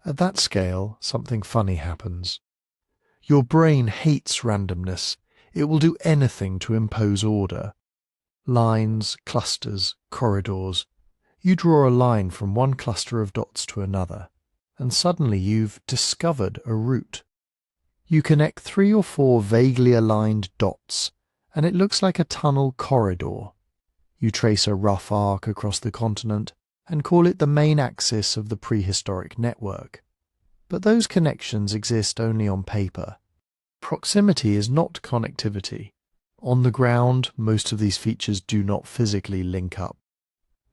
At that scale, something funny happens. Your brain hates randomness. It will do anything to impose order. Lines, clusters, corridors. You draw a line from one cluster of dots to another, and suddenly you've discovered a route. You connect 3 or 4 vaguely aligned dots, and it looks like a tunnel corridor. You trace a rough arc across the continent and call it the main axis of the prehistoric network. But those connections exist only on paper. Proximity is not connectivity. On the ground, most of these features do not physically link up.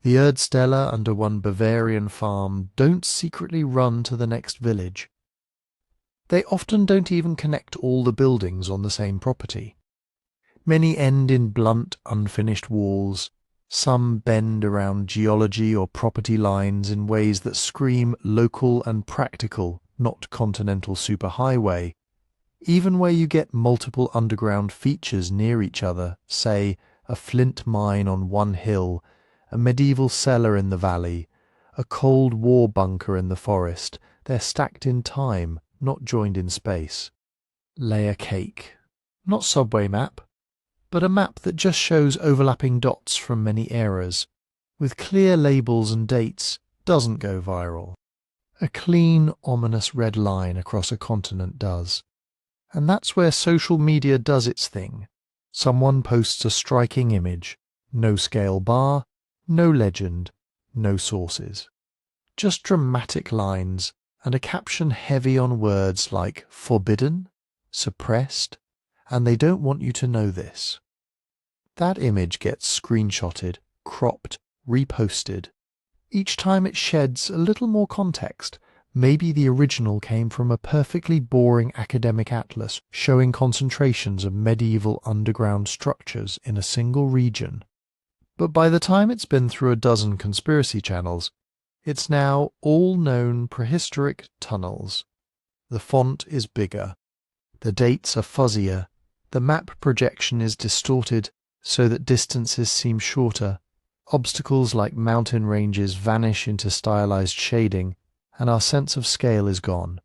The Erdställe under one Bavarian farm don't secretly run to the next village. They often don't even connect all the buildings on the same property. Many end in blunt, unfinished walls. Some bend around geology or property lines in ways that scream local and practical, not continental superhighway. Even where you get multiple underground features near each other, say a flint mine on one hill, a medieval cellar in the valley, a Cold War bunker in the forest, they're stacked in time, not joined in space. Layer cake. Not subway map, but a map that just shows overlapping dots from many eras, with clear labels and dates, doesn't go viral. A clean, ominous red line across a continent does. And that's where social media does its thing. Someone posts a striking image, no scale bar, no legend, no sources. Just dramatic lines and a caption heavy on words like forbidden, suppressed, and they don't want you to know this. That image gets screenshotted, cropped, reposted. Each time it sheds a little more context. Maybe the original came from a perfectly boring academic atlas showing concentrations of medieval underground structures in a single region. But by the time it's been through a dozen conspiracy channels, it's now all known prehistoric tunnels. The font is bigger. The dates are fuzzier. The map projection is distorted so that distances seem shorter. Obstacles like mountain ranges vanish into stylized shading, and our sense of scale is gone.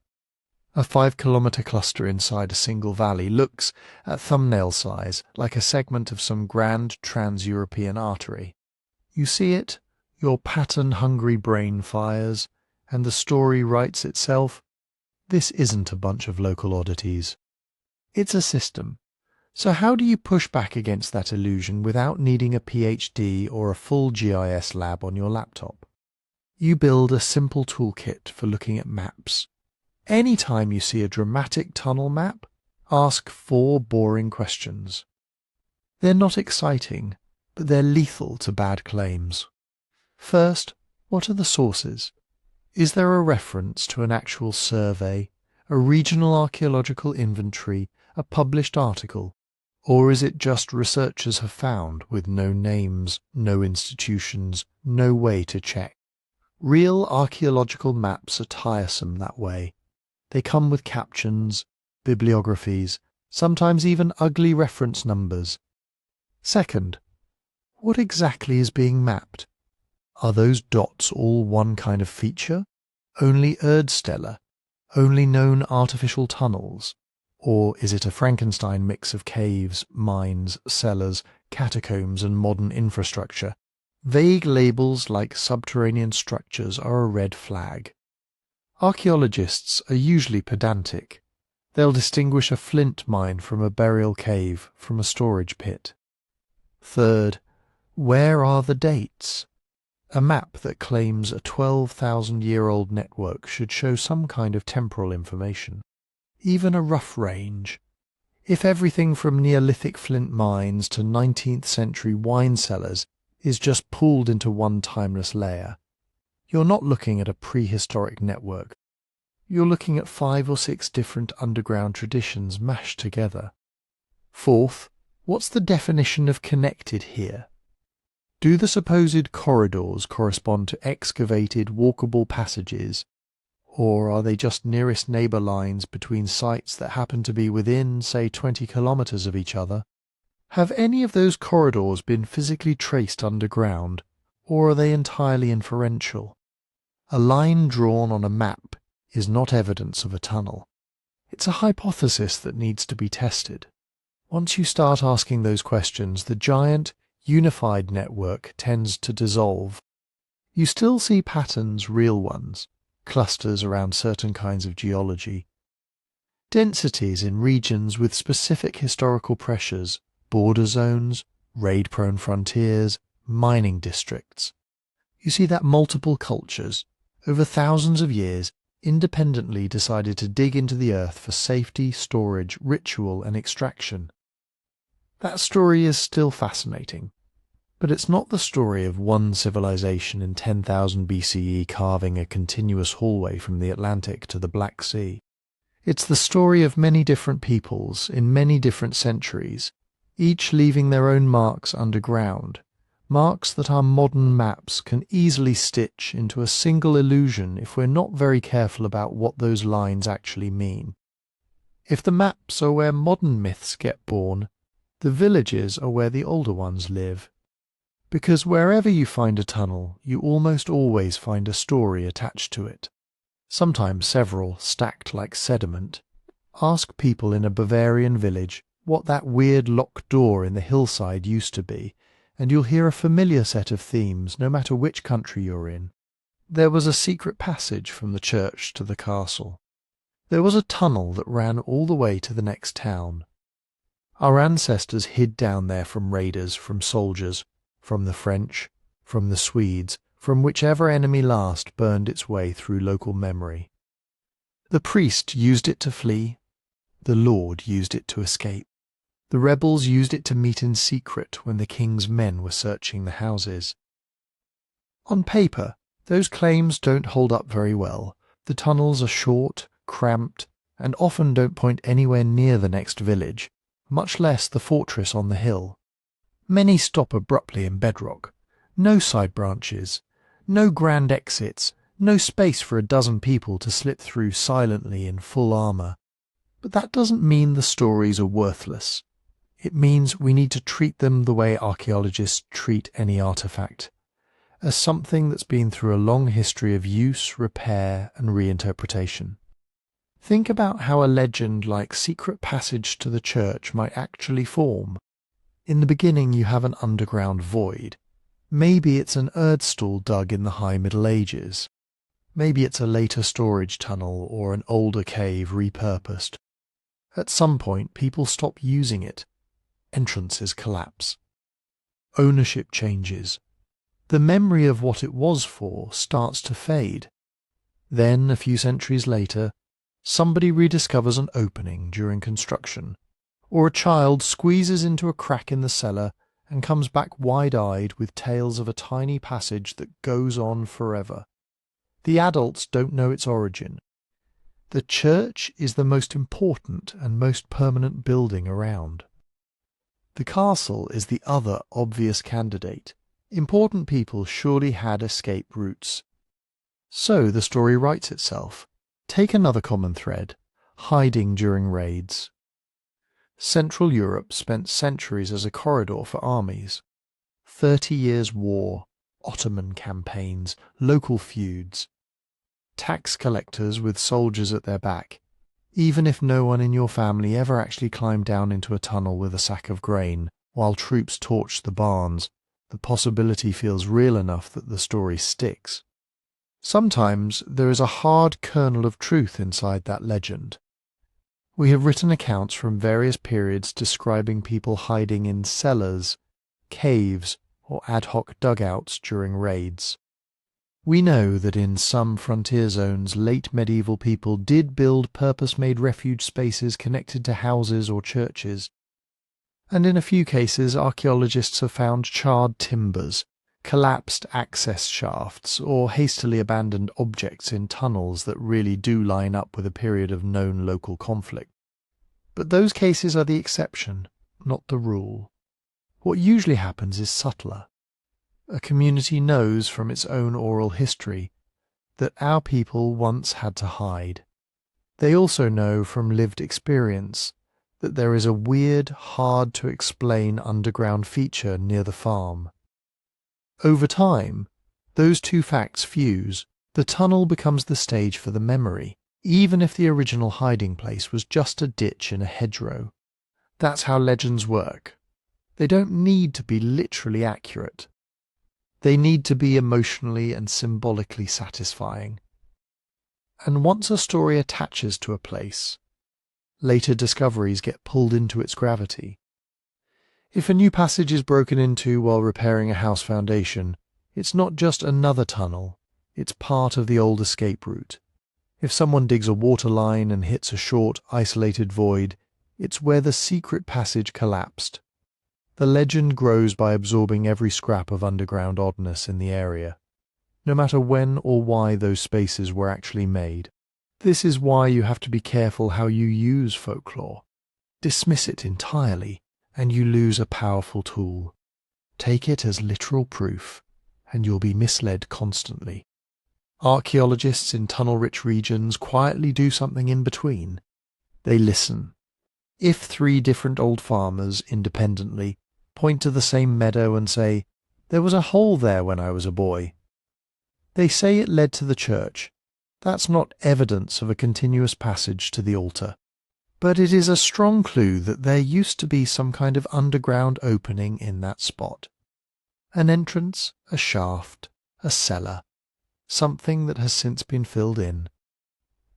A 5-kilometre cluster inside a single valley looks, at thumbnail size, like a segment of some grand trans-European artery. You see it, your pattern-hungry brain fires, and the story writes itself. This isn't a bunch of local oddities. It's a system. So how do you push back against that illusion without needing a PhD or a full GIS lab on your laptop? You build a simple toolkit for looking at maps. Anytime you see a dramatic tunnel map, ask 4 boring questions. They're not exciting, but they're lethal to bad claims. First, what are the sources? Is there a reference to an actual survey, a regional archaeological inventory, a published article? Or is it just researchers have found with no names, no institutions, no way to check? Real archaeological maps are tiresome that way. They come with captions, bibliographies, sometimes even ugly reference numbers. Second, what exactly is being mapped? Are those dots all one kind of feature? Only Erdställe? Only known artificial tunnels? Or is it a Frankenstein mix of caves, mines, cellars, catacombs and modern infrastructure? Vague labels like subterranean structures are a red flag. Archaeologists are usually pedantic. They'll distinguish a flint mine from a burial cave from a storage pit. Third, where are the dates? A map that claims a 12,000-year-old network should show some kind of temporal information, even a rough range. If everything from Neolithic flint mines to 19th century wine cellars is just pooled into one timeless layer, you're not looking at a prehistoric network. You're looking at 5 or 6 different underground traditions mashed together. Fourth, what's the definition of connected here? Do the supposed corridors correspond to excavated walkable passages, or are they just nearest neighbour lines between sites that happen to be within, say, 20 kilometres of each other? Have any of those corridors been physically traced underground, or are they entirely inferential? A line drawn on a map is not evidence of a tunnel. It's a hypothesis that needs to be tested. Once you start asking those questions, the giant, unified network tends to dissolve. You still see patterns, real ones, clusters around certain kinds of geology, densities in regions with specific historical pressures, border zones, raid-prone frontiers, mining districts. You see that multiple cultures, over thousands of years, independently decided to dig into the earth for safety, storage, ritual and extraction. That story is still fascinating, but it's not the story of one civilization in 10,000 BCE carving a continuous hallway from the Atlantic to the Black Sea. It's the story of many different peoples in many different centuries, each leaving their own marks underground, marks that our modern maps can easily stitch into a single illusion if we're not very careful about what those lines actually mean. If the maps are where modern myths get born, the villages are where the older ones live. Because wherever you find a tunnel, you almost always find a story attached to it. Sometimes several, stacked like sediment. Ask people in a Bavarian village what that weird locked door in the hillside used to be, and you'll hear a familiar set of themes no matter which country you're in. There was a secret passage from the church to the castle. There was a tunnel that ran all the way to the next town. Our ancestors hid down there from raiders, from soldiers, from the French, from the Swedes, from whichever enemy last burned its way through local memory. The priest used it to flee. The Lord used it to escape. The rebels used it to meet in secret when the king's men were searching the houses. On paper, those claims don't hold up very well. The tunnels are short, cramped, and often don't point anywhere near the next village, much less the fortress on the hill. Many stop abruptly in bedrock. No side branches, no grand exits, no space for a dozen people to slip through silently in full armour. But that doesn't mean the stories are worthless. It means we need to treat them the way archaeologists treat any artefact, as something that's been through a long history of use, repair, and reinterpretation. Think about how a legend like Secret Passage to the Church might actually form. In the beginning you have an underground void. Maybe it's an Erdstall dug in the High Middle Ages. Maybe it's a later storage tunnel or an older cave repurposed. At some point people stop using it. Entrances collapse. Ownership changes. The memory of what it was for starts to fade. Then, a few centuries later, somebody rediscovers an opening during construction, or a child squeezes into a crack in the cellar and comes back wide-eyed with tales of a tiny passage that goes on forever. The adults don't know its origin. The church is the most important and most permanent building around. The castle is the other obvious candidate. Important people surely had escape routes. So the story writes itself. Take another common thread: hiding during raids. Central Europe spent centuries as a corridor for armies. 30 years' war, Ottoman campaigns, local feuds. Tax collectors with soldiers at their back. Even if no one in your family ever actually climbed down into a tunnel with a sack of grain, while troops torched the barns, the possibility feels real enough that the story sticks. Sometimes there is a hard kernel of truth inside that legend. We have written accounts from various periods describing people hiding in cellars, caves, or ad hoc dugouts during raids. We know that in some frontier zones late medieval people did build purpose-made refuge spaces connected to houses or churches. And in a few cases archaeologists have found charred timbers, collapsed access shafts, or hastily abandoned objects in tunnels that really do line up with a period of known local conflict. But those cases are the exception, not the rule. What usually happens is subtler. A community knows from its own oral history that our people once had to hide. They also know from lived experience that there is a weird, hard-to-explain underground feature near the farm. Over time, those two facts fuse. The tunnel becomes the stage for the memory, even if the original hiding place was just a ditch in a hedgerow. That's how legends work. They don't need to be literally accurate. They need to be emotionally and symbolically satisfying. And once a story attaches to a place, later discoveries get pulled into its gravity. If a new passage is broken into while repairing a house foundation, it's not just another tunnel, it's part of the old escape route. If someone digs a water line and hits a short, isolated void, it's where the secret passage collapsed. The legend grows by absorbing every scrap of underground oddness in the area, no matter when or why those spaces were actually made. This is why you have to be careful how you use folklore. Dismiss it entirely, and you lose a powerful tool. Take it as literal proof, and you'll be misled constantly. Archaeologists in tunnel-rich regions quietly do something in between. They listen. If 3 different old farmers, independently, point to the same meadow and say, "There was a hole there when I was a boy," they say it led to the church. That's not evidence of a continuous passage to the altar. But it is a strong clue that there used to be some kind of underground opening in that spot. An entrance, a shaft, a cellar, something that has since been filled in.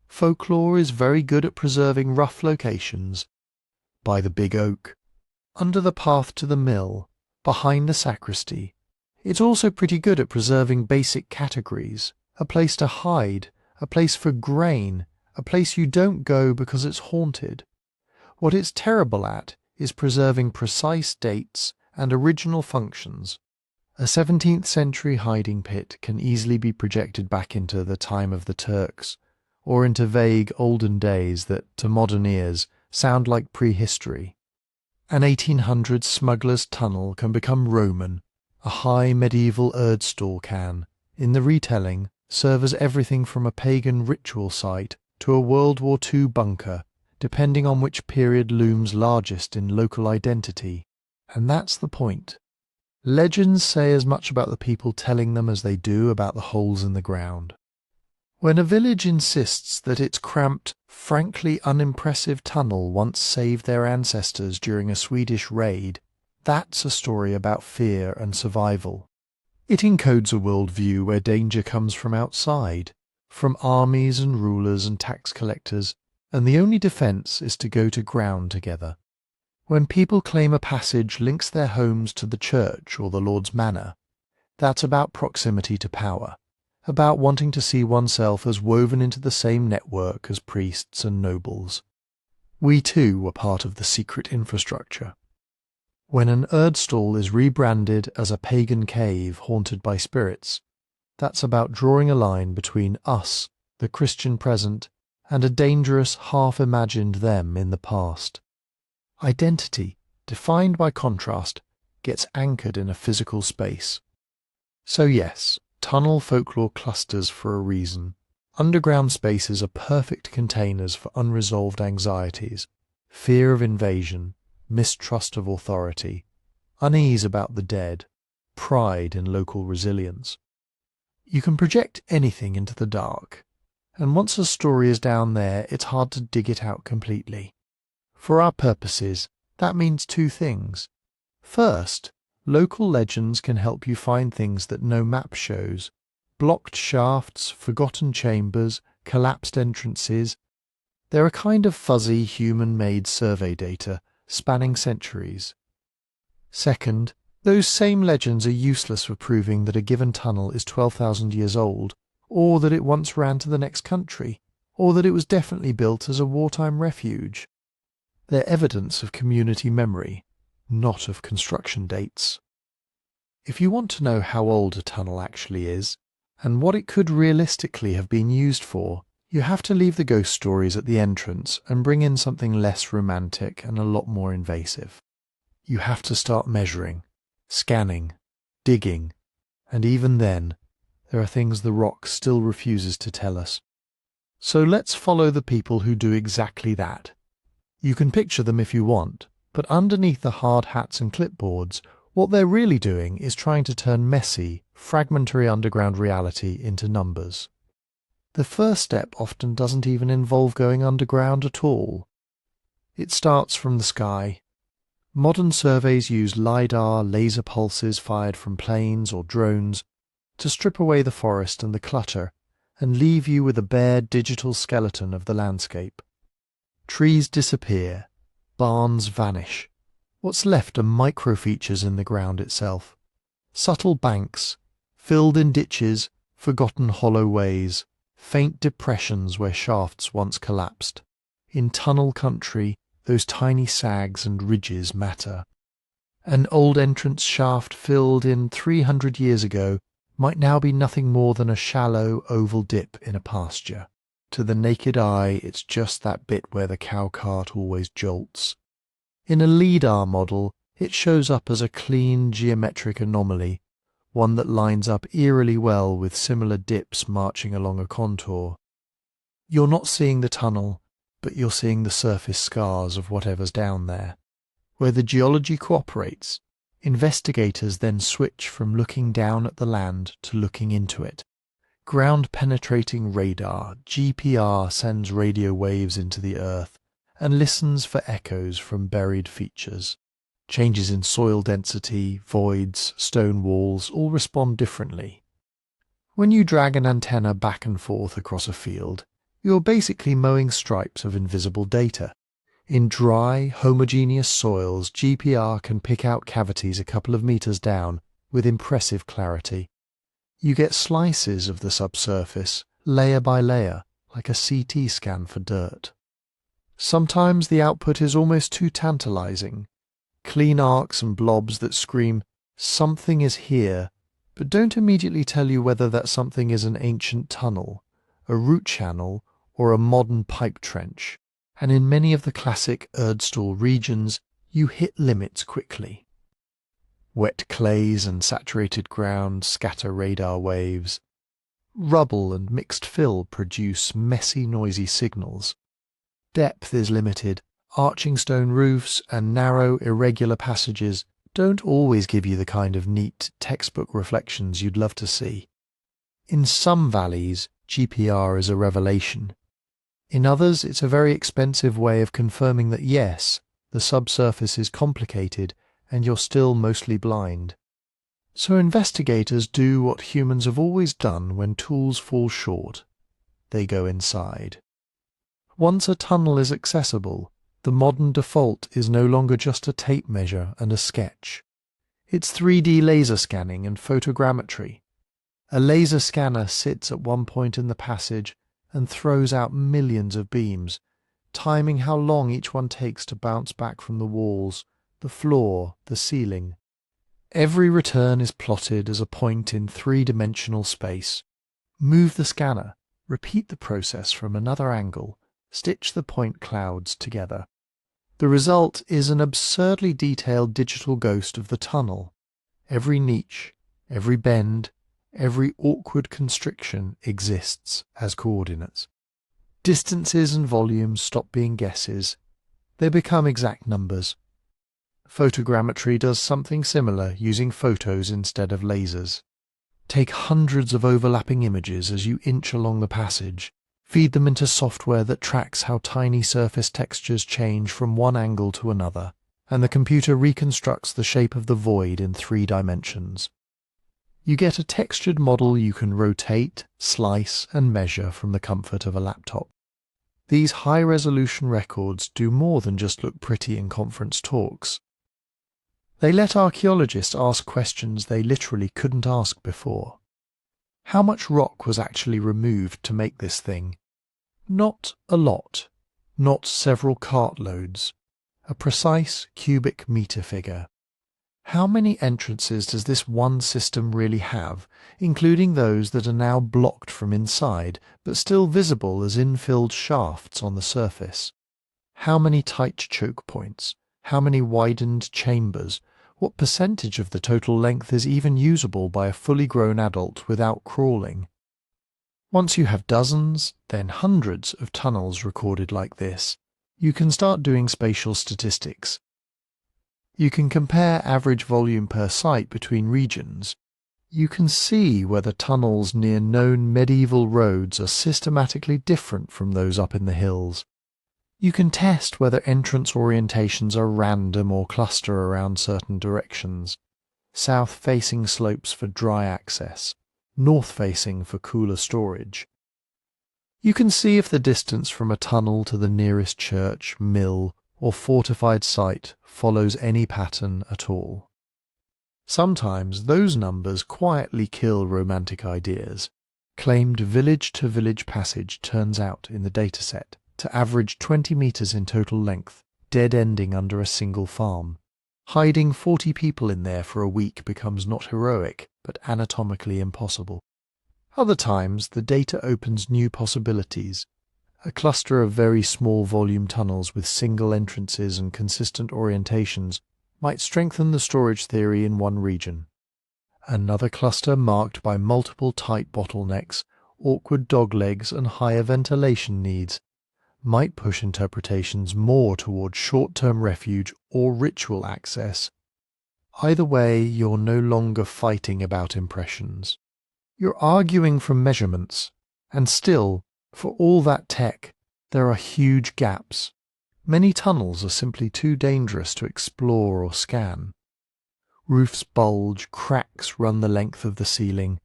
Folklore is very good at preserving rough locations. By the big oak, under the path to the mill, behind the sacristy. It's also pretty good at preserving basic categories, a place to hide, a place for grain, a place you don't go because it's haunted. What it's terrible at is preserving precise dates and original functions. A 17th century hiding pit can easily be projected back into the time of the Turks, or into vague olden days that, to modern ears, sound like prehistory. An 1800s smuggler's tunnel can become Roman, a high medieval Erdställe can, in the retelling, serve as everything from a pagan ritual site to a World War II bunker, depending on which period looms largest in local identity. And that's the point. Legends say as much about the people telling them as they do about the holes in the ground. When a village insists that its cramped, frankly unimpressive tunnel once saved their ancestors during a Swedish raid, that's a story about fear and survival. It encodes a worldview where danger comes from outside, from armies and rulers and tax collectors, and the only defence is to go to ground together. When people claim a passage links their homes to the church or the Lord's manor, that's about proximity to power, about wanting to see oneself as woven into the same network as priests and nobles. We too were part of the secret infrastructure. When an Erdställe is rebranded as a pagan cave haunted by spirits, that's about drawing a line between us, the Christian present, and a dangerous, half-imagined them in the past. Identity, defined by contrast, gets anchored in a physical space. So yes, tunnel folklore clusters for a reason. Underground spaces are perfect containers for unresolved anxieties, fear of invasion, mistrust of authority, unease about the dead, pride in local resilience. You can project anything into the dark, and once a story is down there, it's hard to dig it out completely. For our purposes, that means two things. First, local legends can help you find things that no map shows. Blocked shafts, forgotten chambers, collapsed entrances. They're a kind of fuzzy human-made survey data spanning centuries. Second, those same legends are useless for proving that a given tunnel is 12,000 years old, or that it once ran to the next country, or that it was definitely built as a wartime refuge. They're evidence of community memory, not of construction dates. If you want to know how old a tunnel actually is, and what it could realistically have been used for, you have to leave the ghost stories at the entrance and bring in something less romantic and a lot more invasive. You have to start measuring, scanning, digging, and even then, there are things the rock still refuses to tell us. So let's follow the people who do exactly that. You can picture them if you want, but underneath the hard hats and clipboards, what they're really doing is trying to turn messy, fragmentary underground reality into numbers. The first step often doesn't even involve going underground at all. It starts from the sky. Modern surveys use LiDAR, laser pulses fired from planes or drones, to strip away the forest and the clutter and leave you with a bare digital skeleton of the landscape. Trees disappear, barns vanish. What's left are microfeatures in the ground itself. Subtle banks, filled in ditches, forgotten hollow ways, faint depressions where shafts once collapsed. In tunnel country, those tiny sags and ridges matter. An old entrance shaft filled in 300 years ago might now be nothing more than a shallow oval dip in a pasture. To the naked eye, it's just that bit where the cow cart always jolts. In a LiDAR model, it shows up as a clean geometric anomaly, one that lines up eerily well with similar dips marching along a contour. You're not seeing the tunnel, but you're seeing the surface scars of whatever's down there. Where the geology cooperates, investigators then switch from looking down at the land to looking into it. Ground-penetrating radar, GPR, sends radio waves into the earth and listens for echoes from buried features. Changes in soil density, voids, stone walls all respond differently. When you drag an antenna back and forth across a field, You're basically mowing stripes of invisible data. In dry, homogeneous soils, GPR can pick out cavities a couple of meters down with impressive clarity. You get slices of the subsurface, layer by layer, like a CT scan for dirt. Sometimes the output is almost too tantalizing. Clean arcs and blobs that scream, "Something is here," but don't immediately tell you whether that something is an ancient tunnel, a root channel, or a modern pipe trench. And in many of the classic Erdställe regions, you hit limits quickly. Wet clays and saturated ground scatter radar waves. Rubble and mixed fill produce messy, noisy signals. Depth is limited. Arching stone roofs and narrow, irregular passages don't always give you the kind of neat, textbook reflections you'd love to see. In some valleys, GPR is a revelation. In others, it's a very expensive way of confirming that yes, the subsurface is complicated and you're still mostly blind. So investigators do what humans have always done when tools fall short. They go inside. Once a tunnel is accessible, the modern default is no longer just a tape measure and a sketch. It's 3D laser scanning and photogrammetry. A laser scanner sits at one point in the passage and throws out millions of beams, timing how long each one takes to bounce back from the walls, the floor, the ceiling. Every return is plotted as a point in three-dimensional space. Move the scanner, repeat the process from another angle, stitch the point clouds together. The result is an absurdly detailed digital ghost of the tunnel. Every niche, every bend, every awkward constriction exists as coordinates. Distances and volumes stop being guesses. They become exact numbers. Photogrammetry does something similar using photos instead of lasers. Take hundreds of overlapping images as you inch along the passage. Feed them into software that tracks how tiny surface textures change from one angle to another, and the computer reconstructs the shape of the void in 3 dimensions. You get a textured model you can rotate, slice, and measure from the comfort of a laptop. These high-resolution records do more than just look pretty in conference talks. They let archaeologists ask questions they literally couldn't ask before. How much rock was actually removed to make this thing? Not a lot, not several cartloads, a precise cubic meter figure. How many entrances does this one system really have, including those that are now blocked from inside, but still visible as infilled shafts on the surface? How many tight choke points? How many widened chambers? What percentage of the total length is even usable by a fully grown adult without crawling? Once you have dozens, then hundreds of tunnels recorded like this, you can start doing spatial statistics. You can compare average volume per site between regions. You can see whether tunnels near known medieval roads are systematically different from those up in the hills. You can test whether entrance orientations are random or cluster around certain directions. South-facing slopes for dry access, north-facing for cooler storage. You can see if the distance from a tunnel to the nearest church, mill, or fortified site follows any pattern at all. Sometimes those numbers quietly kill romantic ideas. Claimed village-to-village passage turns out in the dataset to average 20 meters in total length, dead-ending under a single farm. Hiding 40 people in there for a week becomes not heroic, but anatomically impossible. Other times, the data opens new possibilities. A cluster of very small volume tunnels with single entrances and consistent orientations might strengthen the storage theory in one region. Another cluster marked by multiple tight bottlenecks, awkward doglegs, and higher ventilation needs might push interpretations more toward short-term refuge or ritual access. Either way, you're no longer fighting about impressions. You're arguing from measurements, and still, for all that tech, there are huge gaps. Many tunnels are simply too dangerous to explore or scan. Roofs bulge, cracks run the length of the ceiling.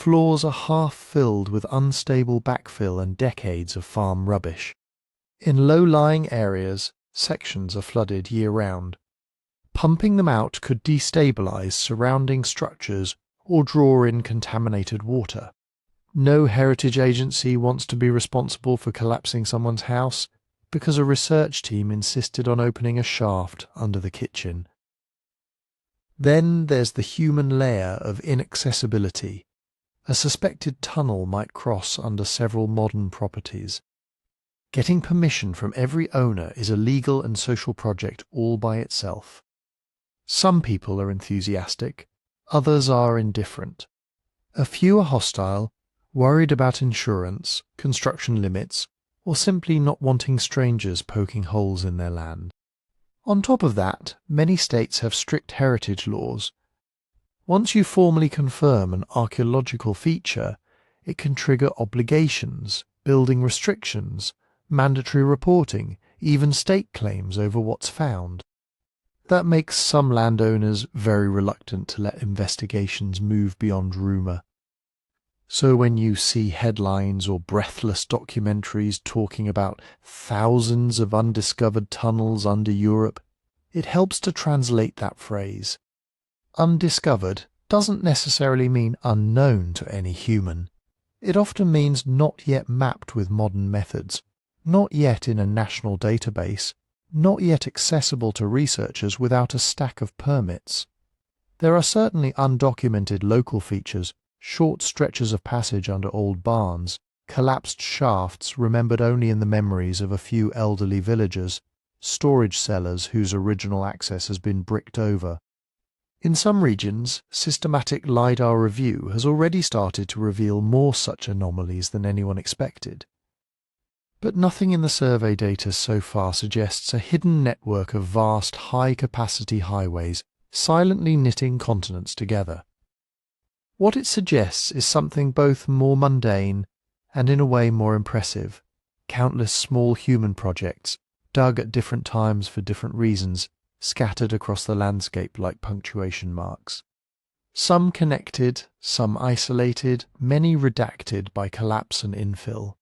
Floors are half filled with unstable backfill and decades of farm rubbish. In low-lying areas, sections are flooded year-round. Pumping them out could destabilise surrounding structures or draw in contaminated water. No heritage agency wants to be responsible for collapsing someone's house because a research team insisted on opening a shaft under the kitchen. Then there's the human layer of inaccessibility. A suspected tunnel might cross under several modern properties. Getting permission from every owner is a legal and social project all by itself. Some people are enthusiastic, others are indifferent. A few are hostile, worried about insurance, construction limits, or simply not wanting strangers poking holes in their land. On top of that, many states have strict heritage laws. Once you formally confirm an archaeological feature, it can trigger obligations, building restrictions, mandatory reporting, even state claims over what's found. That makes some landowners very reluctant to let investigations move beyond rumour. So when you see headlines or breathless documentaries talking about thousands of undiscovered tunnels under Europe, it helps to translate that phrase. Undiscovered doesn't necessarily mean unknown to any human. It often means not yet mapped with modern methods, not yet in a national database, not yet accessible to researchers without a stack of permits. There are certainly undocumented local features, short stretches of passage under old barns, collapsed shafts remembered only in the memories of a few elderly villagers, storage cellars whose original access has been bricked over. In some regions, systematic LiDAR review has already started to reveal more such anomalies than anyone expected. But nothing in the survey data so far suggests a hidden network of vast high-capacity highways silently knitting continents together. What it suggests is something both more mundane and in a way more impressive. Countless small human projects, dug at different times for different reasons, scattered across the landscape like punctuation marks. Some connected, some isolated, many redacted by collapse and infill.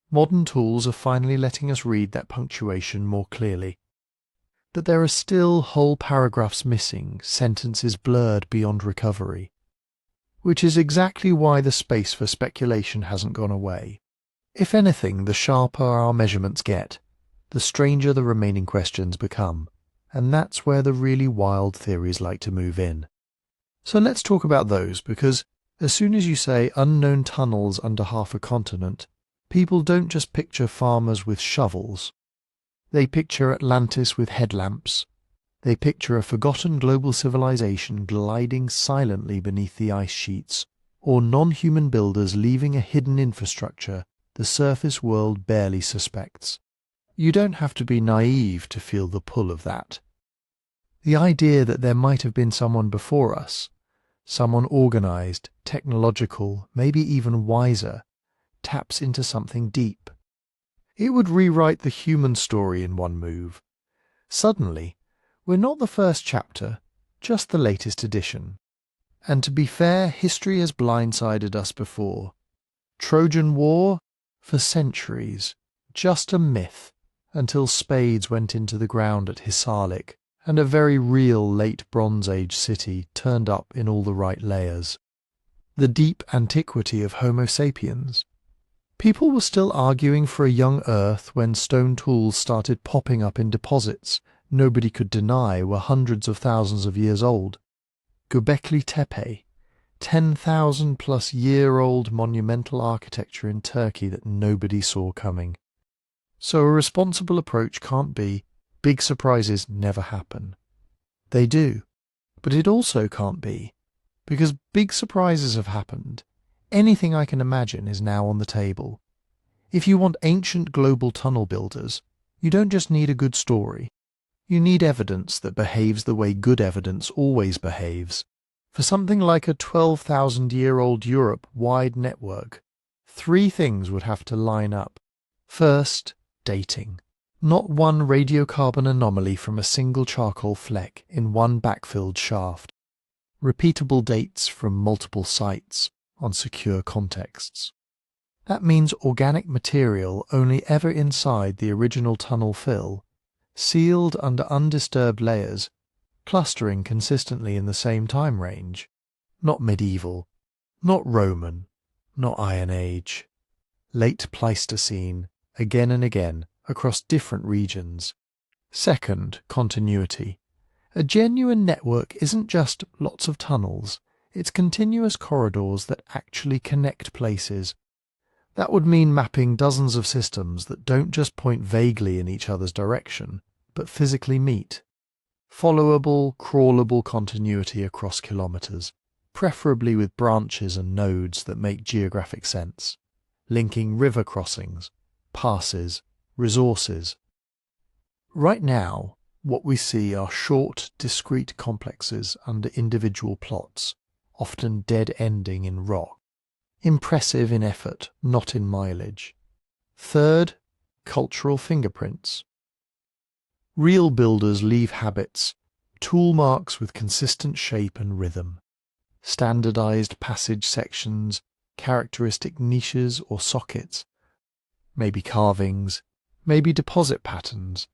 Modern tools are finally letting us read that punctuation more clearly. But there are still whole paragraphs missing, sentences blurred beyond recovery. Which is exactly why the space for speculation hasn't gone away. If anything, the sharper our measurements get, the stranger the remaining questions become, and that's where the really wild theories like to move in. So let's talk about those, because as soon as you say unknown tunnels under half a continent, people don't just picture farmers with shovels. They picture Atlantis with headlamps. They picture a forgotten global civilization gliding silently beneath the ice sheets, or non-human builders leaving a hidden infrastructure the surface world barely suspects. You don't have to be naive to feel the pull of that. The idea that there might have been someone before us, someone organized, technological, maybe even wiser, taps into something deep. It would rewrite the human story in one move. Suddenly, we're not the first chapter, just the latest edition. And to be fair, history has blindsided us before. Trojan War? For centuries. Just a myth, until spades went into the ground at Hisarlik, and a very real late Bronze Age city turned up in all the right layers. The deep antiquity of Homo sapiens. People were still arguing for a young Earth when stone tools started popping up in deposits nobody could deny were hundreds of thousands of years old. Göbekli Tepe, 10,000-plus-year-old monumental architecture in Turkey that nobody saw coming. So a responsible approach can't be, big surprises never happen. They do, but it also can't be, because big surprises have happened. Anything I can imagine is now on the table. If you want ancient global tunnel builders, you don't just need a good story. You need evidence that behaves the way good evidence always behaves. For something like a 12,000-year-old Europe-wide network, 3 things would have to line up. First, dating. Not one radiocarbon anomaly from a single charcoal fleck in one backfilled shaft. Repeatable dates from multiple sites, on secure contexts. That means organic material only ever inside the original tunnel fill, sealed under undisturbed layers, clustering consistently in the same time range. Not medieval, not Roman, not Iron Age. Late Pleistocene, again and again, across different regions. Second, continuity. A genuine network isn't just lots of tunnels, it's continuous corridors that actually connect places. That would mean mapping dozens of systems that don't just point vaguely in each other's direction, but physically meet. Followable, crawlable continuity across kilometers, preferably with branches and nodes that make geographic sense, linking river crossings, passes, resources. Right now, what we see are short, discrete complexes under individual plots, often dead-ending in rock. Impressive in effort, not in mileage. Third, cultural fingerprints. Real builders leave habits, tool marks with consistent shape and rhythm, standardized passage sections, characteristic niches or sockets, maybe carvings, maybe deposit patterns.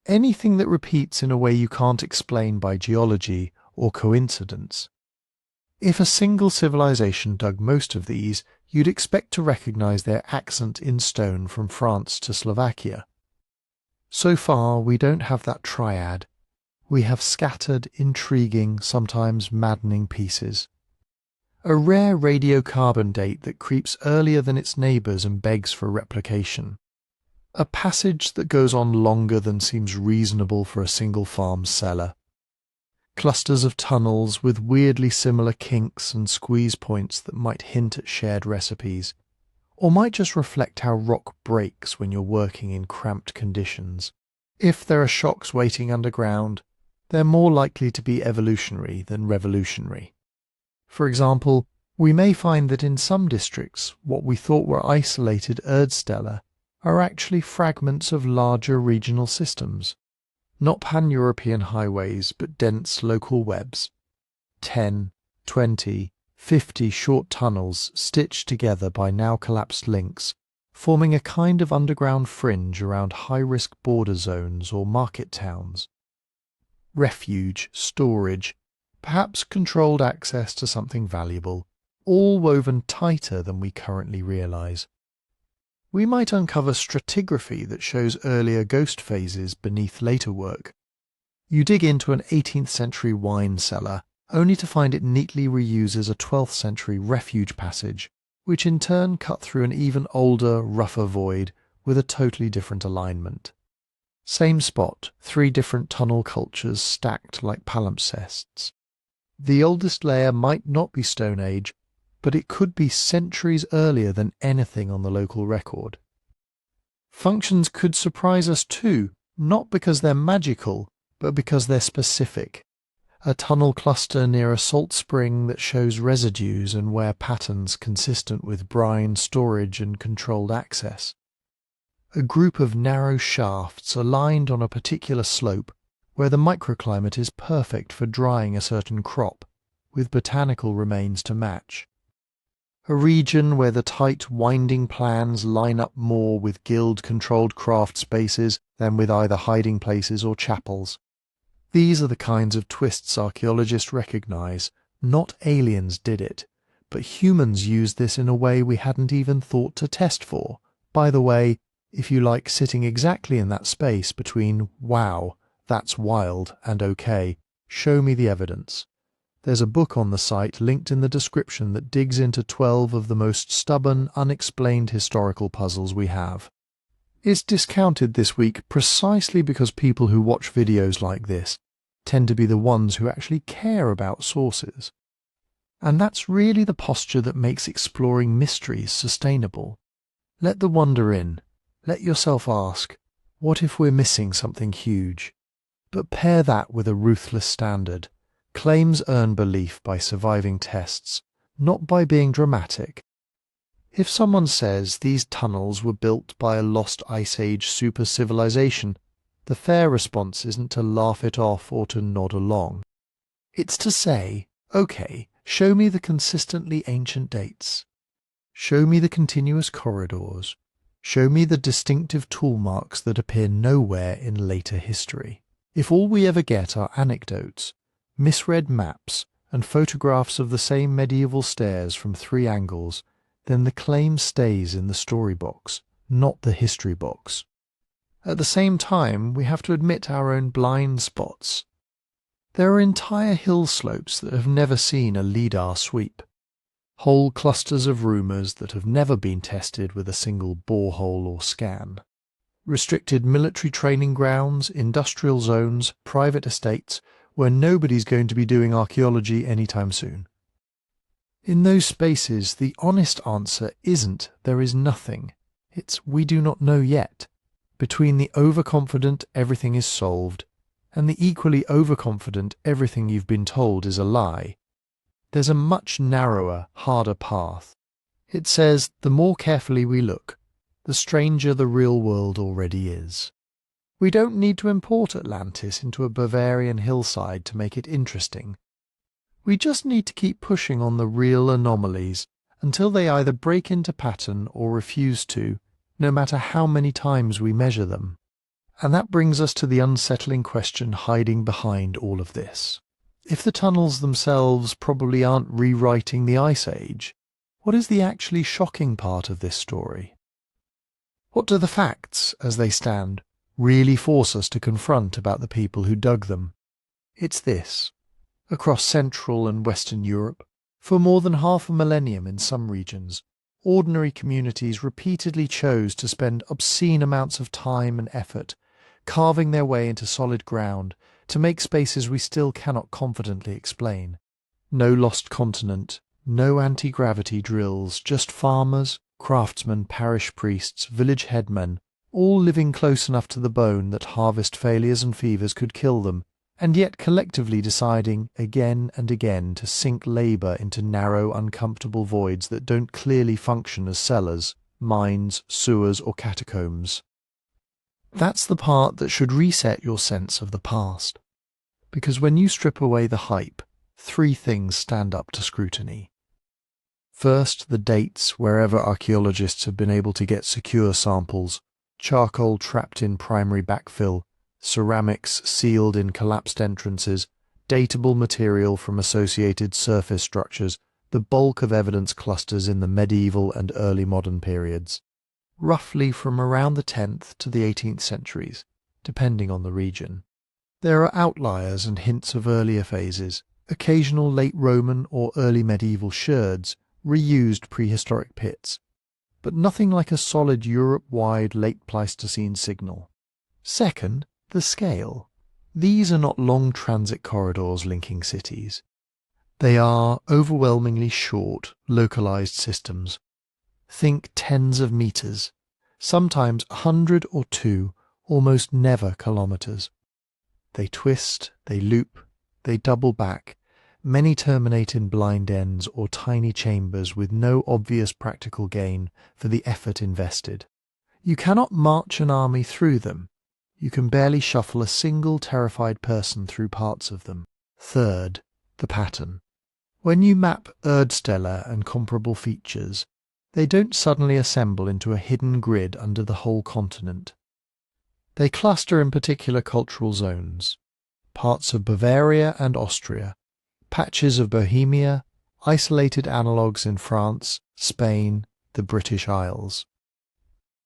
Anything that repeats in a way you can't explain by geology or coincidence. If a single civilization dug most of these, you'd expect to recognize their accent in stone from France to Slovakia. So far, we don't have that triad. We have scattered, intriguing, sometimes maddening pieces. A rare radiocarbon date that creeps earlier than its neighbours and begs for replication. A passage that goes on longer than seems reasonable for a single farm's cellar. Clusters of tunnels with weirdly similar kinks and squeeze points that might hint at shared recipes, or might just reflect how rock breaks when you're working in cramped conditions. If there are shocks waiting underground, they're more likely to be evolutionary than revolutionary. For example, we may find that in some districts, what we thought were isolated Erdställe are actually fragments of larger regional systems. Not pan-European highways, but dense local webs. 10, 20, 50 short tunnels stitched together by now collapsed links, forming a kind of underground fringe around high-risk border zones or market towns. Refuge, storage, perhaps controlled access to something valuable, all woven tighter than we currently realize. We might uncover stratigraphy that shows earlier ghost phases beneath later work. You dig into an 18th century wine cellar, only to find it neatly reuses a 12th century refuge passage, which in turn cut through an even older, rougher void with a totally different alignment. Same spot, 3 different tunnel cultures stacked like palimpsests. The oldest layer might not be Stone Age, but it could be centuries earlier than anything on the local record. Functions could surprise us too, not because they're magical, but because they're specific. A tunnel cluster near a salt spring that shows residues and wear patterns consistent with brine storage and controlled access. A group of narrow shafts aligned on a particular slope where the microclimate is perfect for drying a certain crop, with botanical remains to match. A region where the tight, winding plans line up more with guild-controlled craft spaces than with either hiding places or chapels. These are the kinds of twists archaeologists recognize. Not aliens did it, but humans used this in a way we hadn't even thought to test for. By the way, if you like sitting exactly in that space between wow, that's wild, and okay, show me the evidence. There's a book on the site linked in the description that digs into 12 of the most stubborn, unexplained historical puzzles we have. It's discounted this week precisely because people who watch videos like this tend to be the ones who actually care about sources. And that's really the posture that makes exploring mysteries sustainable. Let the wonder in. Let yourself ask, what if we're missing something huge? But pair that with a ruthless standard. Claims earn belief by surviving tests, not by being dramatic. If someone says these tunnels were built by a lost Ice Age super-civilization, the fair response isn't to laugh it off or to nod along. It's to say, okay, Show me the consistently ancient dates. Show me the continuous corridors. Show me the distinctive tool marks that appear nowhere in later history. If all we ever get are anecdotes, misread maps, and photographs of the same medieval stairs from 3 angles, then the claim stays in the story box, not the history box. At the same time, we have to admit our own blind spots. There are entire hill slopes that have never seen a LiDAR sweep. Whole clusters of rumours that have never been tested with a single borehole or scan. Restricted military training grounds, industrial zones, private estates, where nobody's going to be doing archaeology anytime soon. In those spaces, the honest answer isn't there is nothing. It's we do not know yet. Between the overconfident everything is solved and the equally overconfident everything you've been told is a lie, there's a much narrower, harder path. It says the more carefully we look, the stranger the real world already is. We don't need to import Atlantis into a Bavarian hillside to make it interesting. We just need to keep pushing on the real anomalies until they either break into pattern or refuse to, no matter how many times we measure them. And that brings us to the unsettling question hiding behind all of this. If the tunnels themselves probably aren't rewriting the Ice Age, what is the actually shocking part of this story? What do the facts, as they stand, really force us to confront about the people who dug them? It's this. Across Central and Western Europe, for more than half a millennium in some regions, ordinary communities repeatedly chose to spend obscene amounts of time and effort carving their way into solid ground to make spaces we still cannot confidently explain. No lost continent, no anti-gravity drills, just farmers, craftsmen, parish priests, village headmen, all living close enough to the bone that harvest failures and fevers could kill them, and yet collectively deciding again and again to sink labour into narrow, uncomfortable voids that don't clearly function as cellars, mines, sewers, or catacombs. That's the part that should reset your sense of the past. Because when you strip away the hype, 3 things stand up to scrutiny. First, the dates wherever archaeologists have been able to get secure samples, charcoal trapped in primary backfill, ceramics sealed in collapsed entrances, datable material from associated surface structures, the bulk of evidence clusters in the medieval and early modern periods, roughly from around the 10th to the 18th centuries, depending on the region. There are outliers and hints of earlier phases, occasional late Roman or early medieval sherds, reused prehistoric pits, but nothing like a solid Europe-wide late Pleistocene signal. Second, the scale. These are not long transit corridors linking cities. They are overwhelmingly short, localized systems. Think tens of meters, sometimes 100 or 2, almost never kilometers. They twist, they loop, they double back. Many terminate in blind ends or tiny chambers with no obvious practical gain for the effort invested. You cannot march an army through them. You can barely shuffle a single terrified person through parts of them. Third, the pattern. When you map Erdställe and comparable features, they don't suddenly assemble into a hidden grid under the whole continent. They cluster in particular cultural zones, parts of Bavaria and Austria, patches of Bohemia, isolated analogues in France, Spain, the British Isles.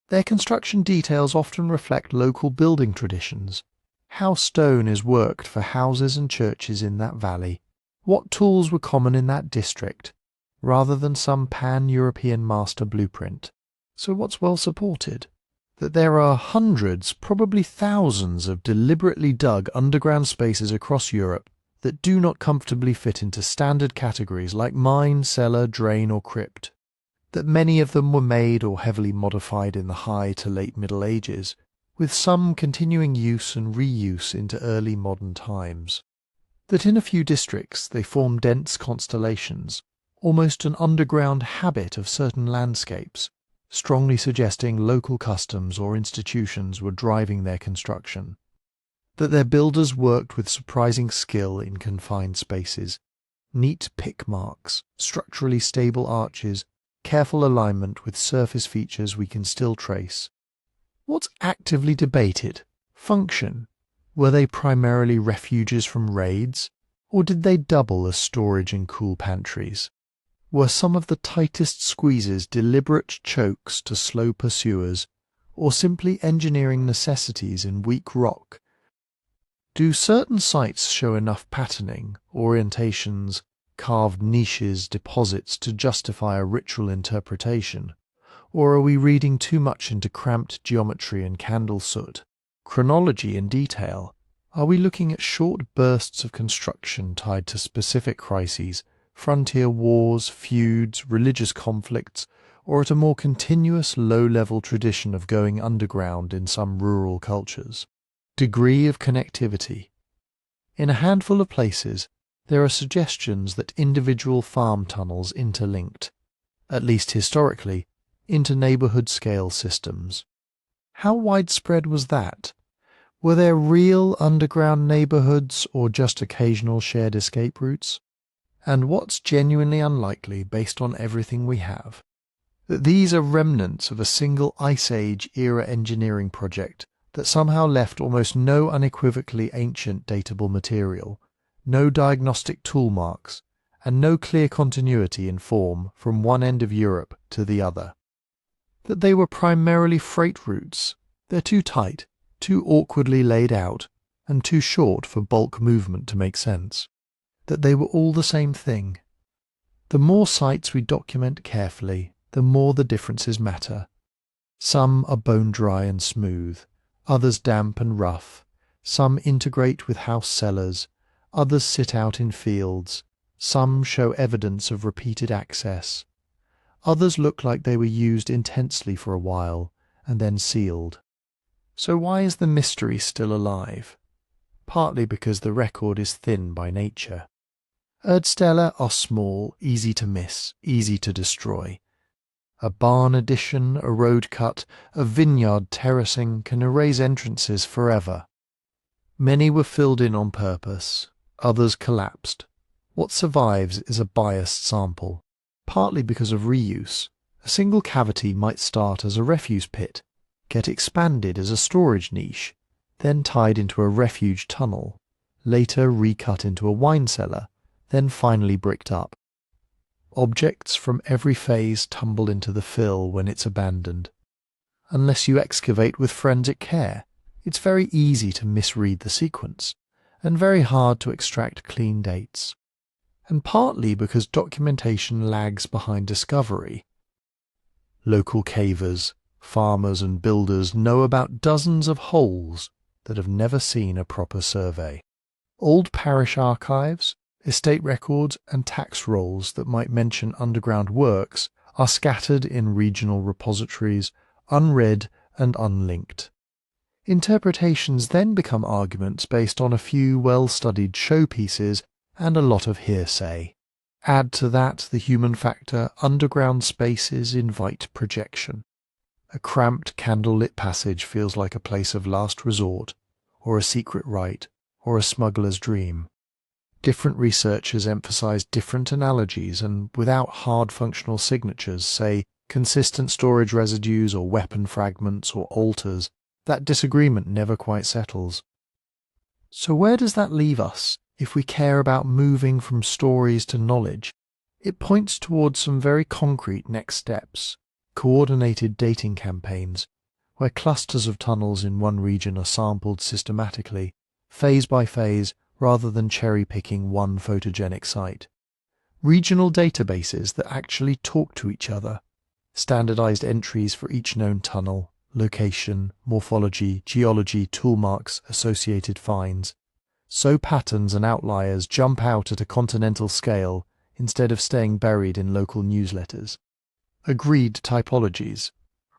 Their construction details often reflect local building traditions, how stone is worked for houses and churches in that valley, what tools were common in that district, rather than some pan-European master blueprint. So what's well supported? That there are hundreds, probably thousands of deliberately dug underground spaces across Europe that do not comfortably fit into standard categories like mine, cellar, drain or crypt. That many of them were made or heavily modified in the high to late Middle Ages, with some continuing use and reuse into early modern times. That in a few districts they form dense constellations, almost an underground habit of certain landscapes, strongly suggesting local customs or institutions were driving their construction. That their builders worked with surprising skill in confined spaces, Neat pick marks, structurally stable arches, careful alignment with surface features we can still trace. What's actively debated? Function. Were they primarily refuges from raids, or did they double as storage and cool pantries? Were some of the tightest squeezes deliberate chokes to slow pursuers, or simply engineering necessities in weak rock? Do certain sites show enough patterning, orientations, carved niches, deposits to justify a ritual interpretation? Or are we reading too much into cramped geometry and candle soot? Chronology and detail? Are we looking at short bursts of construction tied to specific crises, frontier wars, feuds, religious conflicts, or at a more continuous low-level tradition of going underground in some rural cultures? Degree of connectivity. In a handful of places, there are suggestions that individual farm tunnels interlinked, at least historically, into neighborhood-scale systems. How widespread was that? Were there real underground neighborhoods or just occasional shared escape routes? And what's genuinely unlikely based on everything we have? That these are remnants of a single Ice Age-era engineering project that somehow left almost no unequivocally ancient datable material, no diagnostic tool marks, and no clear continuity in form from one end of Europe to the other. That they were primarily freight routes. They're too tight, too awkwardly laid out, and too short for bulk movement to make sense. That they were all the same thing. The more sites we document carefully, the more the differences matter. Some are bone dry and smooth, others damp and rough. Some integrate with house cellars, others sit out in fields. Some show evidence of repeated access. Others look like they were used intensely for a while and then sealed. So why is the mystery still alive? Partly because the record is thin by nature. Erdställe are small, easy to miss, easy to destroy. A barn addition, a road cut, a vineyard terracing can erase entrances forever. Many were filled in on purpose, others collapsed. What survives is a biased sample, partly because of reuse. A single cavity might start as a refuse pit, get expanded as a storage niche, then tied into a refuge tunnel, later recut into a wine cellar, then finally bricked up. Objects from every phase tumble into the fill when it's abandoned. Unless you excavate with forensic care, it's very easy to misread the sequence, and very hard to extract clean dates. And partly because documentation lags behind discovery. Local cavers, farmers and builders know about dozens of holes that have never seen a proper survey. Old parish archives, estate records and tax rolls that might mention underground works are scattered in regional repositories, unread and unlinked. Interpretations then become arguments based on a few well-studied showpieces and a lot of hearsay. Add to that the human factor, underground spaces invite projection. A cramped candle-lit passage feels like a place of last resort, or a secret rite, or a smuggler's dream. Different researchers emphasize different analogies and without hard functional signatures, say consistent storage residues or weapon fragments or altars, that disagreement never quite settles. So where does that leave us if we care about moving from stories to knowledge? It points towards some very concrete next steps, coordinated dating campaigns, where clusters of tunnels in one region are sampled systematically, phase by phase, rather than cherry-picking one photogenic site. Regional databases that actually talk to each other, standardized entries for each known tunnel, location, morphology, geology, toolmarks, associated finds. So patterns and outliers jump out at a continental scale instead of staying buried in local newsletters. Agreed typologies.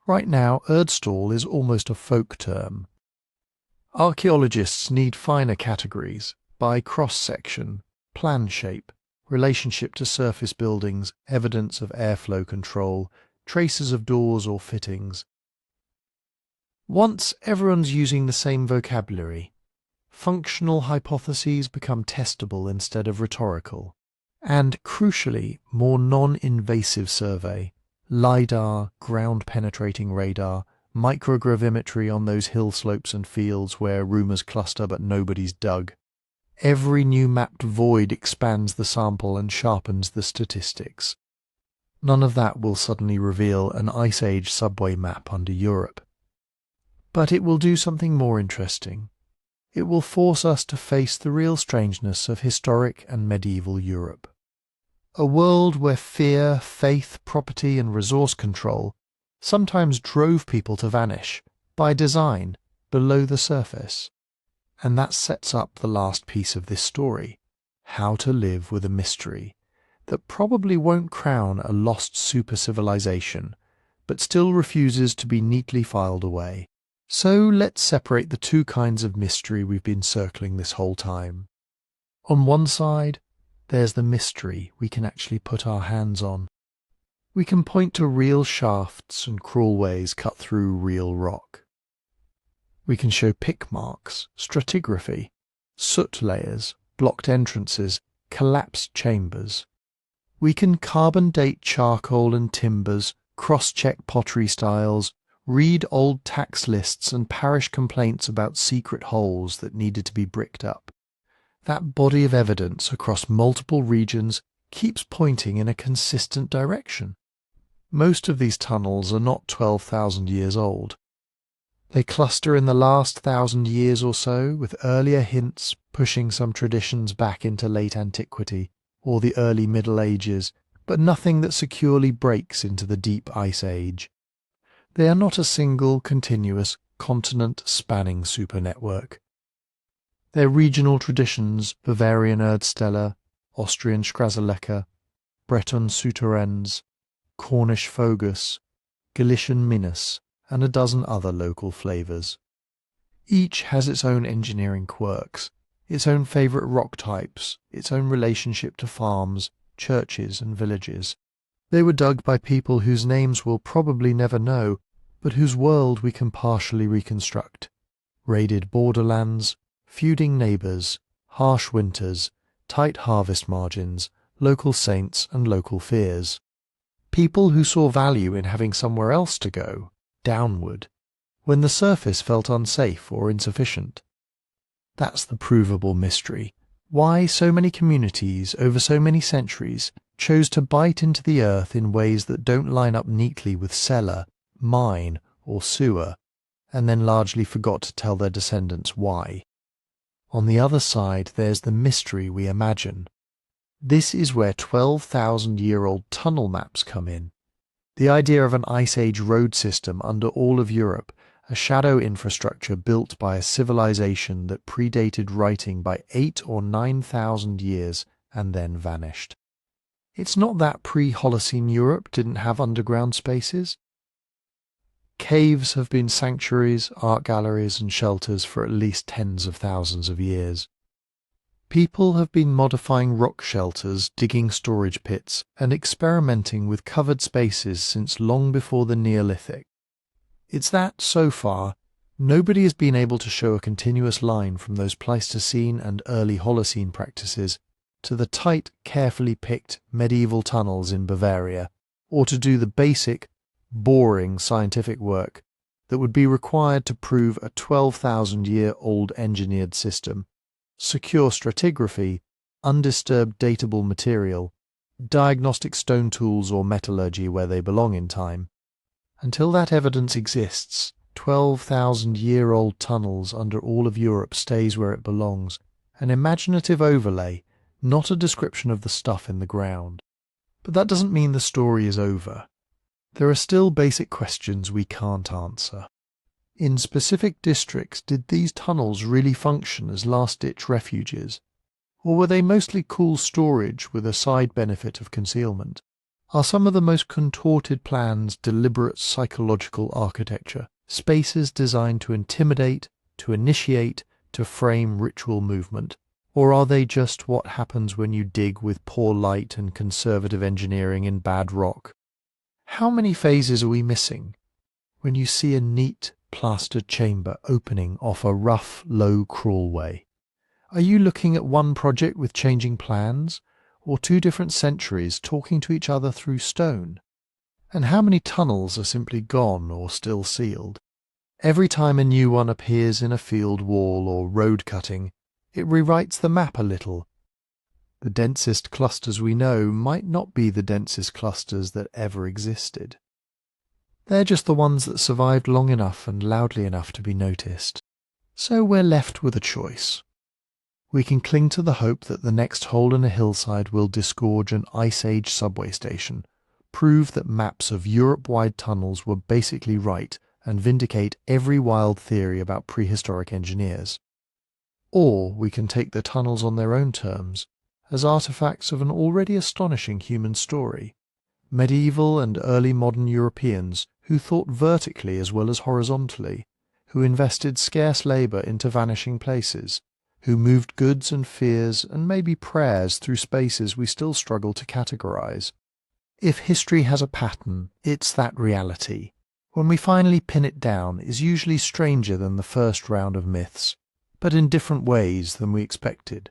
Right now, Erdstall is almost a folk term. Archaeologists need finer categories by cross-section, plan shape, relationship to surface buildings, evidence of airflow control, traces of doors or fittings. Once everyone's using the same vocabulary, functional hypotheses become testable instead of rhetorical. and, crucially, more non-invasive survey, LiDAR, ground-penetrating radar, microgravimetry on those hill slopes and fields where rumours cluster but nobody's dug. Every new mapped void expands the sample and sharpens the statistics. None of that will suddenly reveal an Ice Age subway map under Europe. But it will do something more interesting. It will force us to face the real strangeness of historic and medieval Europe. A world where fear, faith, property and resource control sometimes drove people to vanish, by design, below the surface. And that sets up the last piece of this story, how to live with a mystery that probably won't crown a lost super-civilization, but still refuses to be neatly filed away. So let's separate the two kinds of mystery we've been circling this whole time. On one side, there's the mystery we can actually put our hands on. We can point to real shafts and crawlways cut through real rock. We can show pick marks, stratigraphy, soot layers, blocked entrances, collapsed chambers. We can carbon date charcoal and timbers, cross-check pottery styles, read old tax lists and parish complaints about secret holes that needed to be bricked up. That body of evidence across multiple regions keeps pointing in a consistent direction. Most of these tunnels are not 12,000 years old. They cluster in the last 1,000 years or so, with earlier hints pushing some traditions back into late antiquity or the early Middle Ages, but nothing that securely breaks into the deep Ice Age. They are not a single, continuous, continent-spanning supernetwork. Their regional traditions, Bavarian Erdställe, Austrian Schrazzelecker, Breton Souterrains, Cornish Fogus, Galician Minas, and a dozen other local flavours. Each has its own engineering quirks, its own favourite rock types, its own relationship to farms, churches and villages. They were dug by people whose names we'll probably never know, but whose world we can partially reconstruct. Raided borderlands, feuding neighbours, harsh winters, tight harvest margins, local saints and local fears. People who saw value in having somewhere else to go, downward, when the surface felt unsafe or insufficient. That's the provable mystery. Why so many communities over so many centuries chose to bite into the earth in ways that don't line up neatly with cellar, mine or sewer, and then largely forgot to tell their descendants why. On the other side, there's the mystery we imagine. This is where 12,000-year-old tunnel maps come in. The idea of an Ice Age road system under all of Europe, a shadow infrastructure built by a civilization that predated writing by 8,000 or 9,000 years and then vanished. It's not that pre-Holocene Europe didn't have underground spaces. Caves have been sanctuaries, art galleries and shelters for at least tens of thousands of years. People have been modifying rock shelters, digging storage pits, and experimenting with covered spaces since long before the Neolithic. It's that, so far, nobody has been able to show a continuous line from those Pleistocene and early Holocene practices to the tight, carefully picked medieval tunnels in Bavaria, or to do the basic, boring scientific work that would be required to prove a 12,000-year-old engineered system, secure stratigraphy, undisturbed datable material, diagnostic stone tools or metallurgy where they belong in time. Until that evidence exists, 12,000-year-old tunnels under all of Europe stays where it belongs, an imaginative overlay, not a description of the stuff in the ground. But that doesn't mean the story is over. There are still basic questions we can't answer. In specific districts, did these tunnels really function as last-ditch refuges? Or were they mostly cool storage with a side benefit of concealment? Are some of the most contorted plans deliberate psychological architecture, spaces designed to intimidate, to initiate, to frame ritual movement? Or are they just what happens when you dig with poor light and conservative engineering in bad rock? How many phases are we missing when you see a neat, plastered chamber opening off a rough, low crawlway? Are you looking at one project with changing plans, or two different centuries talking to each other through stone? And how many tunnels are simply gone or still sealed? Every time a new one appears in a field wall or road cutting, it rewrites the map a little. The densest clusters we know might not be the densest clusters that ever existed. They're just the ones that survived long enough and loudly enough to be noticed. So we're left with a choice. We can cling to the hope that the next hole in a hillside will disgorge an Ice Age subway station, prove that maps of Europe-wide tunnels were basically right, and vindicate every wild theory about prehistoric engineers. Or we can take the tunnels on their own terms, as artifacts of an already astonishing human story. Medieval and early modern Europeans who thought vertically as well as horizontally, who invested scarce labour into vanishing places, who moved goods and fears and maybe prayers through spaces we still struggle to categorise. If history has a pattern, it's that reality, when we finally pin it down, is usually stranger than the first round of myths, but in different ways than we expected.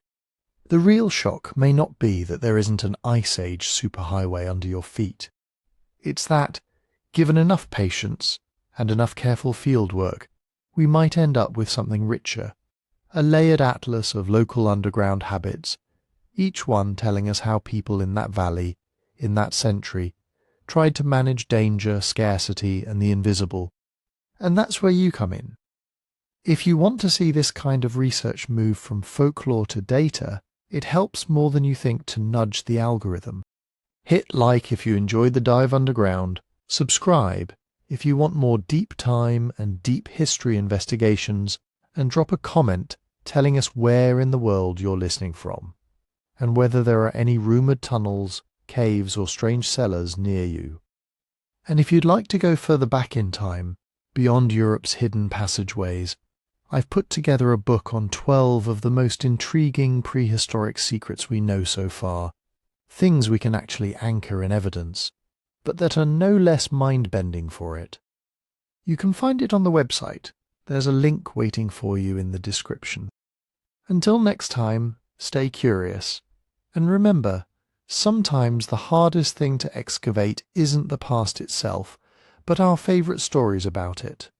The real shock may not be that there isn't an Ice Age superhighway under your feet. It's that, given enough patience and enough careful fieldwork, we might end up with something richer, a layered atlas of local underground habits, each one telling us how people in that valley, in that century, tried to manage danger, scarcity, and the invisible. And that's where you come in. If you want to see this kind of research move from folklore to data, it helps more than you think to nudge the algorithm. Hit like if you enjoyed the dive underground, subscribe if you want more deep time and deep history investigations, and drop a comment telling us where in the world you're listening from, and whether there are any rumoured tunnels, caves or strange cellars near you. And if you'd like to go further back in time, beyond Europe's hidden passageways, I've put together a book on 12 of the most intriguing prehistoric secrets we know so far, things we can actually anchor in evidence, but that are no less mind-bending for it. You can find it on the website. There's a link waiting for you in the description. Until next time, stay curious, and remember, sometimes the hardest thing to excavate isn't the past itself, but our favourite stories about it.